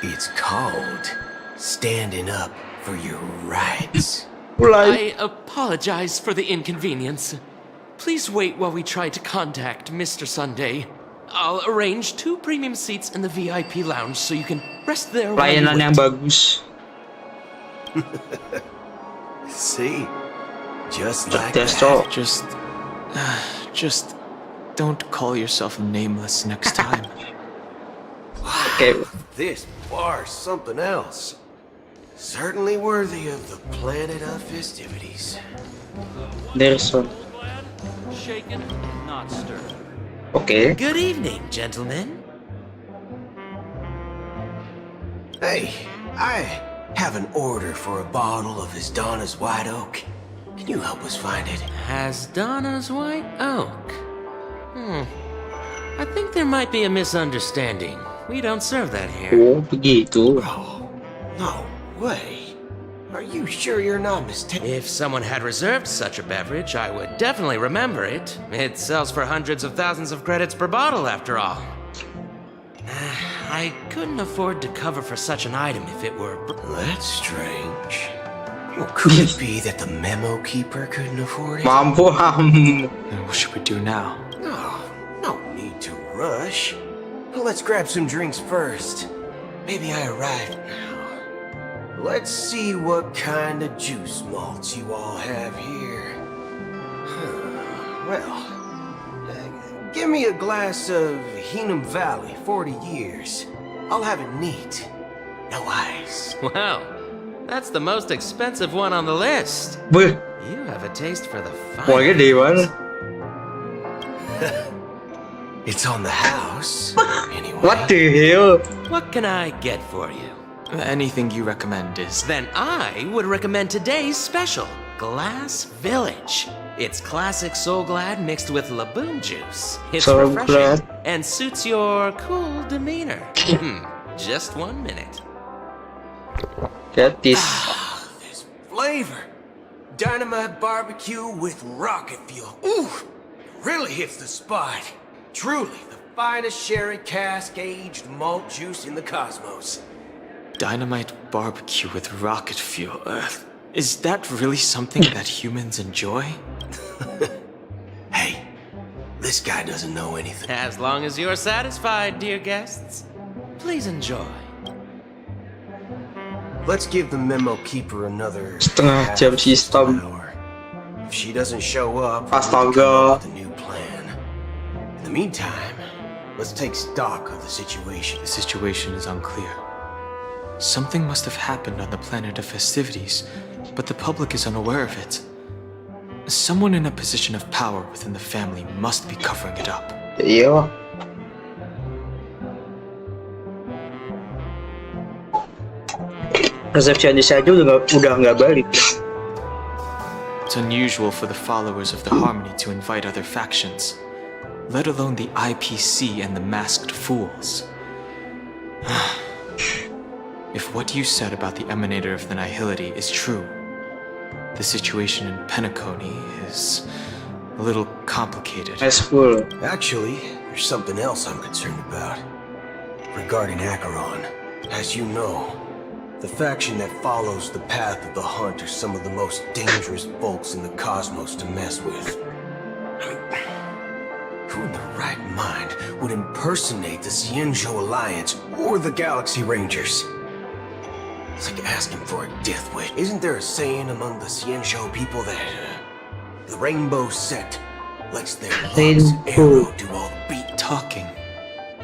It's called standing up for your rights. I apologize for the inconvenience. Please wait while we try to contact Mr. Sunday. I'll arrange 2 premium seats in the VIP lounge so you can rest there while you Pelayanan yang wait. bagus. See? Just like Cerdas, that. Cok. Just don't call yourself Nameless next time. Okay. This bar's something else. Certainly worthy of the planet of festivities. There's one. Shaken, not stirred. Okay. Good evening, gentlemen. Hey, I have an order for a bottle of His Donna's White Oak. Can you help us find it? Has Donna's White Oak? I think there might be a misunderstanding. We don't serve that here. Oh, begitu. No way. Are you sure you're not mistaken? If someone had reserved such a beverage, I would definitely remember it. It sells for hundreds of thousands of credits per bottle, after all. I couldn't afford to cover for such an item if it were... That's strange. Well, could it be that the memo keeper couldn't afford it? Mampu Then what should we do now? No need to rush. Well, let's grab some drinks first. Maybe I arrived now. Let's see what kind of juice malts you all have here. Well, give me a glass of Heenum Valley, 40 years. I'll have it neat. No ice. Wow, that's the most expensive one on the list. Wih, You have a taste for the uangnya fine. di mana? It's on the house. Anyway. What the hell? What can I get for you? Anything you recommend is... Then I would recommend today's special, Glass Village. It's classic Soul Glad mixed with Laboon juice. It's Soul refreshing Glad. and suits your cool demeanor. Just 1 minute. Get this. Flavor. Dynamite barbecue with rocket fuel. Ooh, really hits the spot. Truly the finest sherry cask-aged malt juice in the cosmos. Dynamite barbecue with rocket fuel. Is that really something that humans enjoy? Hey, this guy doesn't know anything. As long as you're satisfied, dear guests, please enjoy. Let's give the memo keeper another Setengah jam sistem. If she doesn't show up, we Astaga. come up with a new plan. In the meantime, let's take stock of the situation. The situation is unclear. Something must have happened on the planet of festivities, but the public is unaware of it. Someone in a position of power within the family must be covering it up. Iya. Resepsionis aja udah nggak balik. It's unusual for the followers of the Harmony to invite other factions, let alone the IPC and the Masked Fools. If what you said about the Emanator of the Nihility is true, the situation in Penacony is a little complicated. Actually, there's something else I'm concerned about. Regarding Acheron, as you know, the faction that follows the path of the Hunt are some of the most dangerous folks in the cosmos to mess with. Who in their right mind would impersonate the Xianzhou Alliance or the Galaxy Rangers? It's like asking for a death wish. Isn't there a saying among the Xianzhou people that the Rainbow Sect lets their love's arrow do all the beat talking?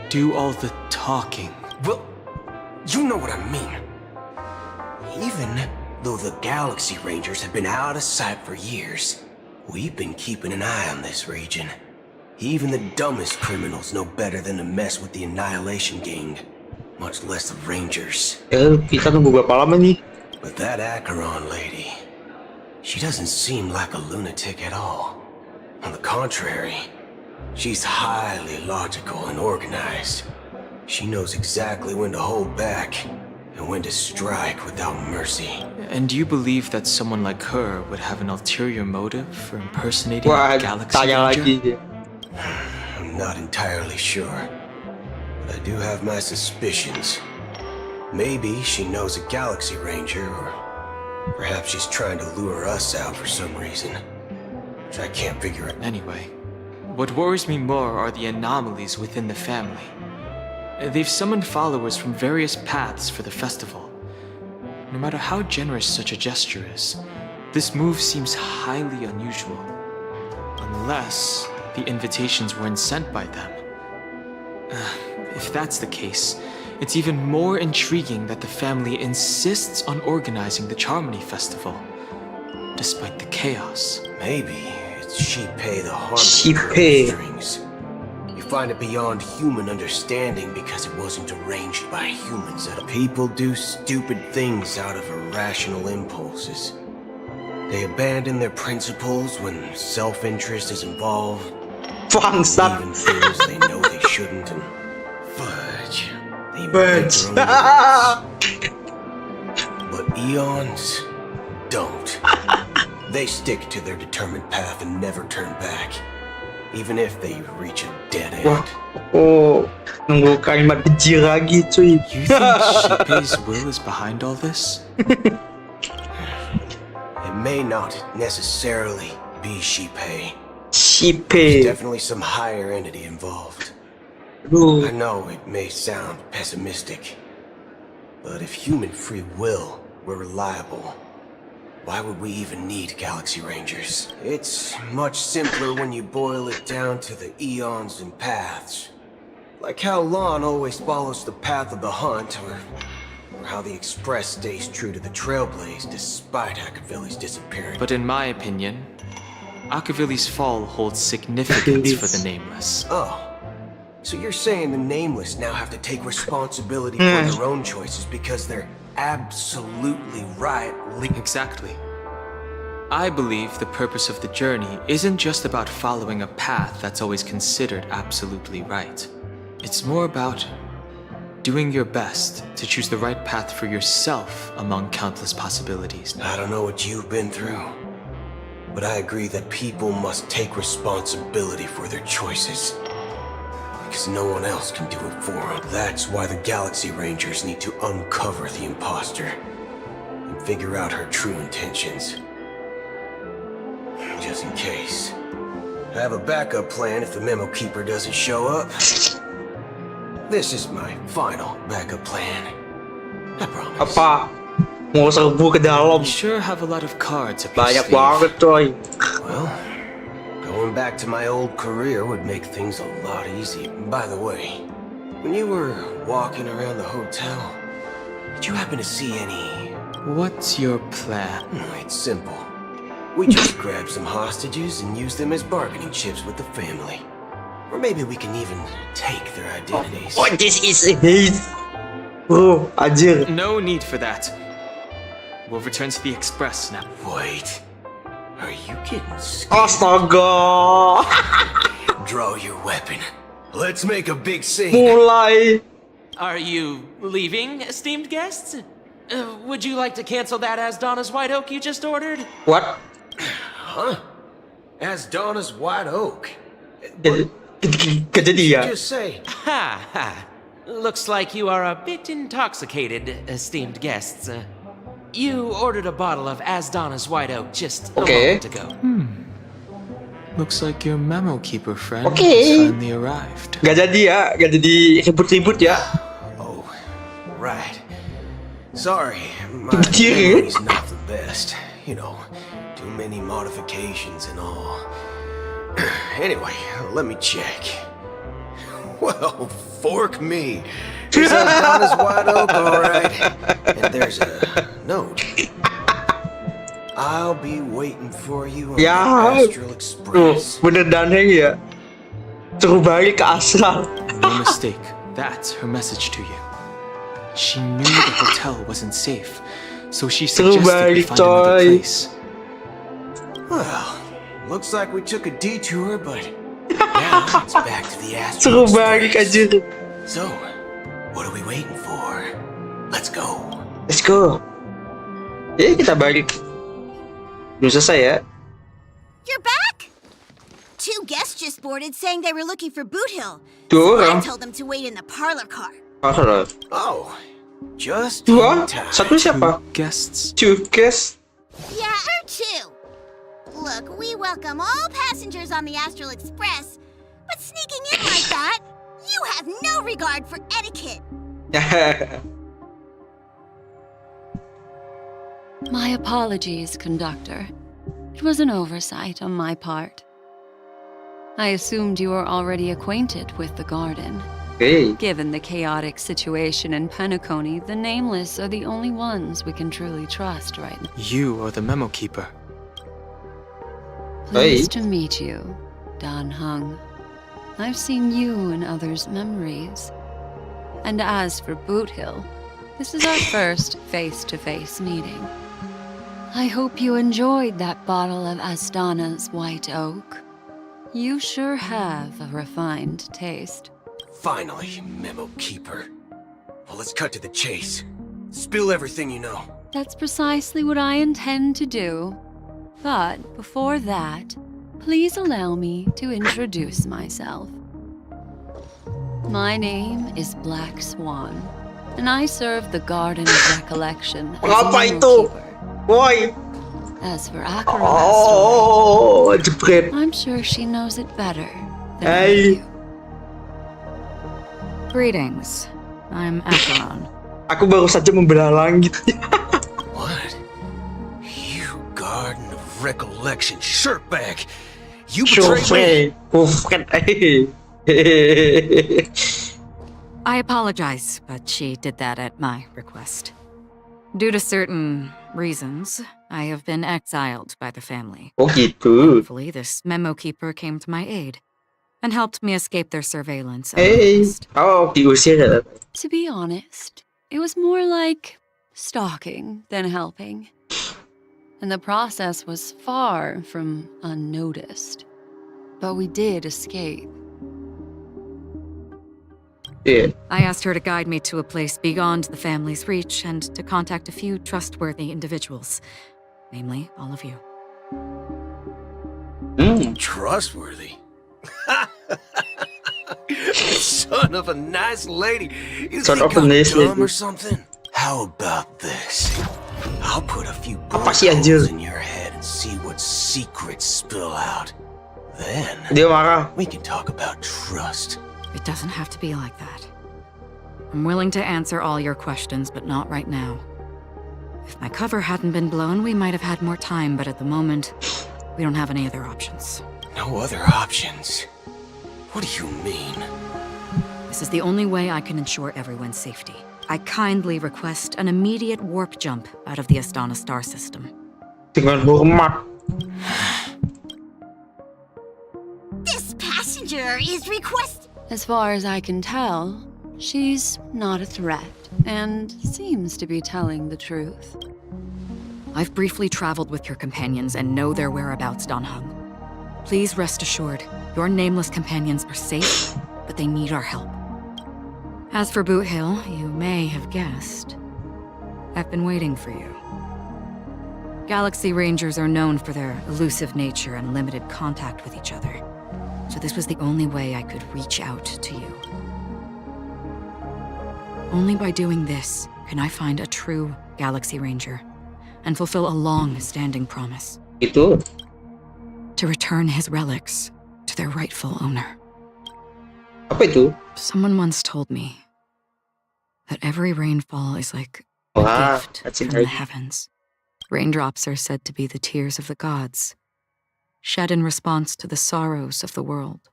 Do all the talking. Well, you know what I mean. Even though the Galaxy Rangers have been out of sight for years, we've been keeping an eye on this region. Even the dumbest criminals know better than to mess with the Annihilation Gang, much less the Rangers. Kita tunggu berapa lama nih? But that Acheron lady, she doesn't seem like a lunatic at all. On the contrary, she's highly logical and organized. She knows exactly when to hold back and when to strike without mercy. And do you believe that someone like her would have an ulterior motive for impersonating a Galaxy Ranger? I'm not entirely sure, but I do have my suspicions. Maybe she knows a Galaxy Ranger, or perhaps she's trying to lure us out for some reason, which I can't figure out. Anyway, what worries me more are the anomalies within the family. They've summoned followers from various paths for the festival. No matter how generous such a gesture is, this move seems highly unusual. Unless the invitations weren't sent by them. If that's the case, it's even more intriguing that the family insists on organizing the Charmony Festival, despite the chaos. Maybe it's Shipei the Harmony strings. You find it beyond human understanding because it wasn't arranged by humans. That people do stupid things out of irrational impulses. They abandon their principles when self-interest is involved. Even things they know they shouldn't, and fudge. They make their own rules. But eons don't. They stick to their determined path and never turn back, even if they reach a dead end. Oh, nunggu kalimat kecil lagi, cuy. You think Shipei's will is behind all this? It may not necessarily be Shipei. There's definitely some higher entity involved. I know it may sound pessimistic, but if human free will were reliable, why would we even need Galaxy Rangers? It's much simpler when you boil it down to the eons and paths. Like how Lon always follows the path of the hunt, or how the Express stays true to the Trailblaze despite Akavilli's disappearance. But in my opinion, Akavilli's fall holds significance for the Nameless. Oh, so you're saying the Nameless now have to take responsibility for their own choices because they're absolutely right? Exactly. I believe the purpose of the journey isn't just about following a path that's always considered absolutely right. It's more about doing your best to choose the right path for yourself among countless possibilities. I don't know what you've been through, but I agree that people must take responsibility for their choices. Because no one else can do it for them. That's why the Galaxy Rangers need to uncover the imposter and figure out her true intentions. Just in case. I have a backup plan if the Memo Keeper doesn't show up. This is my final backup plan. I promise. Apa? Mau serbu ke dalam? You sure have a lot of cards up your Banyak sleeve. banget, coy. Well, going back to my old career would make things a lot easier. By the way, when you were walking around the hotel, did you happen to see any... What's your plan? It's simple. We just grab some hostages and use them as bargaining chips with the family. Or maybe we can even take their identities. Oh, this is hate. Bro, anjir. No need for that. We'll return to the Express now. Wait. Are you getting scared? Astaga. Draw your weapon. Let's make a big scene. Mulai. Are you leaving, esteemed guests? Would you like to cancel that As Donna's White Oak you just ordered? What? Huh? As Donna's White Oak? Kejadian. Just say. Ha ha. Looks like you are a bit intoxicated, esteemed guests. You ordered a bottle of As Donna's White Oak just a moment ago. Looks like your Memo Keeper friend has finally arrived. Gak jadi ya, gak jadi ribut-ribut ya. Oh, right. Sorry, my memory's not the best. You know, too many modifications and all. Anyway, let me check. Well, fork me. This Donna's White Oak, all right. And there's a note. I'll be waiting for you on Ya, the Astral tuh, Express. bener Danheng ya. Suruh balik ke astral. No mistake, that's her message to you. She knew the hotel wasn't safe, so she Suruh suggested we balik, find another coy. place. Well, looks like we took a detour, but now it's back to the Suruh Astral balik Express. aja. So, what are we waiting for? Let's go. Let's go. Kita balik. Belum selesai ya. You're back? Two guests just boarded saying they were looking for Boot Hill. Dua So I orang. told them to wait in the parlor car. Oh, just Dua? in time. Satu siapa? Guests. Two guests. Yeah, her too. Look, we welcome all passengers on the Astral Express, but sneaking in like that, you have no regard for etiquette. My apologies, conductor. It was an oversight on my part. I assumed you were already acquainted with the garden. Hey. Given the chaotic situation in Penacony, the Nameless are the only ones we can truly trust right now. You are the memo keeper. Pleased to meet you, Dan Hung. I've seen you in others' memories. And as for Boot Hill, this is our first face-to-face meeting. I hope you enjoyed that bottle of Astana's White Oak. You sure have a refined taste. Finally, Memo Keeper. Well, let's cut to the chase. Spill everything you know. That's precisely what I intend to do. But before that, please allow me to introduce myself. My name is Black Swan, and I serve the Garden of Recollection as a Apa memo itu? keeper. Boy. As for Akara, Oh, jepret. I'm sure she knows it better than I Hey. do. Greetings. I'm Acheron. Aku baru saja membelah langit. What? You Garden of Recollection shirtbag! You betrayed me! I apologize, but she did that at my request. Due to certain reasons, I have been exiled by the family. Oh gitu. Thankfully, this memo keeper came to my aid and helped me escape their surveillance. Hey. Oh, diusir ya. To be honest, it was more like stalking than helping. And the process was far from unnoticed. But we did escape. Yeah. I asked her to guide me to a place beyond the family's reach and to contact a few trustworthy individuals, namely all of you. Trustworthy? Son of a nice lady. You Son think of a I'm nice dumb lady. or something? How about this? I'll put a few Apa sih, anjir? holes in your head and see what secrets spill out. Then Dia marah. we can talk about trust. It doesn't have to be like that. I'm willing to answer all your questions, but not right now. If my cover hadn't been blown, we might have had more time, but at the moment, we don't have any other options. No other options? What do you mean? This is the only way I can ensure everyone's safety. I kindly request an immediate warp jump out of the Astana star system. Dengan hormat. This passenger is As far as I can tell, she's not a threat and seems to be telling the truth. I've briefly traveled with your companions and know their whereabouts, Dan Hung. Please rest assured, your nameless companions are safe, but they need our help. As for Boot Hill, you may have guessed. I've been waiting for you. Galaxy Rangers are known for their elusive nature and limited contact with each other, so this was the only way I could reach out to you. Only by doing this can I find a true Galaxy Ranger and fulfill a long-standing promise. Itu. To return his relics to their rightful owner. Apa itu? Someone once told me that every rainfall is like a Wow, gift that's from the encouraging. heavens. Raindrops are said to be the tears of the gods, shed in response to the sorrows of the world.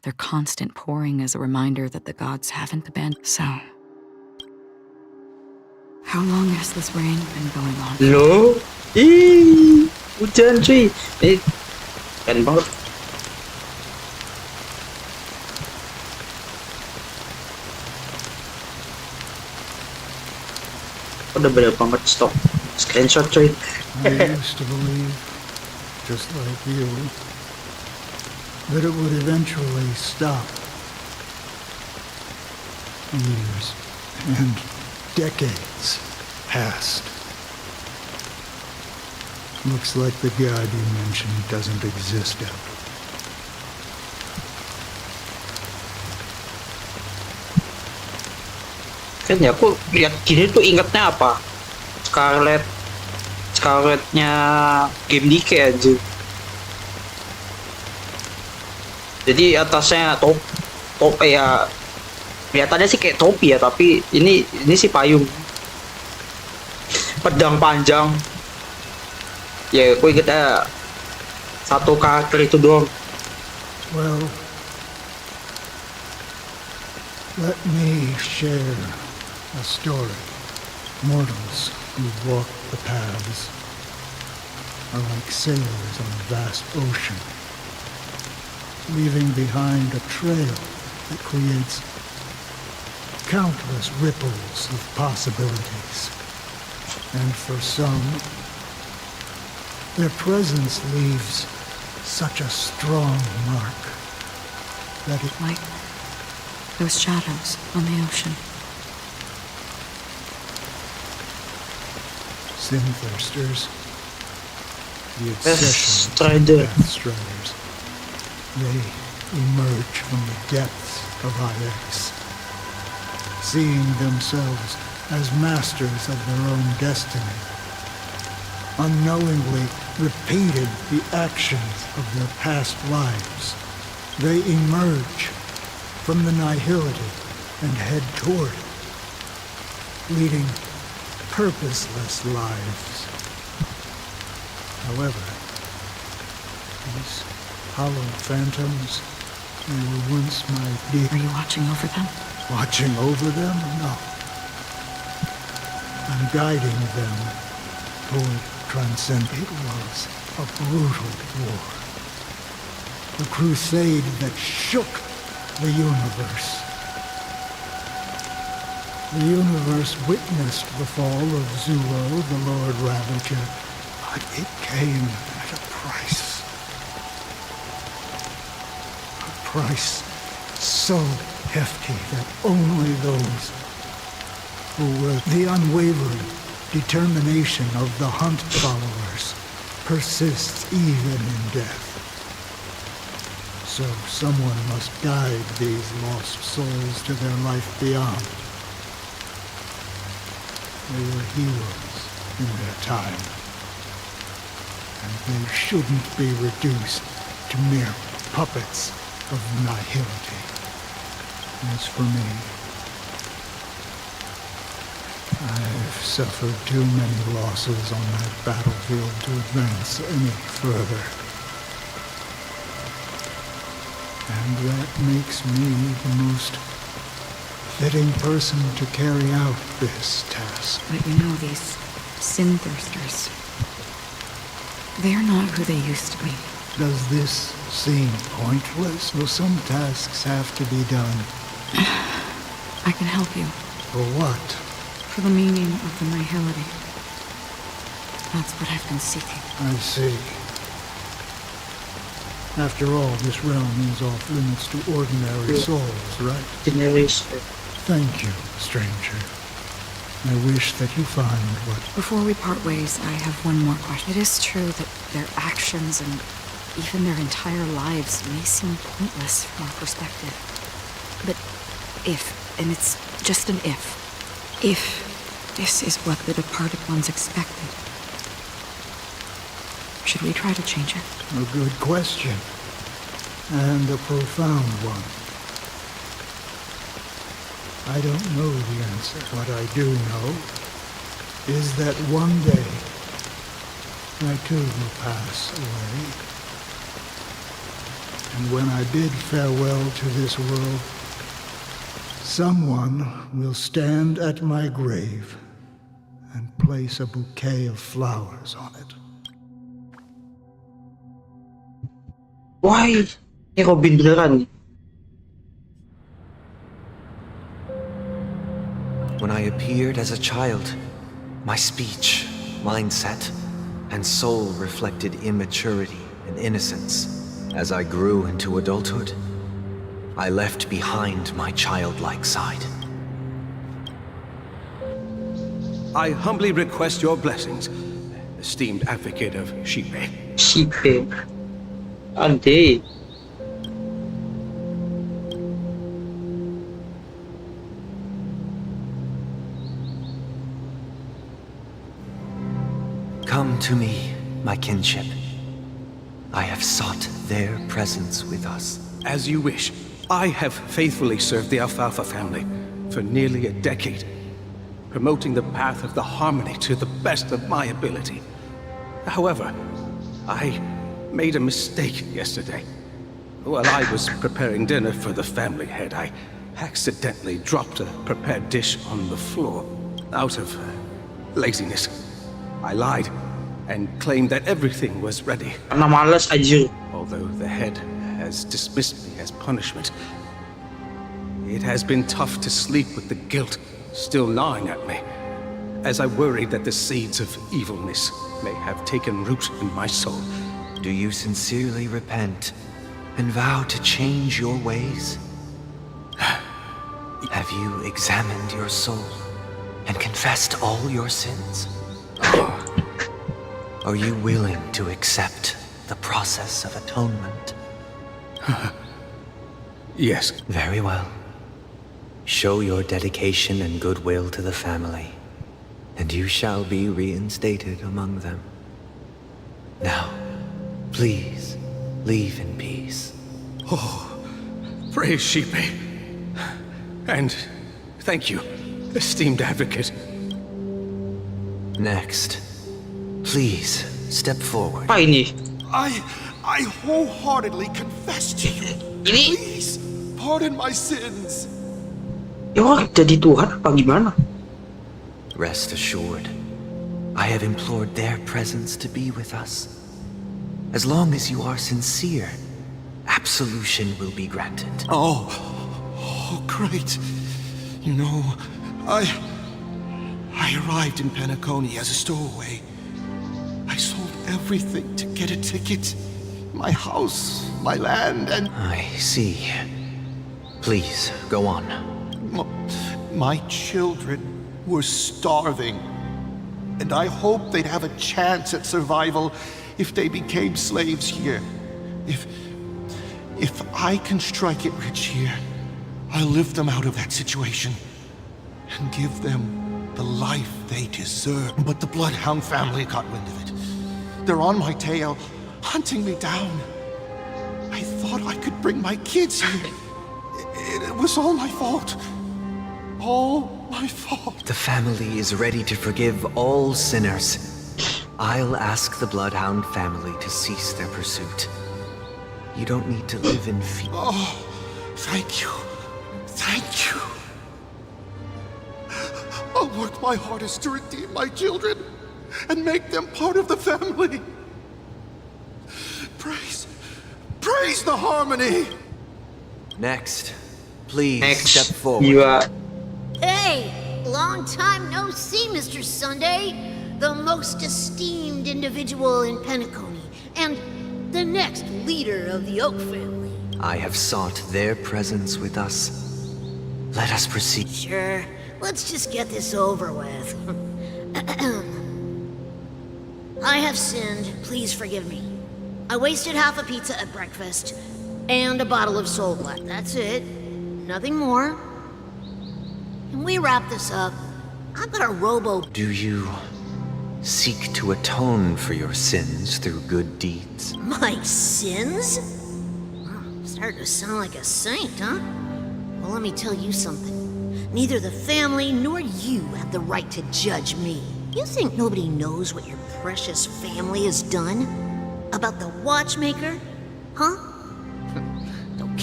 Their constant pouring is a reminder that the gods haven't abandoned. So, how long has this rain been going on? Loh, ih, hujan cuy. Keren banget. Udah banyak banget stok screenshot cuy. I used to believe, just like you, that it would eventually stop. Years and decades passed. Looks like the god you mentioned doesn't exist out. Kan ya aku lihat gini tuh ingetnya apa? Scarletnya game DK aja. Jadi atasnya top ya kelihatannya sih kayak topi ya, tapi ini sih payung. Pedang panjang. Ya aku ingetnya satu karakter itu doang. Well, let me share a story. Mortals who walk the paths are like sailors on a vast ocean, leaving behind a trail that creates countless ripples of possibilities. And for some, their presence leaves such a strong mark that it Like those shadows on the ocean. Sin-thirsters, the obsession of Death Striders. They emerge from the depths of Ix, seeing themselves as masters of their own destiny, unknowingly repeated the actions of their past lives. They emerge from the nihility and head toward it, leading purposeless lives. However, these hollow phantoms, they were once my dear... Are you watching over them? Watching over them? No. I'm guiding them toward transcend. It was a brutal war. A crusade that shook the universe. The universe witnessed the fall of Zulo, the Lord Ravager, but it came at a price. A price so hefty that only those who were the unwavering determination of the Hunt followers persists even in death. So someone must guide these lost souls to their life beyond. They were heroes in their time, and they shouldn't be reduced to mere puppets of nihility. As for me, I've suffered too many losses on that battlefield to advance any further. And that makes me the most fitting person to carry out this task. But you know, these sin-thirsters, they're not who they used to be. Does this seem pointless? Will some tasks have to be done? I can help you. For what? For the meaning of the nihility. That's what I've been seeking. I see. After all, this realm is off limits to ordinary souls, right? Thank you, stranger. I wish that you find what... Before we part ways, I have one more question. It is true that their actions and even their entire lives may seem pointless from our perspective. But if, and it's just an if this is what the departed ones expected, should we try to change it? A good question. And a profound one. I don't know the answer. What I do know is that one day I too will pass away. And when I bid farewell to this world, someone will stand at my grave and place a bouquet of flowers on it. Why? Ini Robin beneran. When I appeared as a child, my speech, mindset, and soul reflected immaturity and innocence. As I grew into adulthood, I left behind my childlike side. I humbly request your blessings, esteemed advocate of Shipe. Shipe. Ante. Come to me, my kinship. I have sought their presence with us. As you wish. I have faithfully served the Alfalfa family for nearly a decade, promoting the path of the harmony to the best of my ability. However, I made a mistake yesterday. While I was preparing dinner for the family head, I accidentally dropped a prepared dish on the floor out of laziness. I lied and claimed that everything was ready. Karena malas aja. Although the head has dismissed me as punishment, it has been tough to sleep with the guilt still gnawing at me, as I worried that the seeds of evilness may have taken root in my soul. Do you sincerely repent and vow to change your ways? Have you examined your soul and confessed all your sins? Are you willing to accept the process of atonement? Yes. Very well. Show your dedication and goodwill to the family, and you shall be reinstated among them. Now, please, leave in peace. Oh, praise Shipe. And thank you, esteemed advocate. Next, please step forward. Apa ini? I wholeheartedly confess to you. Please, pardon my sins. Ya orang jadi Tuhan apa gimana? Rest assured, I have implored their presence to be with us. As long as you are sincere, absolution will be granted. Oh, great. You know, I arrived in Penacony as a stowaway. I sold everything to get a ticket. My house, my land, and... I see. Please, go on. My children were starving, and I hoped they'd have a chance at survival if they became slaves here. If I can strike it rich here, I'll lift them out of that situation and give them the life they deserve. But the Bloodhound family got wind of it. They're on my tail, hunting me down. I thought I could bring my kids here. It was all my fault. All my fault. The family is ready to forgive all sinners. I'll ask the Bloodhound family to cease their pursuit. You don't need to live in fear. Oh, thank you. Thank you. I'll work my hardest to redeem my children and make them part of the family. Praise the harmony. Next, please step Next, forward. you are. Hey, long time no see, Mr. Sunday. The most esteemed individual in Penacony, and the next leader of the Oak family. I have sought their presence with us. Let us proceed. Sure, let's just get this over with. I have sinned, please forgive me. I wasted half a pizza at breakfast, and a bottle of Soul Blood. That's it. Nothing more. Can we wrap this up? I've got a robo... Do you seek to atone for your sins through good deeds? My sins? Oh, starting to sound like a saint, huh? Well, let me tell you something. Neither the family nor you have the right to judge me. You think nobody knows what your precious family has done? About the watchmaker? Huh?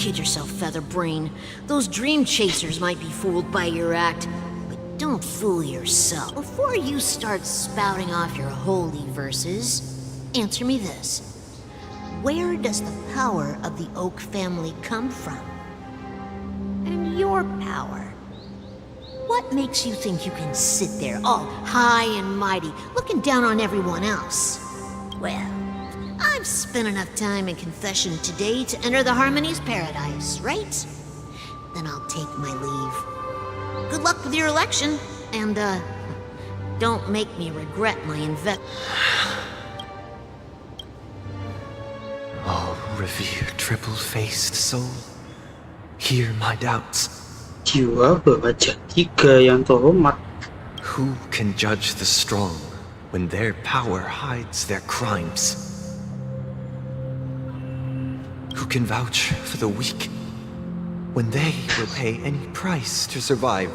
kid yourself, Featherbrain. Those dream chasers might be fooled by your act, but don't fool yourself. Before you start spouting off your holy verses, answer me this. Where does the power of the Oak family come from? And your power? What makes you think you can sit there all high and mighty, looking down on everyone else? Well, I've spent enough time in confession today to enter the Harmony's paradise, right? Then I'll take my leave. Good luck with your election, and, don't make me regret my Oh, revered triple-faced soul, hear my doubts. Jiwa baca 3 yang terhormat. Who can judge the strong when their power hides their crimes? Who can vouch for the weak when they will pay any price to survive?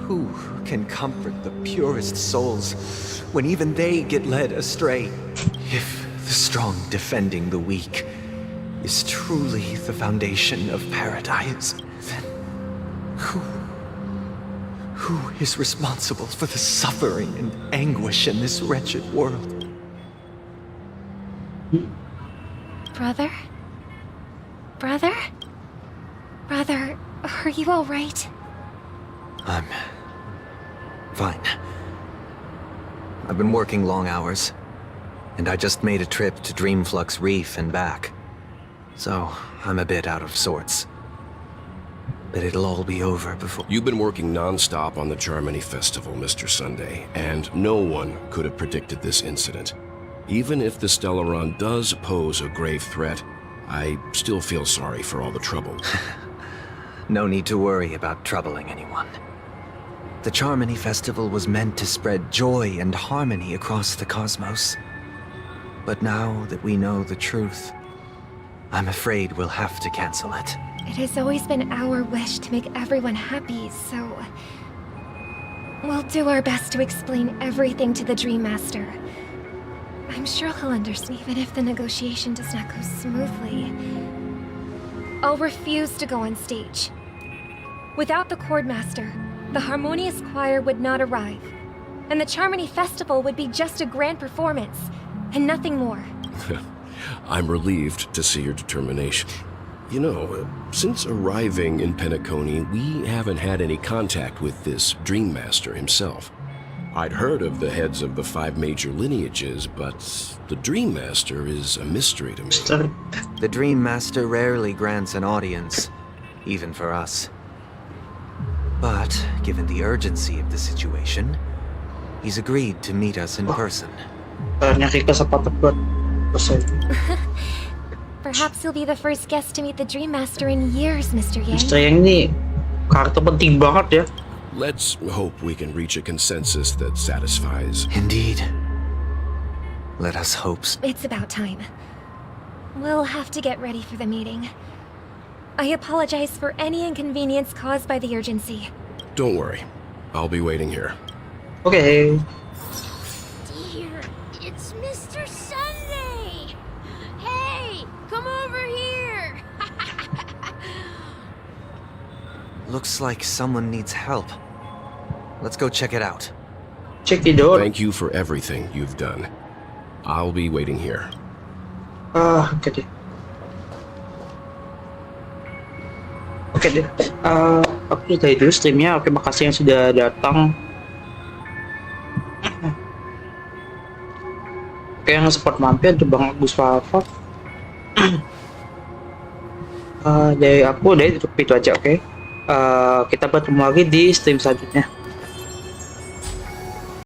Who can comfort the purest souls when even they get led astray? If the strong defending the weak is truly the foundation of paradise, then who is responsible for the suffering and anguish in this wretched world? Brother? Brother? Brother, are you all right? I'm fine. I've been working long hours, and I just made a trip to Dreamflux Reef and back. So, I'm a bit out of sorts. But it'll all be over before... You've been working non-stop on the Charmony Festival, Mr. Sunday, and no one could have predicted this incident. Even if the Stellaron does pose a grave threat, I still feel sorry for all the trouble. No need to worry about troubling anyone. The Charmony Festival was meant to spread joy and harmony across the cosmos. But now that we know the truth, I'm afraid we'll have to cancel it. It has always been our wish to make everyone happy, so... we'll do our best to explain everything to the Dream Master. I'm sure he'll understand, even if the negotiation does not go smoothly. I'll refuse to go on stage. Without the Chord Master, the Harmonious Choir would not arrive, and the Charmony Festival would be just a grand performance, and nothing more. I'm relieved to see your determination. You know, since arriving in Penacony, we haven't had any contact with this Dream Master himself. I'd heard of the heads of the 5 major lineages, but the Dream Master is a mystery to me. The Dream Master rarely grants an audience, even for us. But, given the urgency of the situation, he's agreed to meet us in person. Perhaps you'll be the first guest to meet the Dream Master in years, Mr. Yang. Mr. Yang ini karakter penting banget ya. Let's hope we can reach a consensus that satisfies. Indeed. Let us hope. It's about time. We'll have to get ready for the meeting. I apologize for any inconvenience caused by the urgency. Don't worry. I'll be waiting here. Okay. Dear, it's Mr. Sunday! Hey, come over here! Looks like someone needs help. Let's go check it out. Check it out. Thank you for everything you've done. I'll be waiting here. Oke deh. Oke deh. Oke, dari dulu streamnya. Oke, makasih yang sudah datang. Oke, yang sempat mampir tuh Bang Agus Fafa. Dari aku, dari itu aja, oke. Kita bertemu lagi di stream selanjutnya.